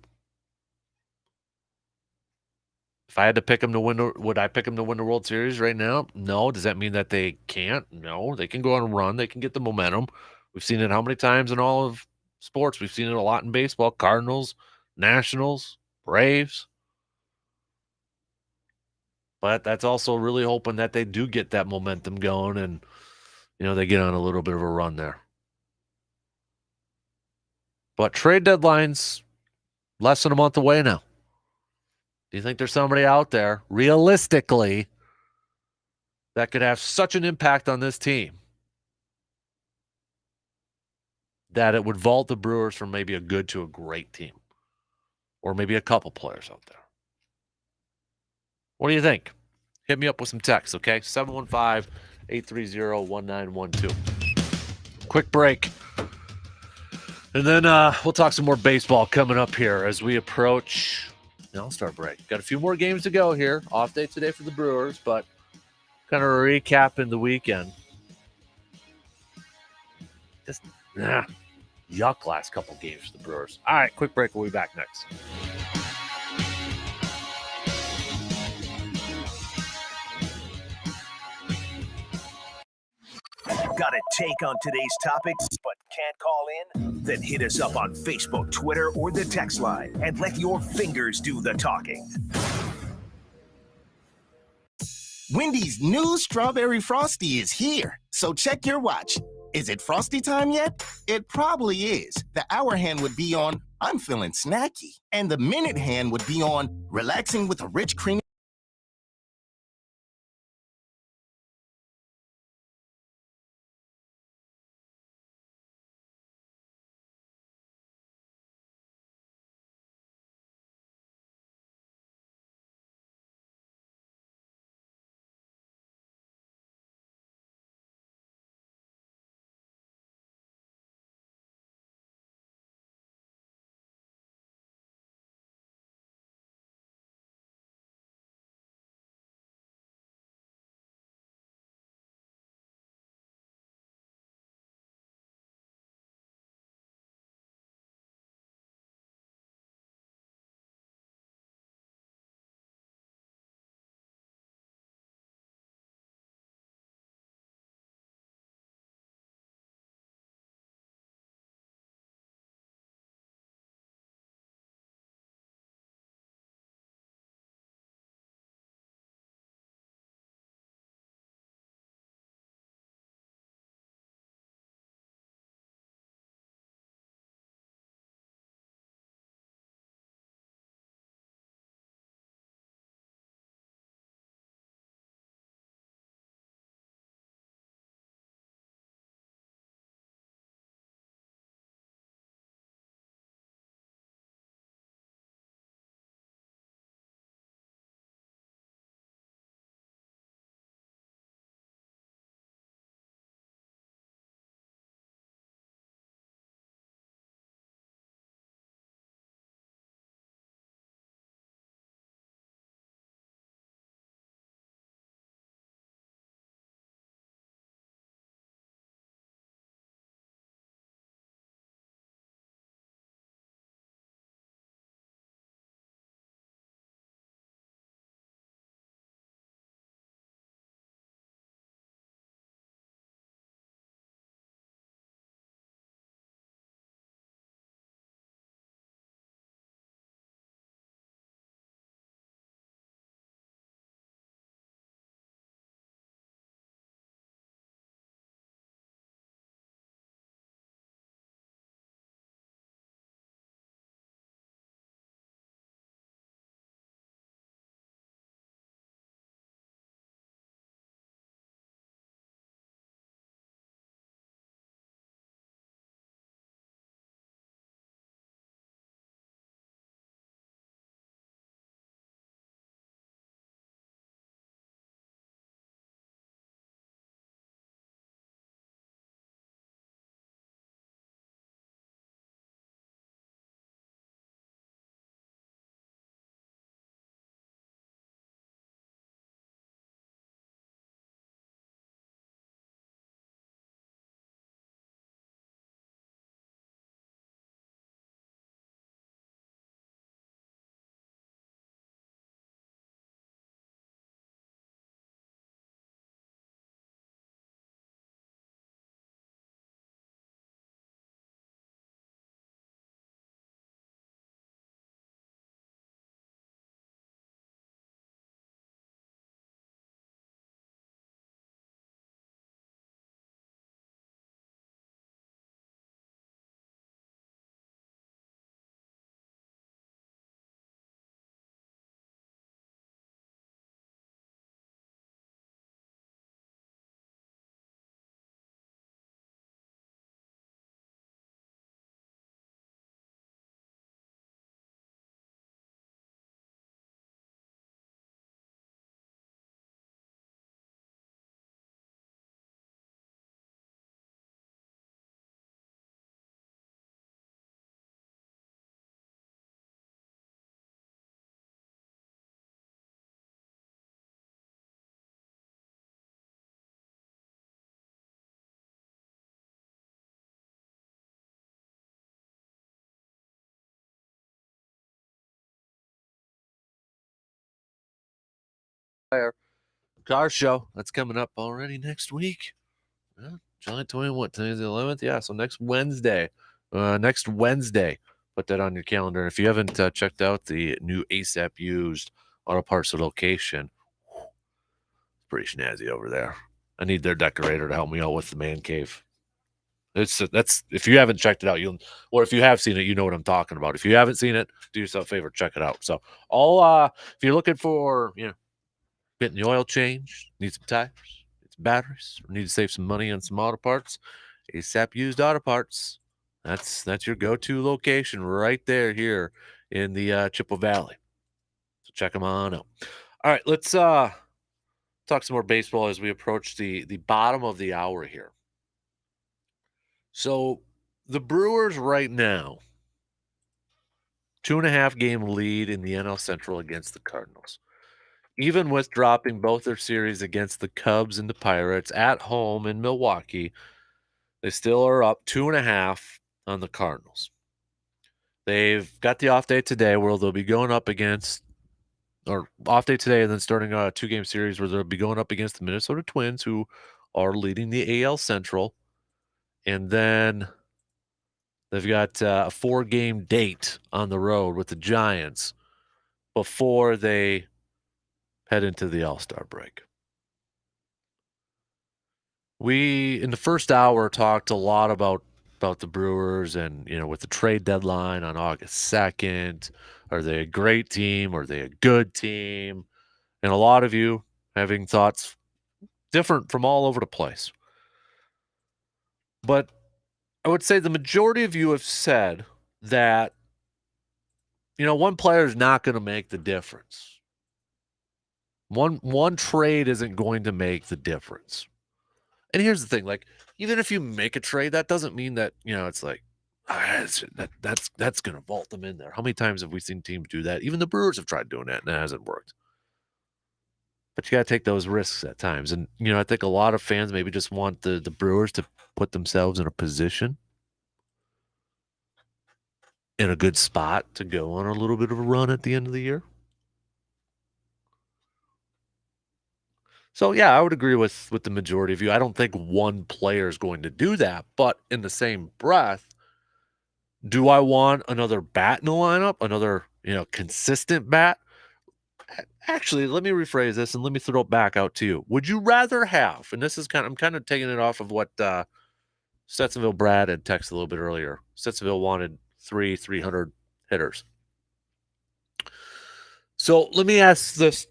If I had to pick them to win, would I pick them to win the World Series right now? No. Does that mean that they can't? No. They can go on a run. They can get the momentum. We've seen it how many times in all of sports? We've seen it a lot in baseball. Cardinals, Nationals, Braves. But that's also really hoping that they do get that momentum going and, they get on a little bit of a run there. But trade deadline's less than a month away now. Do you think there's somebody out there, realistically, that could have such an impact on this team that it would vault the Brewers from maybe a good to a great team? Or maybe a couple players out there. What do you think? Hit me up with some text, okay? 715-830-1912. Quick break. And then we'll talk some more baseball coming up here as we approach the All-Star break. Got a few more games to go here. Off day today for the Brewers, but kind of recapping the weekend. Just yuck last couple games for the Brewers. All right, quick break. We'll be back next. Got a take on today's topics but can't call in? Then hit us up on Facebook, Twitter, or the text line and let your fingers do the talking. Wendy's new Strawberry Frosty is here, so check your watch. Is it Frosty time yet? It probably is. The hour hand would be on, I'm feeling snacky. And the minute hand would be on, relaxing with a rich creamy Car show that's coming up already next week. Yeah, July 20, what today's the 11th? Yeah, so next Wednesday. Put that on your calendar. If you haven't checked out the new ASAP used auto parts location, pretty snazzy over there. I need their decorator to help me out with the man cave. That's if you haven't checked it out, or if you have seen it, you know what I'm talking about. If you haven't seen it, do yourself a favor, check it out. So if you're looking for getting the oil changed, need some tires, need some batteries, or need to save some money on some auto parts, ASAP used auto parts. That's your go-to location right there here in the Chippewa Valley. So check them on out. All right, let's talk some more baseball as we approach the bottom of the hour here. So the Brewers right now, 2.5 game lead in the NL Central against the Cardinals. Even with dropping both their series against the Cubs and the Pirates at home in Milwaukee, they still are up 2.5 on the Cardinals. They've got the off day today where they'll be going up against, or off day today and then starting a 2-game series where they'll be going up against the Minnesota Twins, who are leading the AL Central. And then they've got a 4-game date on the road with the Giants before they head into the All-Star break. We, in the first hour, talked a lot about the Brewers and, with the trade deadline on August 2nd. Are they a great team? Are they a good team? And a lot of you having thoughts different from all over the place. But I would say the majority of you have said that, one player is not going to make the difference. One trade isn't going to make the difference. And here's the thing, even if you make a trade, that doesn't mean that, it's like, that's going to vault them in there. How many times have we seen teams do that? Even the Brewers have tried doing that, and it hasn't worked. But you got to take those risks at times. And, I think a lot of fans maybe just want the Brewers to put themselves in a position, in a good spot to go on a little bit of a run at the end of the year. So, yeah, I would agree with the majority of you. I don't think one player is going to do that. But in the same breath, do I want another bat in the lineup? Another, consistent bat? Actually, let me rephrase this and let me throw it back out to you. Would you rather have, and this is I'm kind of taking it off of what Stetsonville Brad had texted a little bit earlier. Stetsonville wanted 300 hitters. So let me ask this.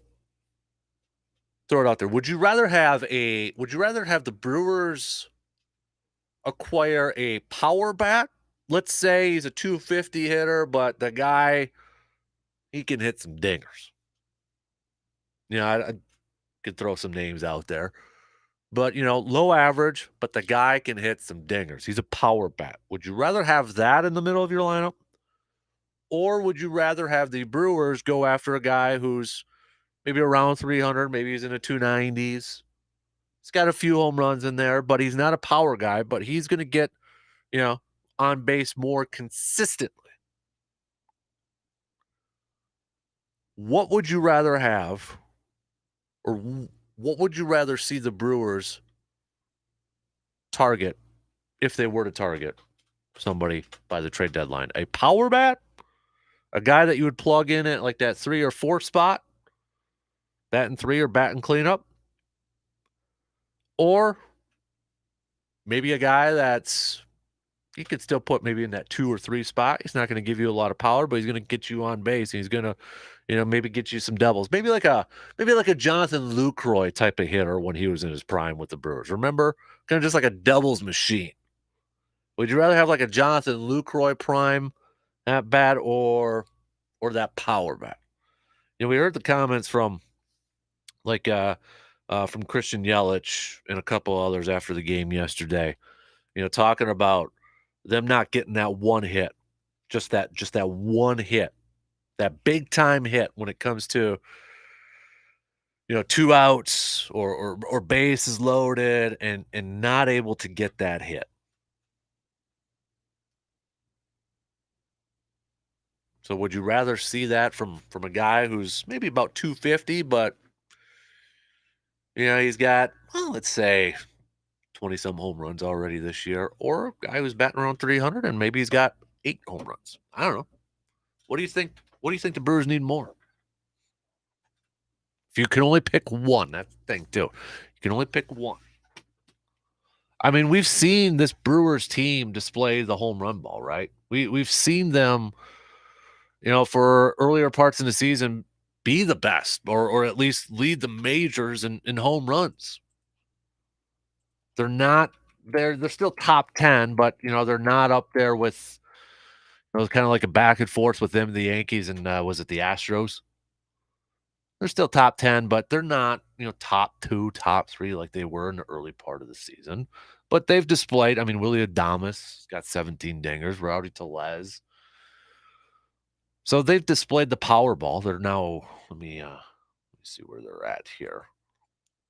Throw it out there. Would you rather have the Brewers acquire a power bat? Let's say he's a 250 hitter, but the guy, he can hit some dingers. I could throw some names out there. But, low average, but the guy can hit some dingers. He's a power bat. Would you rather have that in the middle of your lineup? Or would you rather have the Brewers go after a guy who's maybe around 300, maybe he's in the 290s? He's got a few home runs in there, but he's not a power guy, but he's going to get, on base more consistently. What would you rather have, or what would you rather see the Brewers target if they were to target somebody by the trade deadline? A power bat? A guy that you would plug in at like that 3 or 4 spot? Batting 3 or batting cleanup? Or maybe a guy he could still put maybe in that 2 or 3 spot. He's not going to give you a lot of power, but he's going to get you on base. He's going to, maybe get you some doubles. Maybe like a Jonathan Lucroy type of hitter when he was in his prime with the Brewers. Remember? Kind of just like a doubles machine. Would you rather have like a Jonathan Lucroy prime at bat or that power bat? We heard the comments from from Christian Yelich and a couple others after the game yesterday, talking about them not getting that one hit, just that one hit, that big time hit when it comes to, 2 outs or bases loaded and not able to get that hit. So would you rather see that from a guy who's maybe about 250, but He's got, well, let's say 20-some home runs already this year, or a guy who's batting around 300 and maybe he's got 8 home runs. I don't know. What do you think? What do you think the Brewers need more? If you can only pick one, that's the thing, too. You can only pick one. I mean, we've seen this Brewers team display the home run ball, right? We've seen them, for earlier parts in the season be the best or at least lead the majors in home runs. They're not they're still top 10, but they're not up there with kind of like a back and forth with them, the Yankees and was it the Astros? They're still top 10, but they're not, top 2, top 3 like they were in the early part of the season. But they've displayed, I mean, Willie Adames got 17 dingers, Rowdy Tellez. So they've displayed the Powerball. They're now, let me see where they're at here.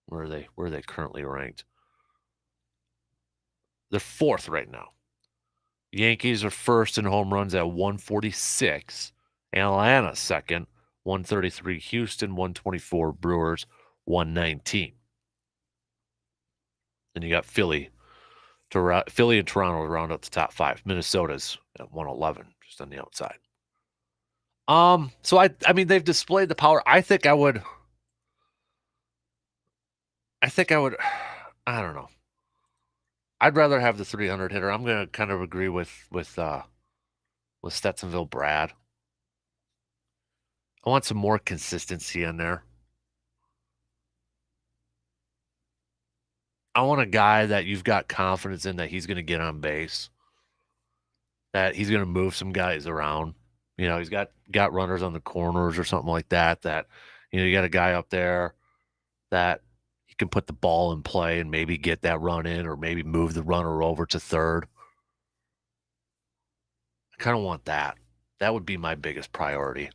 Where are they currently ranked? They're 4th right now. Yankees are first in home runs at 146. Atlanta second, 133. Houston, 124. Brewers, 119. And you got Philly and Toronto round up the top 5. Minnesota's at 111, just on the outside. So I mean they've displayed the power. I think I would. I don't know. I'd rather have the 300 hitter. I'm going to kind of agree with Stetsonville Brad. I want some more consistency in there. I want a guy that you've got confidence in that he's going to get on base, that he's going to move some guys around. He's got runners on the corners or something like that, you got a guy up there that he can put the ball in play and maybe get that run in or maybe move the runner over to third. I kind of want that. That would be my biggest priority.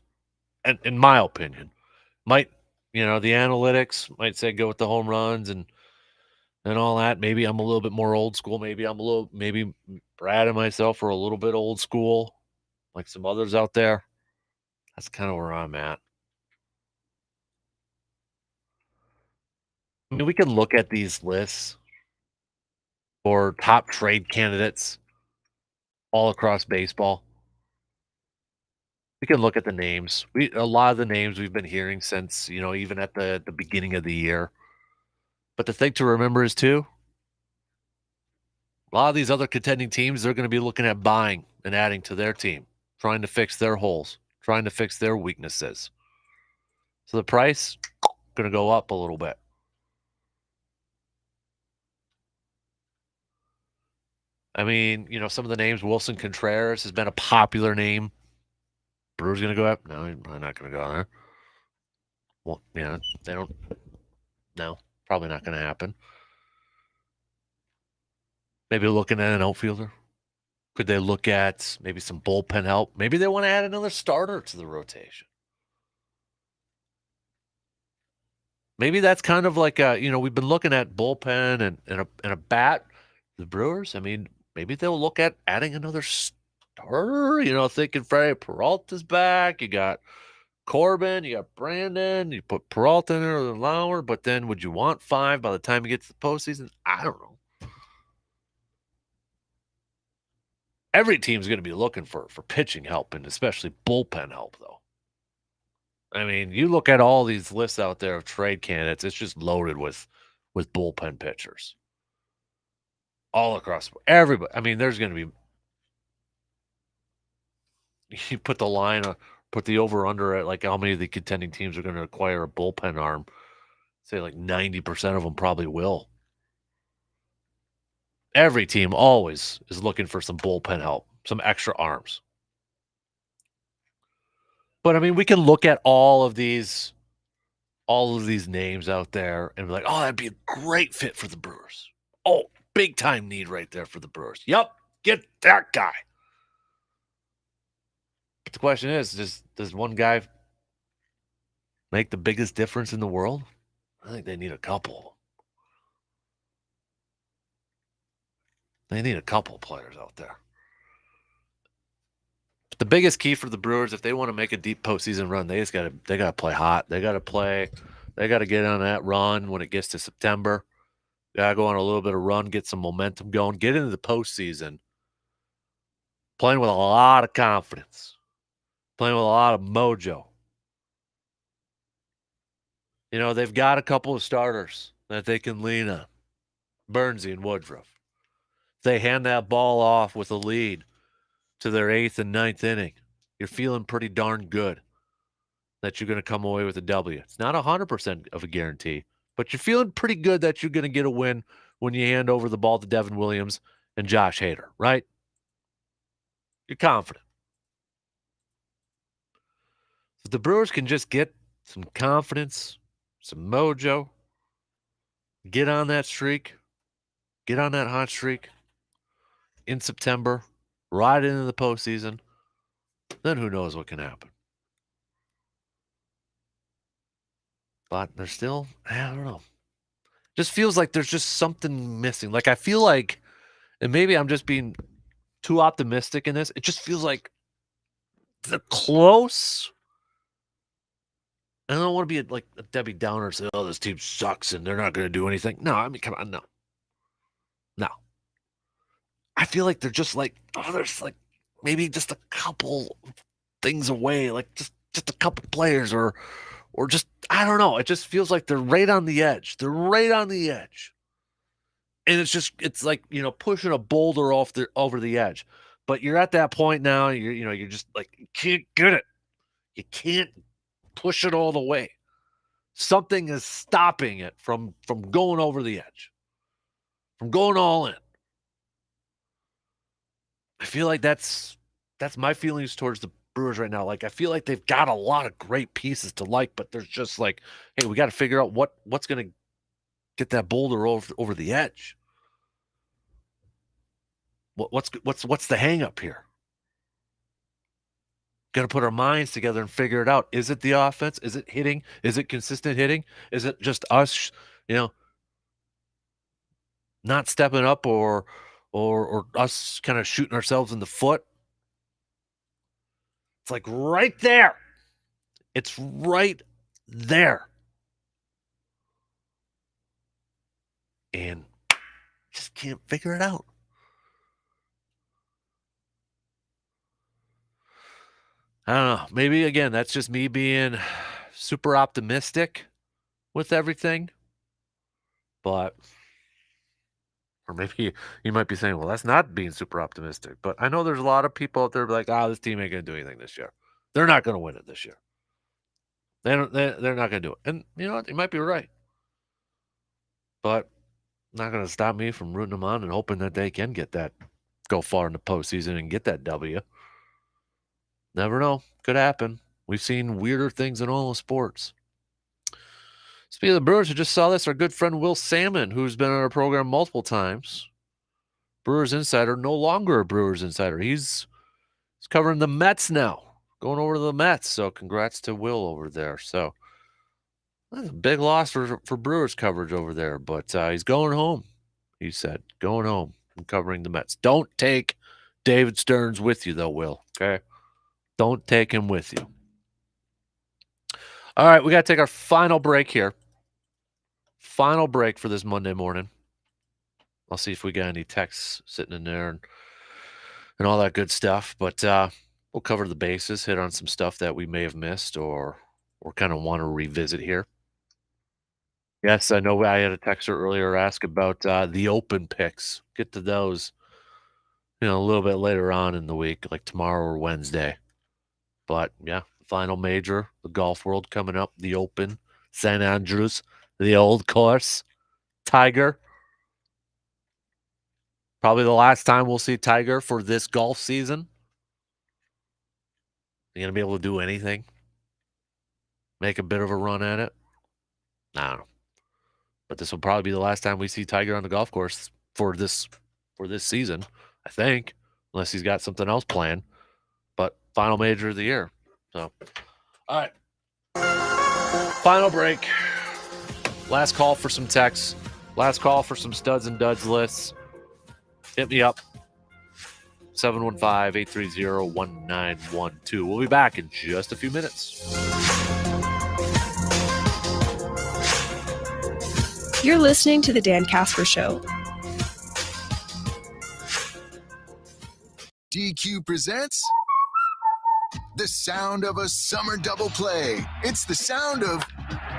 And in my opinion, the analytics might say go with the home runs and all that. Maybe I'm a little bit more old school. Maybe Brad and myself are a little bit old school, like some others out there. That's kind of where I'm at. I mean, we can look at these lists for top trade candidates all across baseball. We can look at the names. A lot of the names we've been hearing since, even at the beginning of the year. But the thing to remember is, too, a lot of these other contending teams, they're going to be looking at buying and adding to their team, trying to fix their holes, trying to fix their weaknesses. So the price going to go up a little bit. I mean, some of the names, Wilson Contreras has been a popular name. Brewers going to go up? No, I'm not going to go there. Well, they don't. No, probably not going to happen. Maybe looking at an outfielder. Could they look at maybe some bullpen help? Maybe they want to add another starter to the rotation. Maybe that's kind of like we've been looking at bullpen and a bat. The Brewers, I mean, maybe they'll look at adding another starter. Thinking Freddie Peralta's back. You got Corbin, you got Brandon. You put Peralta in there with Lauer, but then would you want 5 by the time you get to the postseason? I don't know. Every team's going to be looking for pitching help and especially bullpen help, though. I mean, you look at all these lists out there of trade candidates, it's just loaded with bullpen pitchers. All across everybody. I mean, there's going to be you put the line put the over under at like how many of the contending teams are going to acquire a bullpen arm. Say like 90% of them probably will. Every team always is looking for some bullpen help, some extra arms. But I mean, we can look at all of these names out there and be like, oh, that'd be a great fit for the Brewers. Oh, big time need right there for the Brewers. Yep, get that guy. But the question is, does one guy make the biggest difference in the world? I think they need a couple. They need a couple of players out there. But the biggest key for the Brewers, if they want to make a deep postseason run, they got to play hot. They got to play They got to get on that run when it gets to September. Got to go on a little bit of run, get some momentum going, get into the postseason, playing with a lot of confidence, playing with a lot of mojo. You know, they've got a couple of starters that they can lean on, Burnsy and Woodruff. They hand that ball off with a lead to their 8th and 9th inning. You're feeling pretty darn good that you're going to come away with a W. It's not 100% of a guarantee, but you're feeling pretty good that you're going to get a win when you hand over the ball to Devin Williams and Josh Hader, right? You're confident. If the Brewers can just get some confidence, some mojo, get on that streak, get on that hot streak in September, ride into the postseason, then who knows what can happen. But there's still, I don't know. Just feels like there's just something missing. Like I feel like, and maybe I'm just being too optimistic in this, it just feels like they're close. I don't want to be like a Debbie Downer and say, oh, this team sucks and they're not going to do anything. No, I mean, come on, no. No. I feel like they're just like, oh, there's like maybe just a couple things away, like just a couple players or just, I don't know. It just feels like they're right on the edge. They're right on the edge. And it's like, you know, pushing a boulder over the edge. But you're at that point now, you're just like, you can't get it. You can't push it all the way. Something is stopping it from going over the edge, from going all in. I feel like that's my feelings towards the Brewers right now. Like, I feel like they've got a lot of great pieces to like, but there's just like, hey, we got to figure out what's going to get that boulder over the edge. What's the hang up here? Got to put our minds together and figure it out. Is it the offense? Is it hitting? Is it consistent hitting? Is it just us, not stepping up or us kind of shooting ourselves in the foot? It's like right there. It's right there. And just can't figure it out. I don't know. Maybe, again, that's just me being super optimistic with everything. But, or maybe you might be saying, well, that's not being super optimistic. But I know there's a lot of people out there like, this team ain't going to do anything this year. They're not going to win it this year. They're not going to do it. And you know what? You might be right. But not going to stop me from rooting them on and hoping that they can go far in the postseason and get that W. Never know. Could happen. We've seen weirder things in all the sports. Speaking of the Brewers, I just saw this. Our good friend Will Salmon, who's been on our program multiple times, Brewers Insider, no longer a Brewers Insider. He's covering the Mets now, going over to the Mets. So congrats to Will over there. So that's a big loss for Brewers coverage over there. But he's going home, he said. Going home and covering the Mets. Don't take David Stearns with you, though, Will. Okay? Don't take him with you. All right, we got to take our final break here. Final break for this Monday morning. I'll see if we got any texts sitting in there and all that good stuff. But we'll cover the bases, hit on some stuff that we may have missed or kind of want to revisit here. Yes, I know I had a texter earlier ask about the open picks. Get to those, a little bit later on in the week, like tomorrow or Wednesday. But, yeah, final major, the golf world coming up, the Open, St. Andrews, the old course, Tiger. Probably the last time we'll see Tiger for this golf season. You going to be able to do anything? Make a bit of a run at it? I don't know. But this will probably be the last time we see Tiger on the golf course for this season, I think, unless he's got something else planned. But final major of the year. So, all right. Final break. Last call for some texts. Last call for some studs and duds lists. Hit me up. 715-830-1912. We'll be back in just a few minutes. You're listening to The Dan Kasper Show. DQ presents the sound of a summer double play. It's the sound of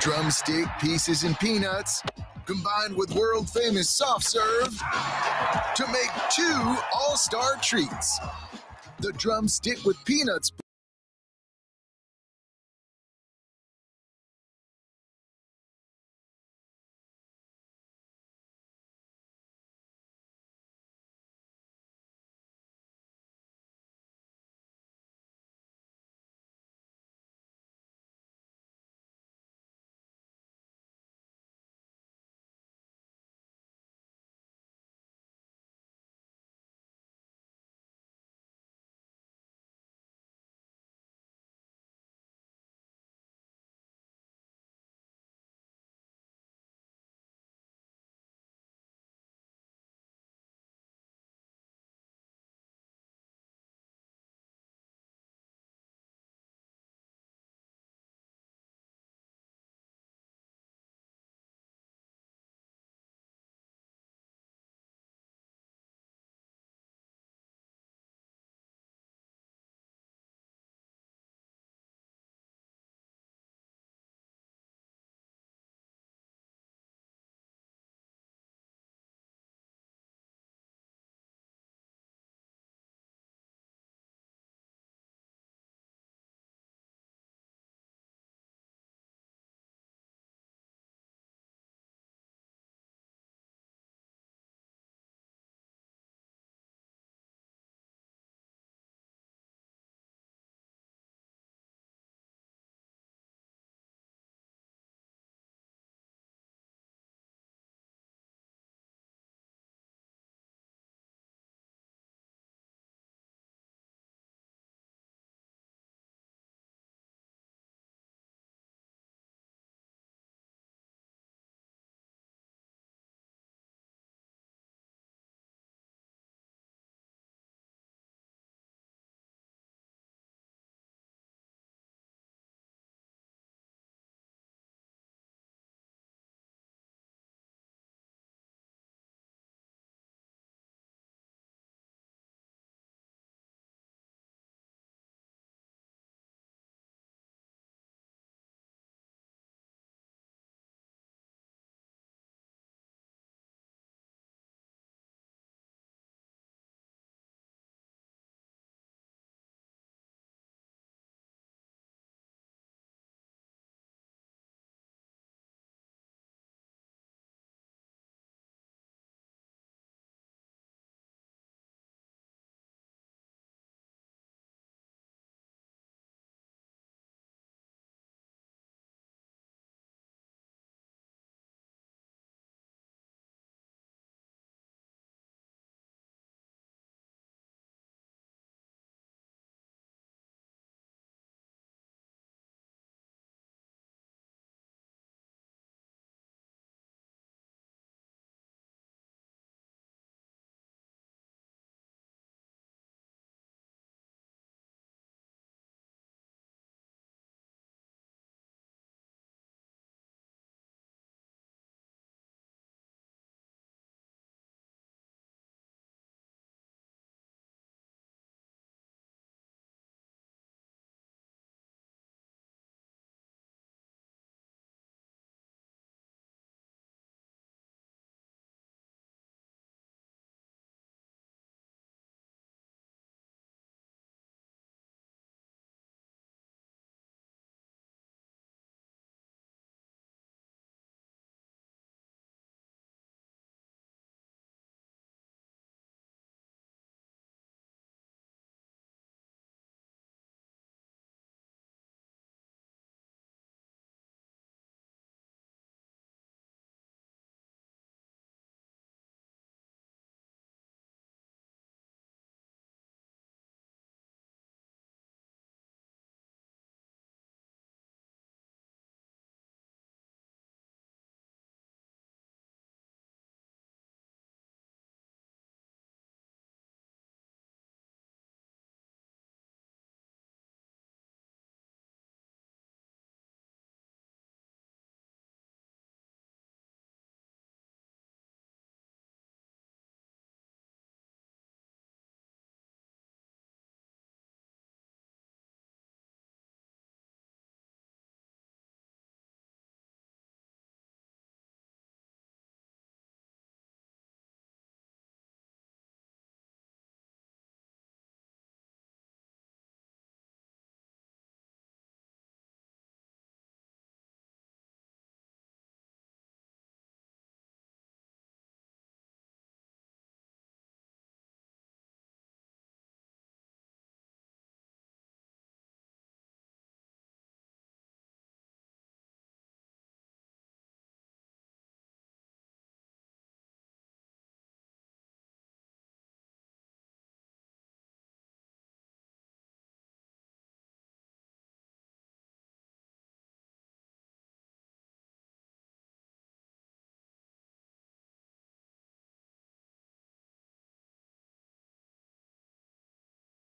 drumstick pieces and peanuts combined with world-famous soft serve to make 2 all-star treats. The drumstick with peanuts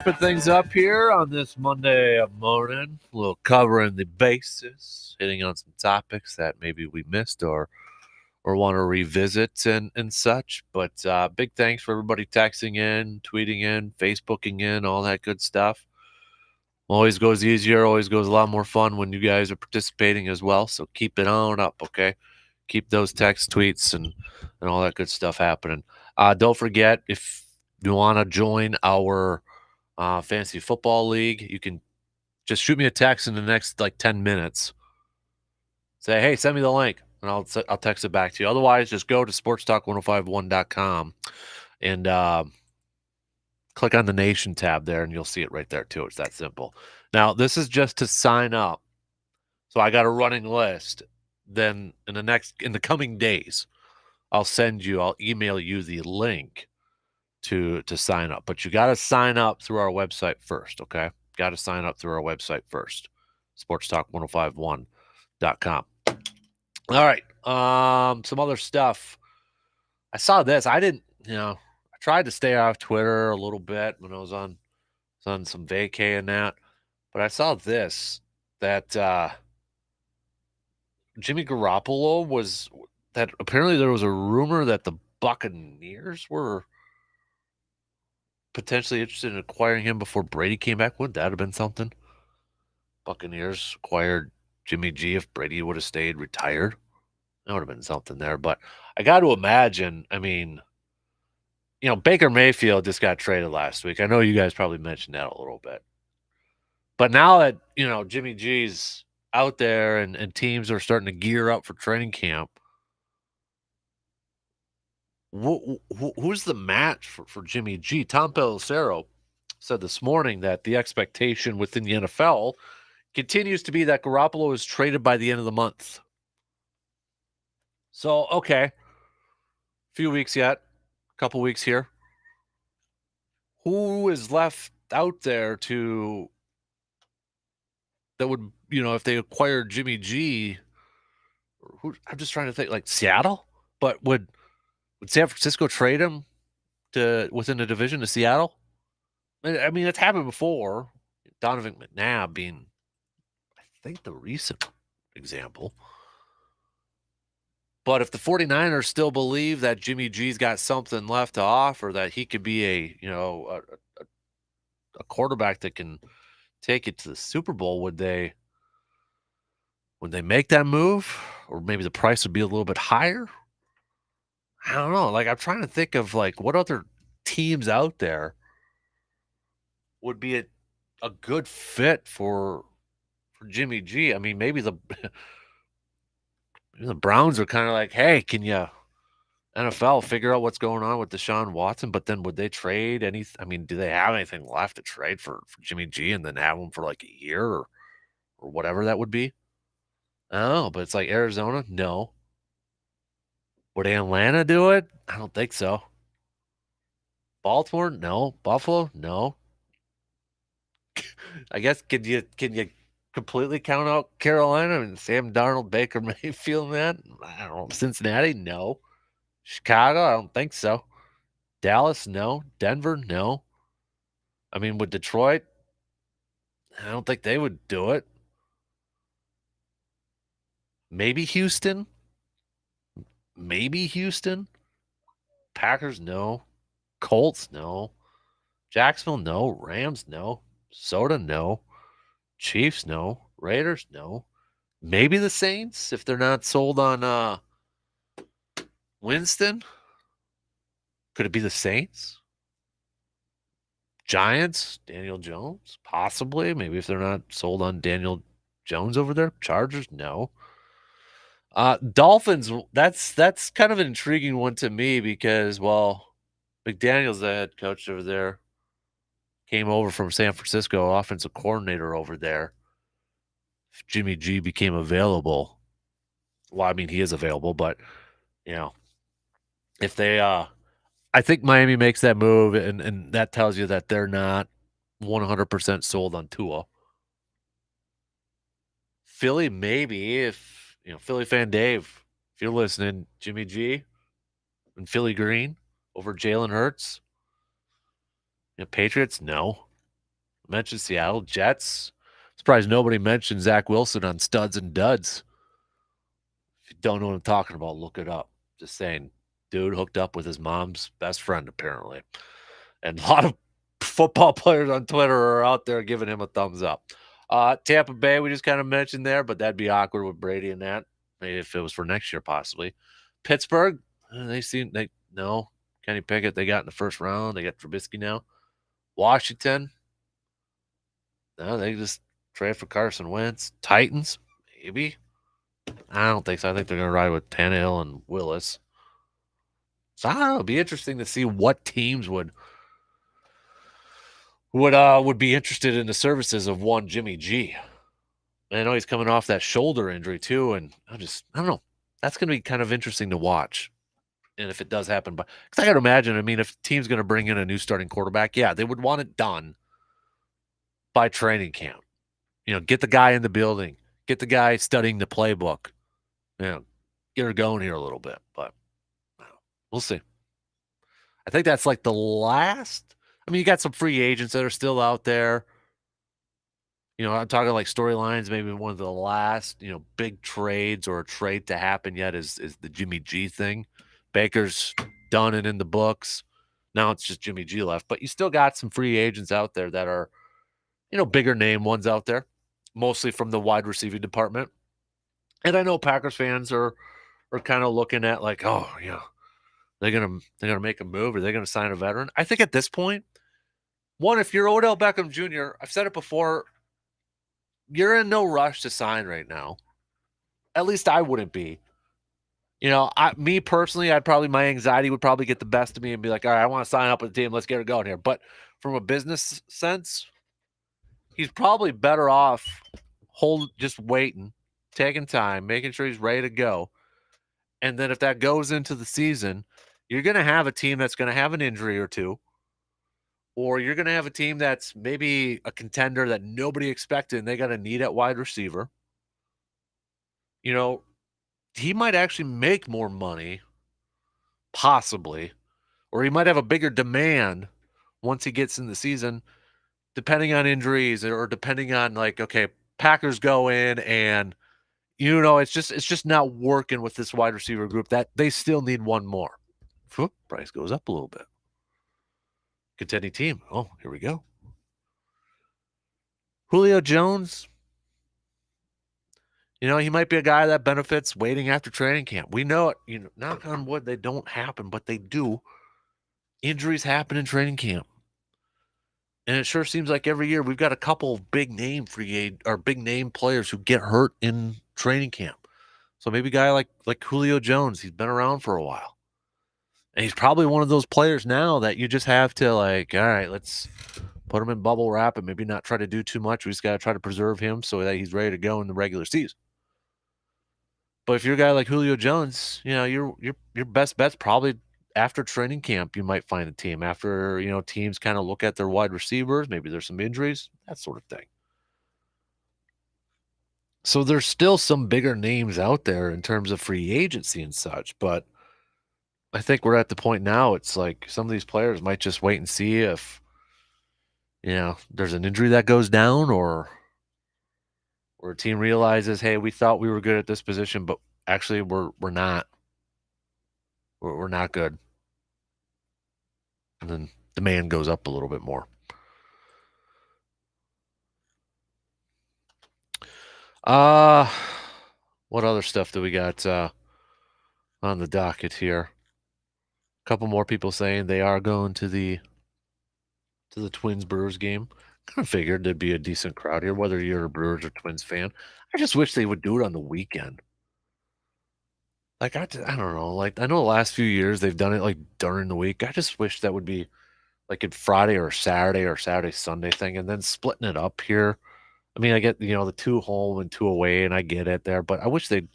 Wrapping things up here on this Monday morning. A little covering the bases, hitting on some topics that maybe we missed or want to revisit and such. But big thanks for everybody texting in, tweeting in, Facebooking in, all that good stuff. Always goes easier, always goes a lot more fun when you guys are participating as well. So keep it on up, okay? Keep those text tweets and all that good stuff happening. Don't forget, if you want to join our fantasy football league, you can just shoot me a text in the next 10 minutes. Say, hey, send me the link, and I'll text it back to you. Otherwise, just go to sportstalk1051.com and click on the Nation tab there, and you'll see it right there too. It's that simple. Now, this is just to sign up. So I got a running list. Then in the coming days, I'll email you the link to sign up. But you got to sign up through our website first, okay? Got to sign up through our website first. sportstalk1051.com. All right. Some other stuff. I saw this. I tried to stay off Twitter a little bit when I was on some vacay and that. But I saw this, that Jimmy Garoppolo that apparently there was a rumor that the Buccaneers were potentially interested in acquiring him before Brady came back. Wouldn't that have been something? Buccaneers acquired Jimmy G if Brady would have stayed retired. That would have been something there. But I got to imagine, Baker Mayfield just got traded last week. I know you guys probably mentioned that a little bit. But now that, Jimmy G's out there and teams are starting to gear up for training camp, who's the match for Jimmy G? Tom Pelissero said this morning that the expectation within the NFL continues to be that Garoppolo is traded by the end of the month. So, okay, few weeks yet, a couple weeks here. Who is left out there that would, if they acquired Jimmy G, I'm just trying to think, like Seattle? But would San Francisco trade him within the division to Seattle? It's happened before. Donovan McNabb being, I think, the recent example. But if the 49ers still believe that Jimmy G's got something left to offer, that he could be a quarterback that can take it to the Super Bowl, would they make that move? Or maybe the price would be a little bit higher? I don't know. I'm trying to think of what other teams out there would be a good fit for Jimmy G. Maybe the Browns are kind of like, hey, can you NFL figure out what's going on with Deshaun Watson? But then would they trade do they have anything left to trade for Jimmy G and then have him for a year or whatever that would be? I don't know, but it's like Arizona, no. Would Atlanta do it? I don't think so. Baltimore, no. Buffalo, no. I guess can you completely count out Carolina? Sam Darnold, Baker Mayfield, man. I don't know. Cincinnati, no. Chicago, I don't think so. Dallas, no. Denver, no. With Detroit, I don't think they would do it. Maybe Houston. Packers, no. Colts, no. Jacksonville, no. Rams, no. Soda, no. Chiefs, no. Raiders, no. Maybe the Saints, if they're not sold on Winston. Could it be the Saints? Giants, Daniel Jones, possibly. Maybe if they're not sold on Daniel Jones over there. Chargers, no. Dolphins, that's kind of an intriguing one to me because, McDaniel's the head coach over there. Came over from San Francisco, offensive coordinator over there. If Jimmy G became available, he is available, but, if they, I think Miami makes that move, and that tells you that they're not 100% sold on Tua. Philly, maybe, if, Philly fan Dave, if you're listening, Jimmy G and Philly Green over Jalen Hurts. Patriots, no. Mentioned Seattle Jets. Surprised nobody mentioned Zach Wilson on Studs and Duds. If you don't know what I'm talking about, look it up. Just saying, dude hooked up with his mom's best friend, apparently. And a lot of football players on Twitter are out there giving him a thumbs up. Tampa Bay, we just kind of mentioned there, but that'd be awkward with Brady and that. Maybe if it was for next year, possibly. Pittsburgh, no. Kenny Pickett, they got in the first round. They got Trubisky now. Washington, no, they just trade for Carson Wentz. Titans, maybe. I don't think so. I think they're going to ride with Tannehill and Willis. So I don't know. It'd be interesting to see what teams would be interested in the services of one Jimmy G. And I know he's coming off that shoulder injury too, and I don't know. That's going to be kind of interesting to watch. And if it does happen, because I got to imagine, I mean, if a team's going to bring in a new starting quarterback, yeah, they would want it done by training camp. Get the guy in the building, get the guy studying the playbook. Get her going here a little bit, but we'll see. I think that's like the last. I mean, you got some free agents that are still out there. I'm talking like storylines. Maybe one of the last, big trades or a trade to happen yet is the Jimmy G thing. Baker's done and in the books. Now it's just Jimmy G left, but you still got some free agents out there that are, bigger name ones out there, mostly from the wide receiving department. And I know Packers fans are kind of looking at like, oh yeah, they're gonna make a move or they're gonna sign a veteran. I think at this point, one, if you're Odell Beckham Jr., I've said it before, you're in no rush to sign right now. At least I wouldn't be. Me personally, my anxiety would probably get the best of me and be like, all right, I want to sign up with the team. Let's get it going here. But from a business sense, he's probably better off just waiting, taking time, making sure he's ready to go. And then if that goes into the season, you're going to have a team that's going to have an injury or two. Or you're going to have a team that's maybe a contender that nobody expected and they got a need at wide receiver. He might actually make more money, possibly, or he might have a bigger demand once he gets in the season, depending on injuries or depending on like, okay, Packers go in and it's just not working with this wide receiver group that they still need one more. Price goes up a little bit. Contending team. Oh, here we go. Julio Jones. He might be a guy that benefits waiting after training camp. We know it. Knock on wood, they don't happen, but they do. Injuries happen in training camp. And it sure seems like every year we've got a couple of big name players who get hurt in training camp. So maybe a guy like Julio Jones, he's been around for a while. And he's probably one of those players now that you just have to like, all right, let's put him in bubble wrap and maybe not try to do too much. We just got to try to preserve him so that he's ready to go in the regular season. But if you're a guy like Julio Jones, your best bet's probably after training camp. You might find a team after teams kind of look at their wide receivers. Maybe there's some injuries, that sort of thing. So there's still some bigger names out there in terms of free agency and such. But I think we're at the point now. It's like some of these players might just wait and see if there's an injury that goes down or a team realizes, hey, we thought we were good at this position, but actually we're not. We're not good. And then demand goes up a little bit more. What other stuff do we got on the docket here? A couple more people saying they are going to the Twins Brewers game. Kind of figured there'd be a decent crowd here, whether you're a Brewers or Twins fan. I just wish they would do it on the weekend. Like, I don't know. Like, I know the last few years they've done it like during the week. I just wish that would be like a Friday or Saturday, Sunday thing, and then splitting it up here. I mean, I get, the 2 home and 2 away, and I get it there, but I wish they'd.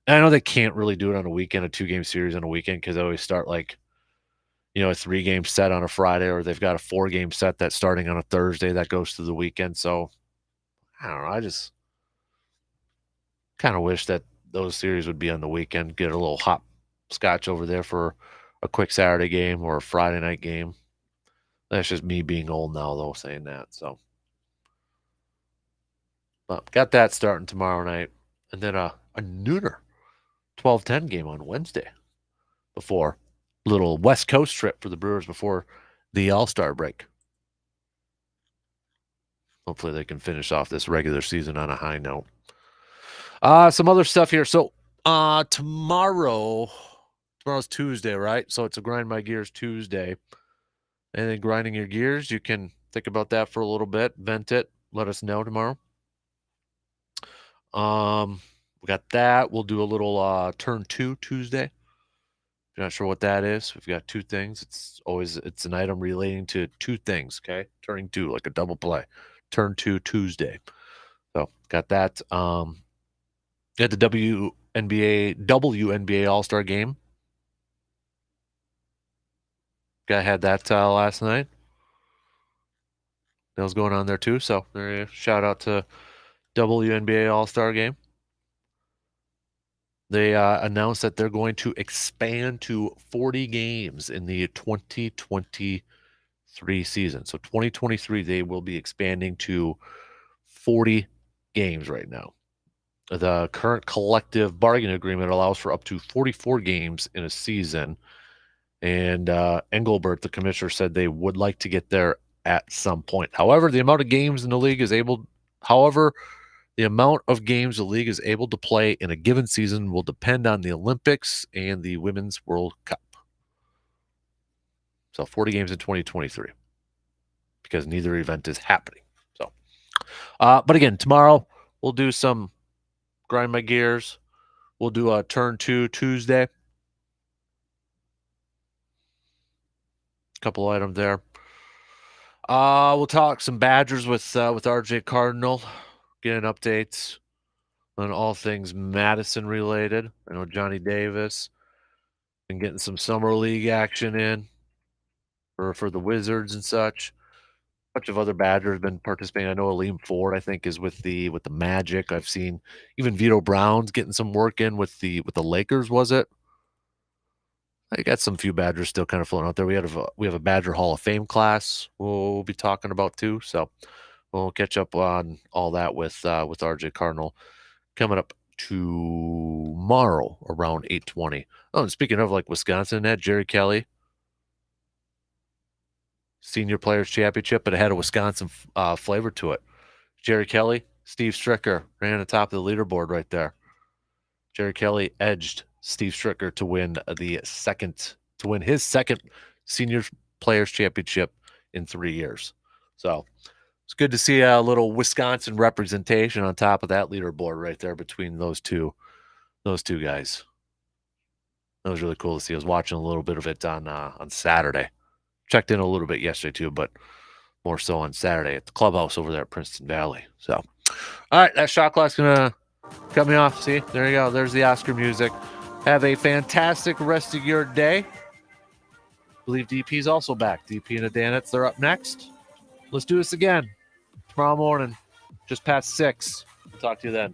And I know they can't really do it on a weekend, a 2-game series on a weekend, because they always start like, a 3-game set on a Friday, or they've got a 4-game set that's starting on a Thursday that goes through the weekend. So I don't know. I just kind of wish that those series would be on the weekend. Get a little hopscotch over there for a quick Saturday game or a Friday night game. That's just me being old now, though, saying that. So But got that starting tomorrow night. And then a nooner 12-10 game on Wednesday before a little West Coast trip for the Brewers before the All-Star break. Hopefully they can finish off this regular season on a high note. Some other stuff here. So tomorrow's Tuesday, right? So it's a Grind My Gears Tuesday. And then grinding your gears, you can think about that for a little bit, vent it, let us know tomorrow. We got that. We'll do a little turn 2 Tuesday. If you're not sure what that is, we've got 2 things. It's an item relating to 2 things, okay? Turning 2, like a double play. Turn 2 Tuesday. So got that. At the WNBA All-Star game. Guy had that last night. That was going on there too. So there you go. Shout out to WNBA All-Star game. They announced that they're going to expand to 40 games in the 2023 season. So 2023, they will be expanding to 40 games right now. The current collective bargaining agreement allows for up to 44 games in a season. And Engelbert, the commissioner, said they would like to get there at some point. However, the amount of games in the league is able to play in a given season will depend on the Olympics and the Women's World Cup. So 40 games in 2023 because neither event is happening. So, but again, tomorrow we'll do some Grind My Gears. We'll do a turn 2 Tuesday. Couple items there. We'll talk some Badgers with RJ Cardinal, getting updates on all things Madison related. I know Johnny Davis and getting some summer league action in for the Wizards and such. A bunch of other Badgers been participating. I know Aleem Ford, I think, is with the Magic. I've seen even Vito Brown's getting some work in with the Lakers. Was it? I got some few Badgers still kind of floating out there. We have a Badger Hall of Fame class we'll be talking about too. So we'll catch up on all that with RJ Cardinal coming up tomorrow around 8:20. Oh, and speaking of like Wisconsin, that Jerry Kelly Senior Players Championship, but it had a Wisconsin flavor to it. Jerry Kelly, Steve Stricker ran on the top of the leaderboard right there. Jerry Kelly edged Steve Stricker to win his second Senior Players Championship in 3 years. So it's good to see a little Wisconsin representation on top of that leaderboard right there between those two guys. That was really cool to see. I was watching a little bit of it on Saturday. Checked in a little bit yesterday too, but more so on Saturday at the clubhouse over there at Princeton Valley. So, all right, that shot clock's gonna cut me off. See, there you go. There's the Oscar music. Have a fantastic rest of your day. I believe DP's also back. DP and Adanitz, they're up next. Let's do this again tomorrow morning, just past 6. Talk to you then.